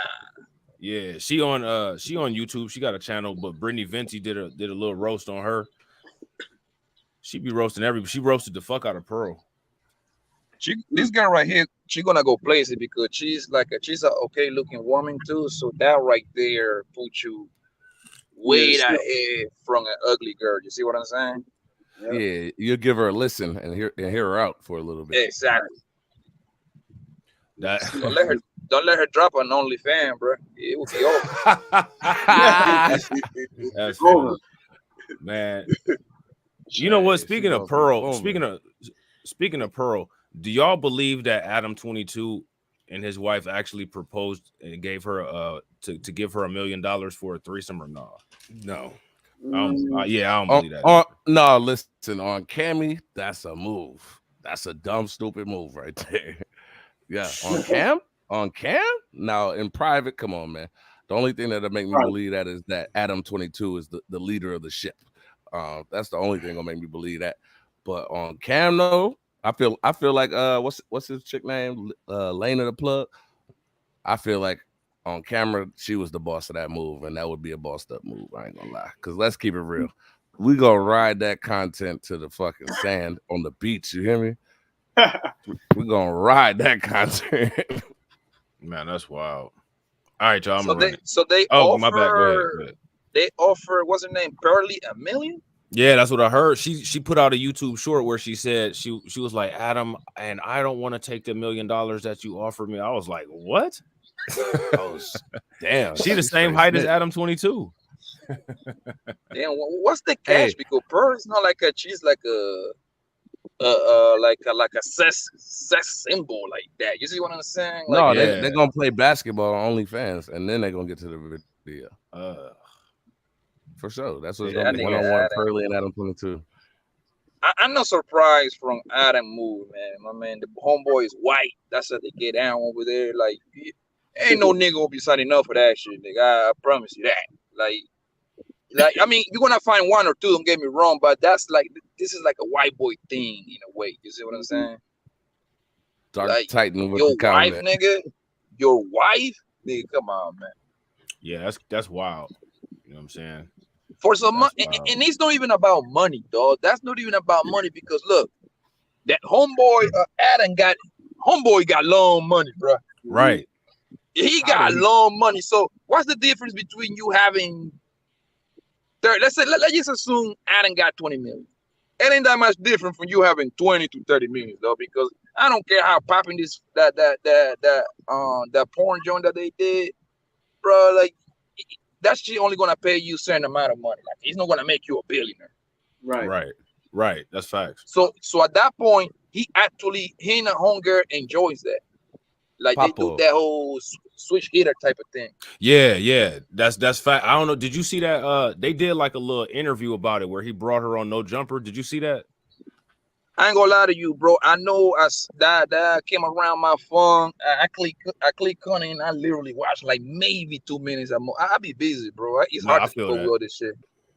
Yeah, she on YouTube. She got a channel, but Brittani Venti did a little roast on her. She be roasting everybody. She roasted the fuck out of Pearl. This girl right here, she gonna go places because she's a okay looking woman too. So that right there puts you way ahead from an ugly girl. You see what I'm saying? Yeah, you'll give her a listen and hear her out for a little bit. Exactly. That Don't let her drop an OnlyFans, bro. It will be over. That's over, man. You know what? Speaking of Pearl, speaking of Pearl, do y'all believe that Adam 22 and his wife actually proposed and gave her to give her $1 million for a threesome or no? No. I don't believe that. No, listen, on Cammy, that's a move. That's a dumb, stupid move right there. Yeah, on Cam? On Cam? Now in private, come on, man. The only thing that'll make me Right. believe that is that Adam 22 is the leader of the ship. That's the only thing gonna make me believe that. But on Cam, though, I feel like what's his chick name? Lena the Plug. I feel like on camera she was the boss of that move, and that would be a bossed up move. I ain't gonna lie, because let's keep it real. We gonna ride that content to the fucking sand on the beach. You hear me? We're gonna ride that content. Man, that's wild. All right, y'all. I'm So gonna run they it. so they Oh, offer my bad. Go ahead. Go ahead. they offer what's her name? Barely $1 million? Yeah, that's what I heard. She put out a YouTube short where she said she was like, Adam, and I don't want to take the $1 million that you offered me. I was like, what? Oh, damn. She the same height as Adam 22. Damn, what's the catch? Because Pearl is not like she's like a sex symbol like that. You see what I'm saying? No, Like, they're gonna play basketball on OnlyFans, and then they're gonna get to the video. For sure. That's what's gonna be one-on-one Pearly and Adam 22. I'm not surprised from Adam move, man. My man, the homeboy is white. That's how they get down over there. Like, ain't no nigga will be signing up for that shit, nigga. I promise you that. Like, I mean, you're gonna find one or two. Don't get me wrong, but this is like a white boy thing in a way. You see what I'm saying? Dark Like, Titan with your the comment. wife, nigga. Your wife, nigga. Come on, man. Yeah, that's wild. You know what I'm saying? For some money, and it's not even about money, dog. That's not even about money because look, that homeboy Adam got long money, bro. Right. He got long money. So what's the difference between you having 30? Let's just assume Adam got 20 million. It ain't that much different from you having 20 to 30 million, though, because I don't care how popping that porn joint that they did, bro. Like, that's just only gonna pay you a certain amount of money. Like, he's not gonna make you a billionaire. Right. That's facts. So at that point, he and the homegirl enjoys that. Like, they do that whole switch hitter type of thing. Yeah. That's fact. I don't know. Did you see that? They did like a little interview about it where he brought her on No Jumper. Did you see that? I ain't gonna lie to you, bro. I know that came around my phone. I click on it and I literally watched like maybe 2 minutes or more. I be busy, bro. It's hard to keep up with all this shit.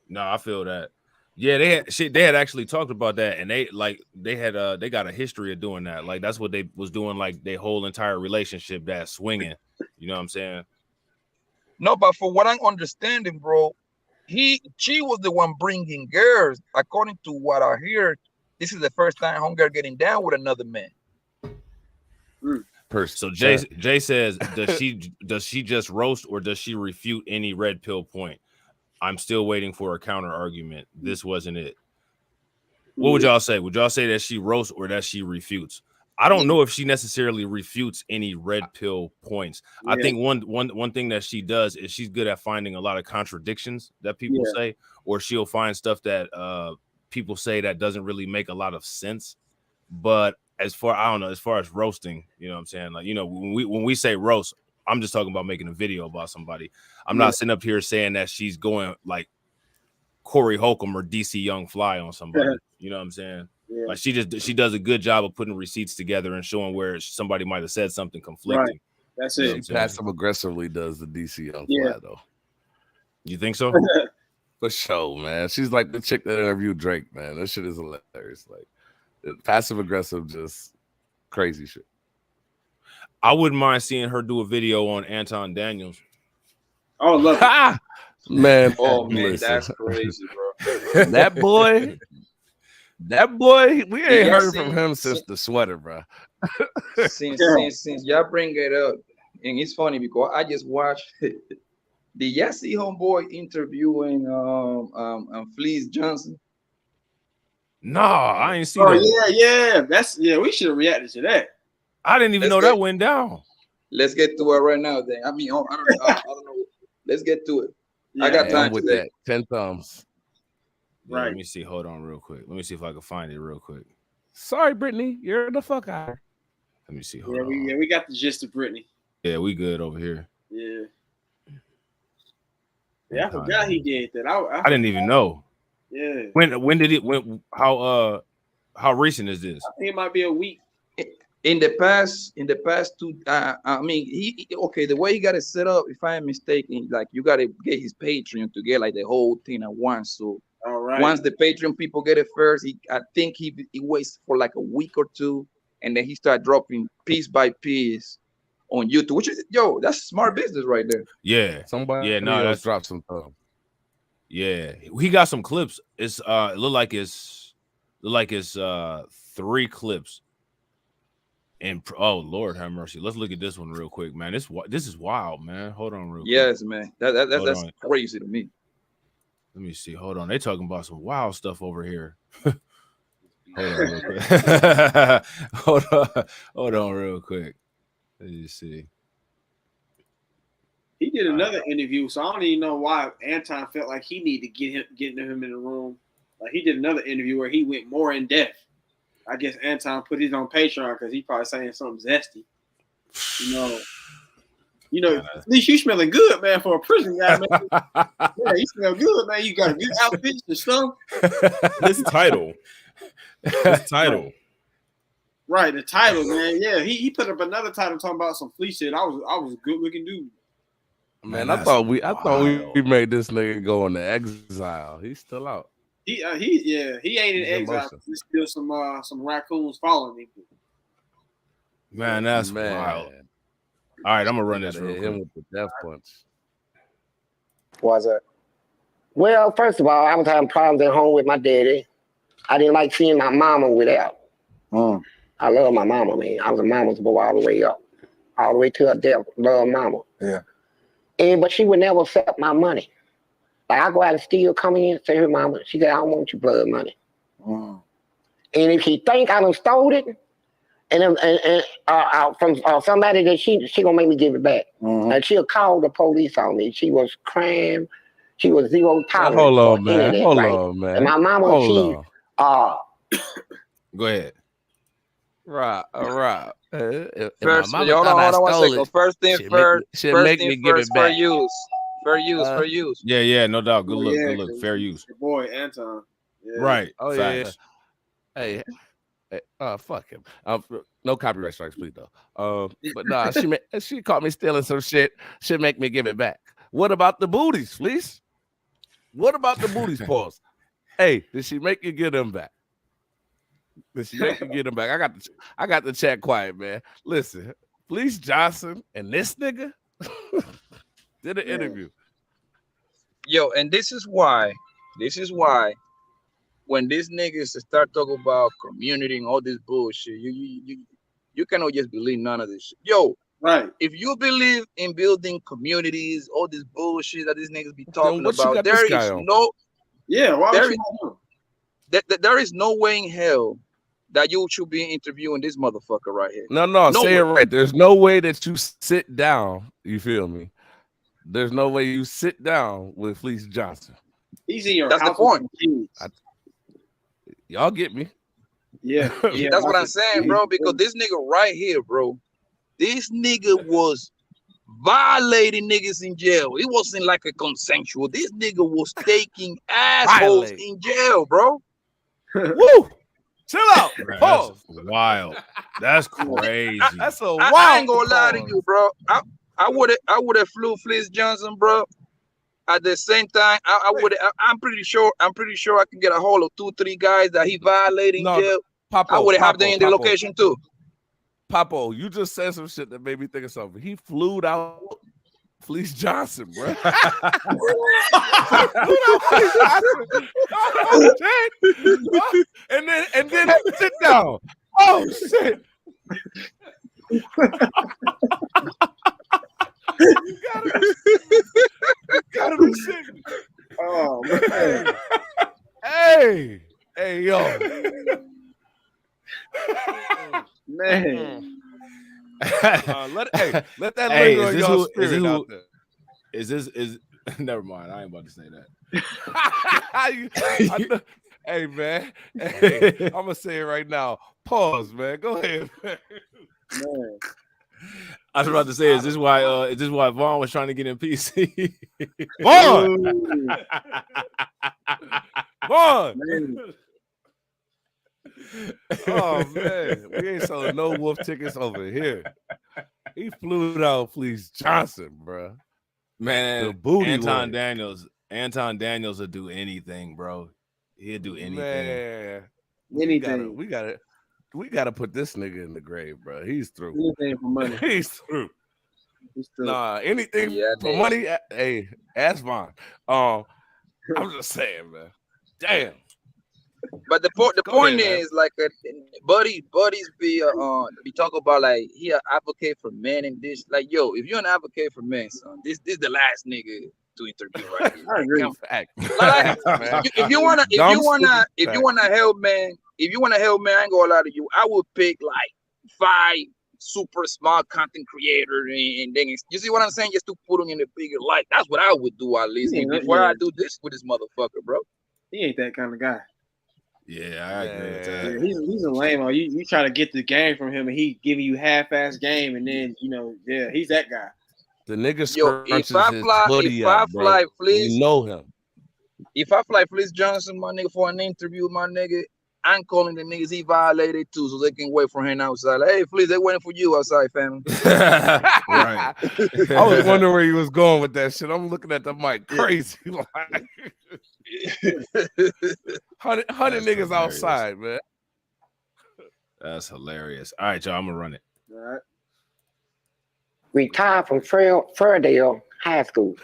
No, I feel that. Yeah, they had actually talked about that, and they got a history of doing that. Like, that's what they was doing, like their whole entire relationship, that swinging. You know what I'm saying? No, but for what I'm understanding, bro, she was the one bringing girls. According to what I hear, this is the first time homegirl getting down with another man. So Jay says, does she just roast or does she refute any red pill point? I'm still waiting for a counter argument. This wasn't it. What would y'all say? Would y'all say that she roasts or that she refutes? I don't know if she necessarily refutes any red pill points. I think one thing that she does is she's good at finding a lot of contradictions that people say, or she'll find stuff that people say that doesn't really make a lot of sense. But as far as roasting, you know what I'm saying? Like, you know, when we say roast, I'm just talking about making a video about somebody. I'm not sitting up here saying that she's going like Corey Holcomb or DC Young Fly on somebody. You know what I'm saying? Yeah. Like, she does a good job of putting receipts together and showing where somebody might have said something conflicting. Right. That's it. She passive aggressively does the DC Young Fly though. You think so? For sure, man. She's like the chick that interviewed Drake, man. That shit is hilarious. Like, passive aggressive, just crazy shit. I wouldn't mind seeing her do a video on Anton Daniels. Oh, love it. Man. Oh, man, that's crazy, bro. That boy, we ain't heard from him since the sweater, bro. since y'all bring it up, and it's funny because I just watched. Did y'all see homeboy interviewing Fleece Johnson? No, I ain't seen that. Yeah. We should have reacted to that. I didn't even know that went down. Let's get to it right now, then. I mean, I don't know. Let's get to it. I got time with that. 10 thumbs. Yeah, let me see. Hold on real quick. Let me see if I can find it real quick. Sorry, Brittany. You're the fuck out. Let me see. We got the gist of Brittany. Yeah, we good over here. Yeah, I forgot he did that. I didn't even know. Yeah. When did it? How recent is this? I think it might be a week. in the past two, I mean, okay, the way he got it set up, if I am mistaken, like you got to get his Patreon to get like the whole thing at once. So All right. once the Patreon people get it first, I think he waits for like a week or two, and then he start dropping piece by piece on YouTube, which is that's smart business right there. Yeah, somebody that's dropped some thumb. Yeah, he got some clips. It's it look like it's 3 clips. And oh Lord have mercy. Let's look at this one real quick, man. This is wild, man. Hold on real quick. Yes, man. That's crazy to me. Let me see. Hold on. They talking about some wild stuff over here. Hold on real quick. Hold on real quick. Let me see. He did another interview, so I don't even know why Anton felt like he needed to get him in the room. Like he did another interview where he went more in depth. I guess Anton put his on Patreon because he probably saying something zesty. At least you smelling good, man, for a prison guy, man. Yeah, you smell good, man. You got good outfits and stuff. This title. Right, the title, man. Yeah, he put up another title talking about some Fleece shit. I was a good looking dude. Man, I thought we made this nigga go into exile. He's still out. He ain't in exile. There's still some raccoons following me. Man, that's wild. All right, I'm gonna run this real quick. With the death punch. Was it? Well, first of all, I was having problems at home with my daddy. I didn't like seeing my mama without. I love my mama, man. I was a mama's boy all the way up, all the way to her death. Love mama. Yeah. But she would never accept my money. Like I go out and steal, come in, say her mama. She said, I don't want your blood money. And if she think I done stole it, and from somebody that she gonna make me give it back. And she'll call the police on me. She was crying. She was zero tolerance. Hold on, man. Hold on, man. And my mama, Go ahead. Right. First, hold on 1 second. First thing first. First thing first. Fair use. Fair use. Yeah, no doubt. Good look. Fair use. Your boy Anton. Yeah. Right. Oh Facts. yeah. Hey, fuck him. No copyright strikes, please though. But nah, she caught me stealing some shit. Should make me give it back. What about the booties, Fleece? What about the booties? Pause. Hey, did she make you get them back? Did she make you get them back? I got the chat quiet, man. Listen, Fleece Johnson and this nigga did an interview. Yo, and this is why when these niggas start talking about community and all this bullshit, you cannot just believe none of this shit. Yo, right. If you believe in building communities, all this bullshit that these niggas be talking about, there is no way in hell that you should be interviewing this motherfucker right here. No, say it right. There's no way that you sit down. You feel me? There's no way you sit down with Fleece Johnson. He's in your That's house. the point. Y'all get me? Yeah. That's what I'm saying, bro. Because this nigga right here, bro, this nigga was violating niggas in jail. It wasn't like a consensual. This nigga was taking assholes in jail, bro. Woo! Chill out. That's wild. That's crazy. That's a wild. I ain't gonna lie to you, bro. I would have flew Fleece Johnson, bro. At the same time, I'm pretty sure I can get a hold of 2-3 guys that he violated in jail. I would have them in the location too. Papo, you just said some shit that made me think of something. He flew out Fleece Johnson, bro. and then sit down. Oh shit. You gotta be sitting. Oh man. Hey, yo. Man. Let that linger on your spirit out there. Is never mind. I ain't about to say that. Hey man, hey, I'm gonna say it right now. Pause, man. Go ahead, man. I was about to say, is this why Vaughn was trying to get in PC? Vaughn! Oh man, we ain't selling no wolf tickets over here. He flew out Fleece Johnson, bro. Man, The booty Anton boy. Daniels will do anything, bro. He'll do anything. Man, Anything. we gotta put this nigga in the grave, bro. He's through. Anything for money. He's through. He's through. Nah, anything for money. Hey, ask Vaughn. I'm just saying, man. Damn. But the Go point ahead, man. is like buddies be talk about like he an advocate for men and this like yo if you're an advocate for men son this the last nigga to interview right here. I agree. Like, if you wanna help man I ain't gonna lie to you I would pick like 5 super smart content creators and then you see what I'm saying just to put them in a bigger light. That's what I would do at least before I do this with this motherfucker, bro. He ain't that kind of guy. Yeah, I agree with that. Yeah, he's a lame. You try to get the game from him, and he giving you half-ass game, and then he's that guy. The nigga if I fly Fleece, you know him. If I fly Fleece Johnson, my nigga, for an interview, my nigga, I'm calling the niggas he violated too, so they can wait for him outside. Like, hey, Fleece, they waiting for you outside, family. Right. I was wondering where he was going with that shit. I'm looking at the mic crazy. Like, 100 niggas outside, man. That's hilarious. All right, y'all, I'm gonna run it. All right. Retired from Fairdale High School.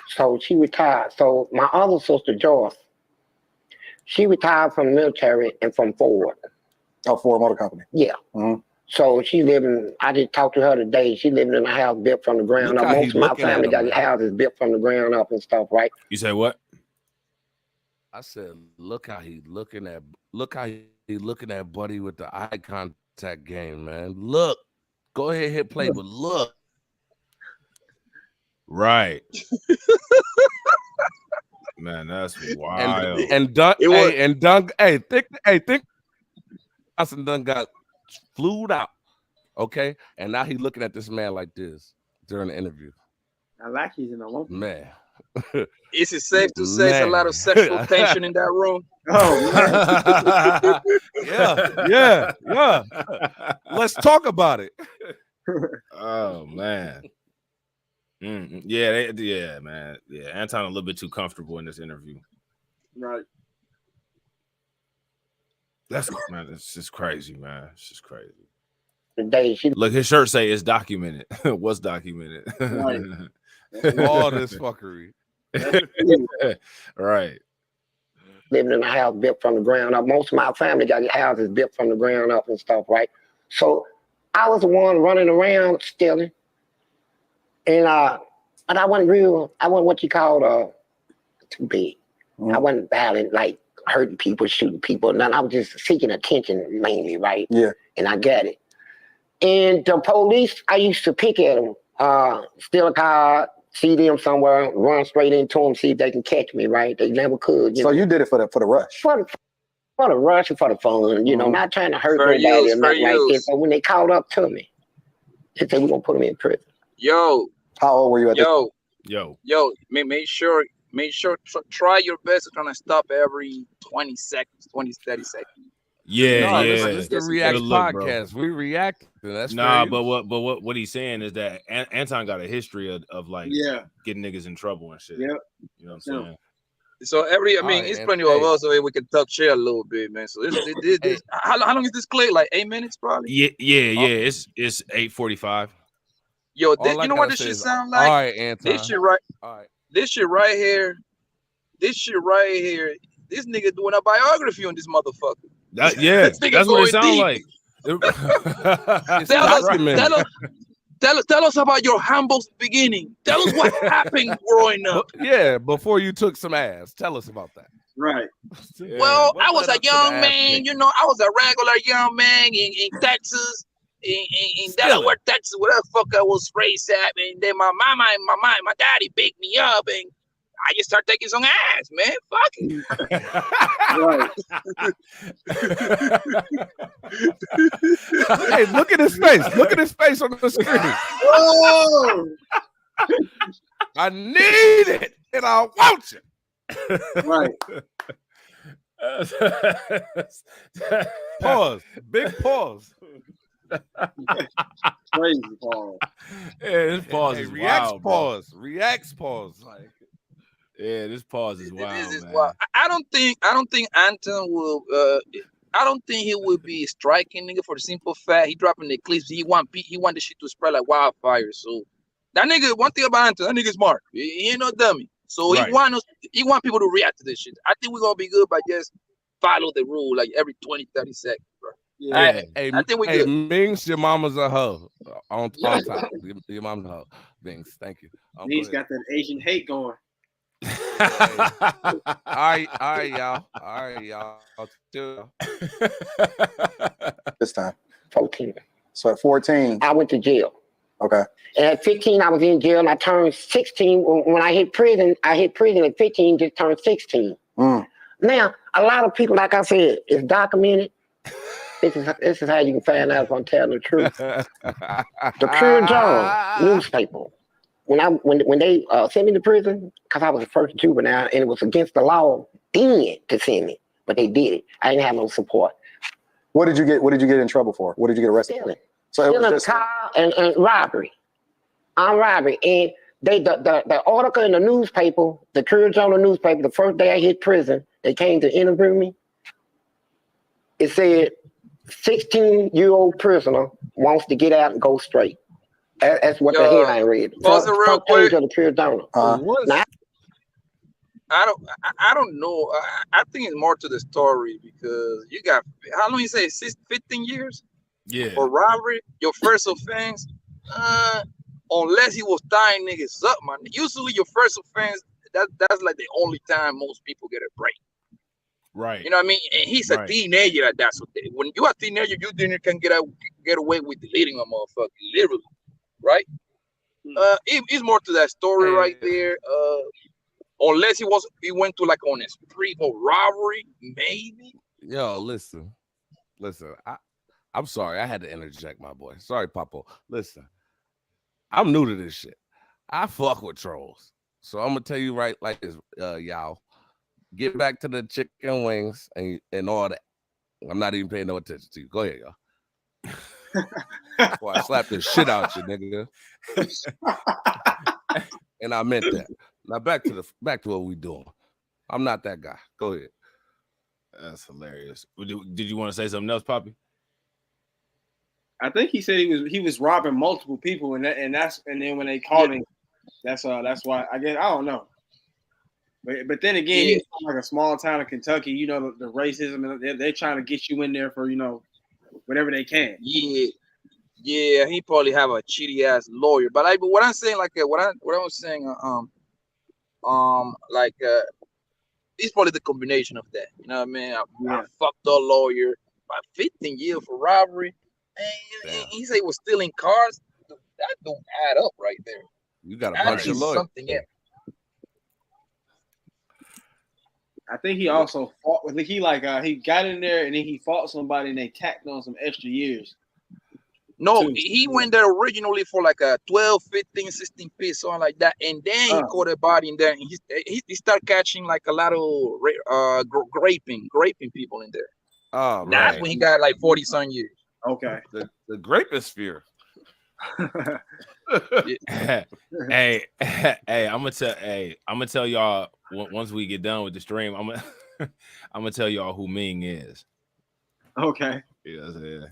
So she retired. So my other sister, Joyce, she retired from the military and from Ford. Oh, Ford Motor Company. Yeah. So she living, I just talked to her today. She living in a house built from the ground up. Most of my family got houses built from the ground up and stuff, right? You say what? I said, look how he looking at Buddy with the eye contact game, man. Look, go ahead, hit play, but look. Right. Man, that's wild. Think Johnson done got flued out. Okay. And now he looking at this man like this during the interview. I like he's in a lump. Man. Is it safe to say it's a lot of sexual tension in that room? Oh, yeah. Let's talk about it. Oh man. Yeah, man. Yeah, Anton a little bit too comfortable in this interview. Right. That's just crazy, man. It's just crazy. Look, his shirt say it's documented. What's documented? Right. All this fuckery. Right. Living in a house built from the ground up. Most of my family got houses built from the ground up and stuff, right? So I was the one running around stealing. And I wasn't what you call too big. I wasn't violent, like hurting people, shooting people, none. I was just seeking attention mainly, right? Yeah. And I got it. And the police, I used to pick at them, steal a car, see them somewhere, run straight into them, see if they can catch me, right? They never could. So you did it for the rush? For the rush and for the fun, not trying to hurt nobody or nothing like this. So when they called up to me, they said, we're going to put them in prison. Yo. How old were you at Yo. Make sure, try your best to try to stop every 20 seconds, 30 seconds. This is the React podcast. Bro. We react. That's but what he's saying is that Anton got a history of like getting niggas in trouble and shit. Yeah. You know what I'm saying? So it's plenty of us so we can talk shit a little bit, man. So this how long is this clip? Like 8 minutes, probably. Yeah. It's 8:45. Yo, you know what this shit sound like? All right, Anton. This shit right here. This nigga doing a biography on this motherfucker. That's what it sounds like. Tell us about your humble beginning. Tell us what happened growing up. Yeah, before you took some ass. Tell us about that. Right. Well, I was a young man, I was a regular young man in Texas, in Delaware, Texas, whatever the fuck I was raised at. And then my mama and my daddy picked me up and I just started taking some ass, man. Fuck it. Hey, look at his face. Look at his face on the screen. Oh! I need it and I want you. Right. Pause. Big pause. Crazy pause. Yeah, this pause is reacts wild, bro. pause. Reacts pause. Like, yeah, this pause is wild, This is man. wild. I don't think Anton will. I don't think he will be striking nigga for the simple fact he dropping the clips. He want the shit to spread like wildfire. So that nigga, one thing about Anton, that nigga smart. He ain't no dummy. So Right. he want people to react to this shit. I think we're gonna be good by just follow the rule like every 20, 30 seconds, bro. Yeah. I think we hey, good. Mings, your mama's a hoe. On top. Your mom's a hoe. Mings, thank you. He's got that Asian hate going. All right, y'all. All right, y'all. This time. 14. So at 14. I went to jail. Okay. And at 15, I was in jail, and I turned 16. When I hit prison at 15, just turned 16. Now, a lot of people, like I said, it's documented. This is how you can find out if I'm telling the truth. The Pure Journal newspaper. When they sent me to prison, because I was the first juvenile, and it was against the law then to send me, but they did it. I didn't have no support. What did you get in trouble for? What did you get arrested for? So it was just a car and robbery. On robbery. And the article in the newspaper, the Pure Journal newspaper, the first day I hit prison, they came to interview me. It said 16-year-old prisoner wants to get out and go straight. That's what the headline read. Pause it real quick. Of the Pure Journal. Now, I don't know. I think it's more to the story because you got, how long you say, 15 years? Yeah. For robbery, your first offense, unless he was tying niggas up, man. Usually your first offense, that's like the only time most people get a break. Right. You know what I mean? And he's a teenager at that. So when you're a teenager, you can get away with deleting a motherfucker, literally. Right? It's more to that story right there. Unless he went to like on a spree for robbery, maybe. Yo, listen. I'm sorry, I had to interject, my boy. Sorry, Papo. Listen, I'm new to this shit. I fuck with trolls, so I'm gonna tell you right like this, y'all. Get back to the chicken wings and all that. I'm not even paying no attention to you. Go ahead, y'all. Boy, I slapped the shit out you, nigga. And I meant that. Now back to what we doing. I'm not that guy. Go ahead. That's hilarious. Did you want to say something else, Poppy? I think he said he was robbing multiple people, and then when they called him, that's why I guess I don't know. But then again, he's from like a small town in Kentucky. You know the racism, they're trying to get you in there for whatever they can. Yeah, he probably have a cheaty ass lawyer. But what I'm saying, like what I was saying, it's probably the combination of that. You know what I mean? I fucked the lawyer by 15 years for robbery, and he said he was stealing cars. That don't add up right there. You got a bunch of lawyers. Something else. I think he also fought with he got in there and then he fought somebody and they tacked on some extra years. No, he went there originally for like a 12, 15, 16 piece, something like that. And then he caught a body in there and he started catching like a lot of graping people in there. Oh, that's when he got like 40-some years. Okay. The graposphere. Hey, I'm gonna tell y'all once we get done with the stream. I'm gonna tell y'all who Ming is. Okay. Yeah,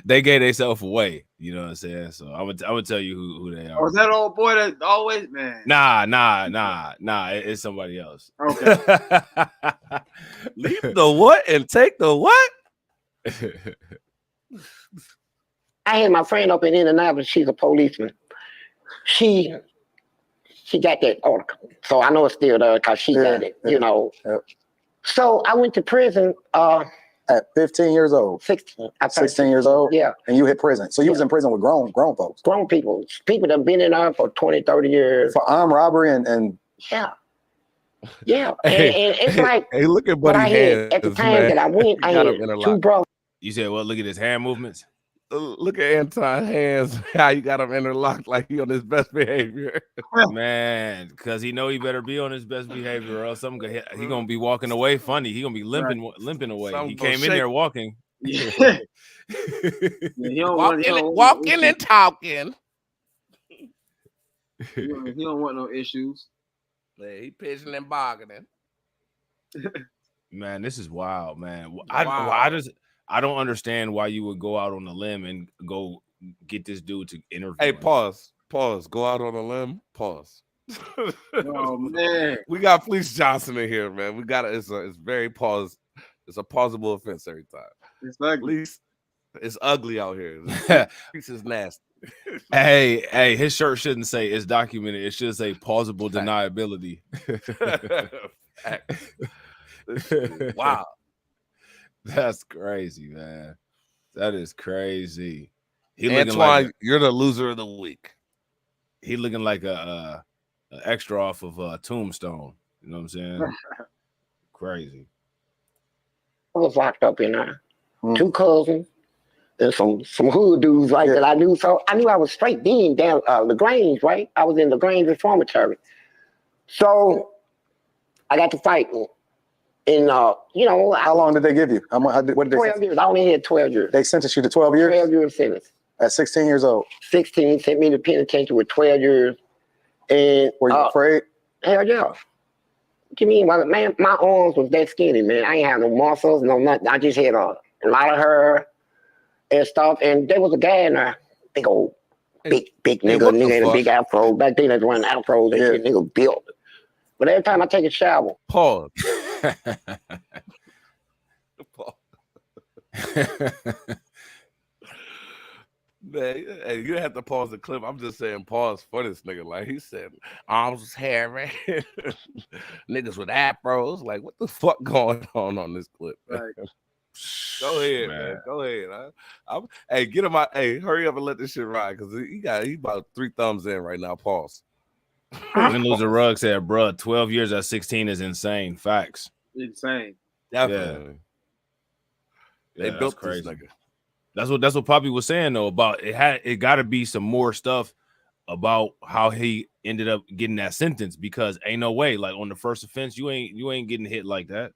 they gave themselves away. You know what I'm saying? So I'm gonna tell you who they are. Oh, is that old boy that always man? Nah. It's somebody else. Okay. Leave the what and take the what? I had my friend up in Indianapolis. She's a policeman. She got that article, so I know it's still there because she got it. You know. So I went to prison. At 15 years old. 16. 16 years old? Yeah. And you hit prison. So you was in prison with grown folks. Grown people. People that have been in there for 20, 30 years. For armed robbery and Yeah. Yeah. And it's like hey, look at what Buddy I had hands, at the time man. that I went, I had two brothers. You said, well, look at his hand movements. Look at Anton's hands. How you got him interlocked like he on his best behavior. Man, because he know he better be on his best behavior, or else he gonna be walking away funny. He gonna be limping away. Something he gonna came in shake. there walking. Yeah. Walking and talking. He don't want no issues. Yeah, he pitching and bargaining. Man, this is wild, man. Wow. I don't understand why you would go out on a limb and go get this dude to interview. Hey, him. pause. Go out on a limb. Pause. Oh man, we got Fleece Johnson in here, man. We got it's very pause. It's a pausable offense every time. It's ugly. Fleece, it's ugly out here. Fleece is nasty. Hey, his shirt shouldn't say it's documented. It should say plausible deniability. Wow. That's crazy, man. That is crazy. Antoine, you're the loser of the week. He looking like a extra off of Tombstone. You know what I'm saying? Crazy. I was locked up in there. 2 cousins and some hood dudes right that I knew. So I knew I was straight being down LaGrange, right? I was in LaGrange Reformatory. So I got to fighting. And how long did they give you? What did they 12 years. I only had 12 years. They sentenced you to 12 years? 12 years sentence. At 16 years old? 16, sent me to penitentiary with 12 years. And were you afraid? Hell yeah. What you mean? Well, man, my arms was that skinny, man. I ain't have no muscles, no nothing. I just had a lot of hair and stuff. And there was a guy in there, big nigga. Nigga had a big afro. Back then, they was running afros. And nigga built. But every time I take a shower. Pause. Man, hey, you have to pause the clip. I'm just saying pause for this nigga. Like he said, arms was hairy. Niggas with afros. Like, what the fuck going on this clip? Man? Right. Go ahead, man. Go ahead. Hey, get him out. Hey, hurry up and let this shit ride because he about 3 thumbs in right now. Pause. When Loser Rugg said, bruh, 12 years at 16 is insane. Facts. Insane. Definitely. Yeah, They built crazy. this nigga. That's what Poppy was saying though about it got to be some more stuff about how he ended up getting that sentence because ain't no way like on the first offense you ain't getting hit like that.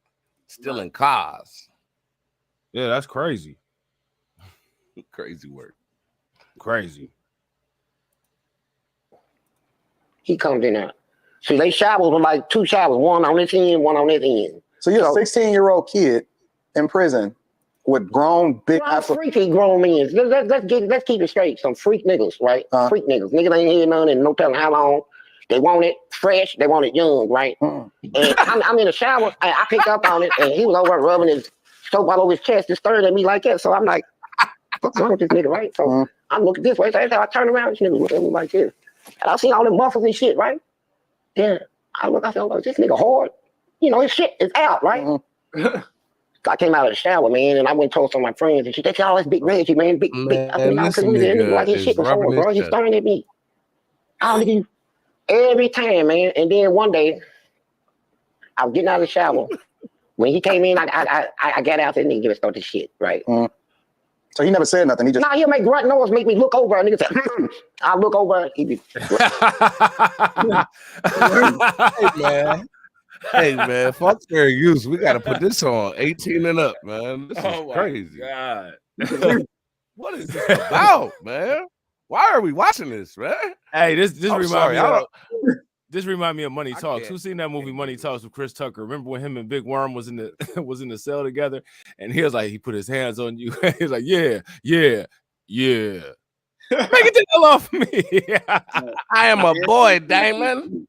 Stealing cars. Yeah, that's crazy. Crazy work. Crazy. He comes in there. See, they showers were like 2 showers, one on this end, one on this end. So you're a 16-year-old kid in prison with grown big freaky grown men. Let's keep it straight. Some freak niggas, right? Freak niggas. Niggas ain't here none and no telling how long. They want it fresh. They want it young, right? And I'm in the shower. I picked up on it, and he was over rubbing his soap all over his chest and staring at me like that. So I'm like, what's wrong with this nigga, right? So I look this way. So every time I turn around, this nigga look at me like this. And I seen all the muscles and shit, right? Then I said, oh, this nigga hard. You know, his shit is out, right? So I came out of the shower, man, and I went and told some of my friends, and they said, oh, that's Big Reggie, man. Big. I said, I couldn't do that like his shit before, bro. He's staring at me. Every time, man. And then one day, I was getting out of the shower. When he came in, I got out there and he gave us start this shit, right? So he never said nothing. He just he'll make grunt noise, make me look over. And nigga said, I look over. He be Hey man, fuck fair use. We gotta put this on 18 and up, man. This is crazy. God. What is this about, man? Why are we watching this, man? Hey, this this remind me of Money Talks. Who seen that movie Money Talks with Chris Tucker? Remember when him and Big Worm was in the cell together, and he was like, he put his hands on you. He's like, yeah. Make it the hell off me. I am a boy, Damon.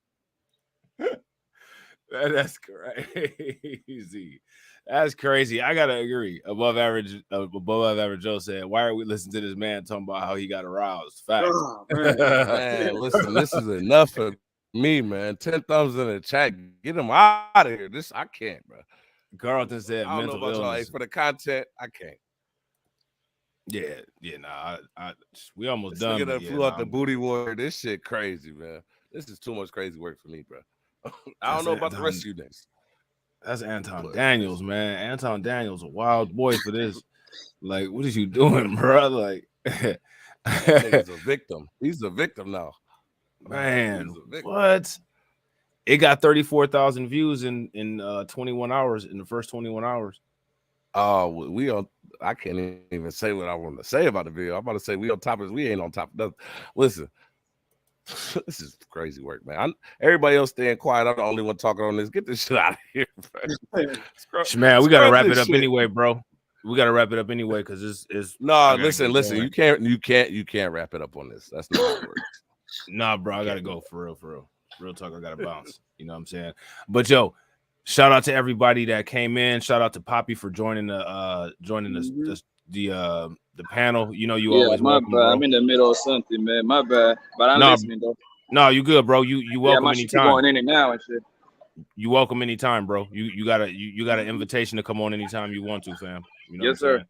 That's crazy. That's crazy. I gotta agree. Above average Joe said, why are we listening to this man talking about how he got aroused? Facts. Oh, man, listen, this is enough for me, man. 10 thumbs in the chat. Get him out of here. I can't, bro. Carlton said I don't mental know about illness. y'all. For the content, I can't. Yeah, nah. We almost This done. nigga that flew out the booty war. This shit crazy, man. This is too much crazy work for me, bro. I don't know about the rest of you niggas. That's Anton Daniels, man. Anton Daniels, a wild boy for this. Like, what is you doing, bro? Like, That nigga's a victim. He's a victim now. Man, He's a victim. what? It got 34,000 views in 21 hours, in the first 21 hours. Oh, we on. I can't even say what I want to say about the video. I'm about to say we on top of. We ain't on top of nothing. Listen, this is crazy work, man. Everybody else staying quiet. I'm the only one talking on this. Get this shit out of here, Man, we gotta wrap it up anyway, bro. We gotta wrap it up anyway because it's no. Listen. You can't wrap it up on this. That's not how it works. Nah, bro, I gotta go for real. Real talk, I gotta bounce. You know what I'm saying? But yo, shout out to everybody that came in. Shout out to Poppy for joining the panel. You know, you always my welcome, bad. bro. I'm in the middle of something, man. My bad. But I'm listening though. No, you good, bro. You welcome my shit keep anytime. going in and now and shit. You welcome anytime, bro. You got an invitation to come on anytime you want to, fam. You know Yes, sir.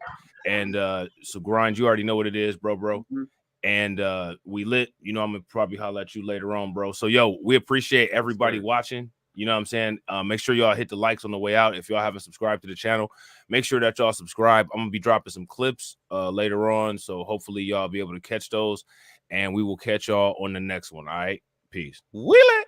And so Grind, you already know what it is, bro. Mm-hmm. And we lit. You know, I'm gonna probably holler at you later on, bro. So yo, we appreciate everybody watching. You know what I'm saying? Make sure y'all hit the likes on the way out. If y'all haven't subscribed to the channel, make sure that y'all subscribe. I'm gonna be dropping some clips later on, so hopefully y'all be able to catch those, and we will catch y'all on the next one. All right, peace. Will it?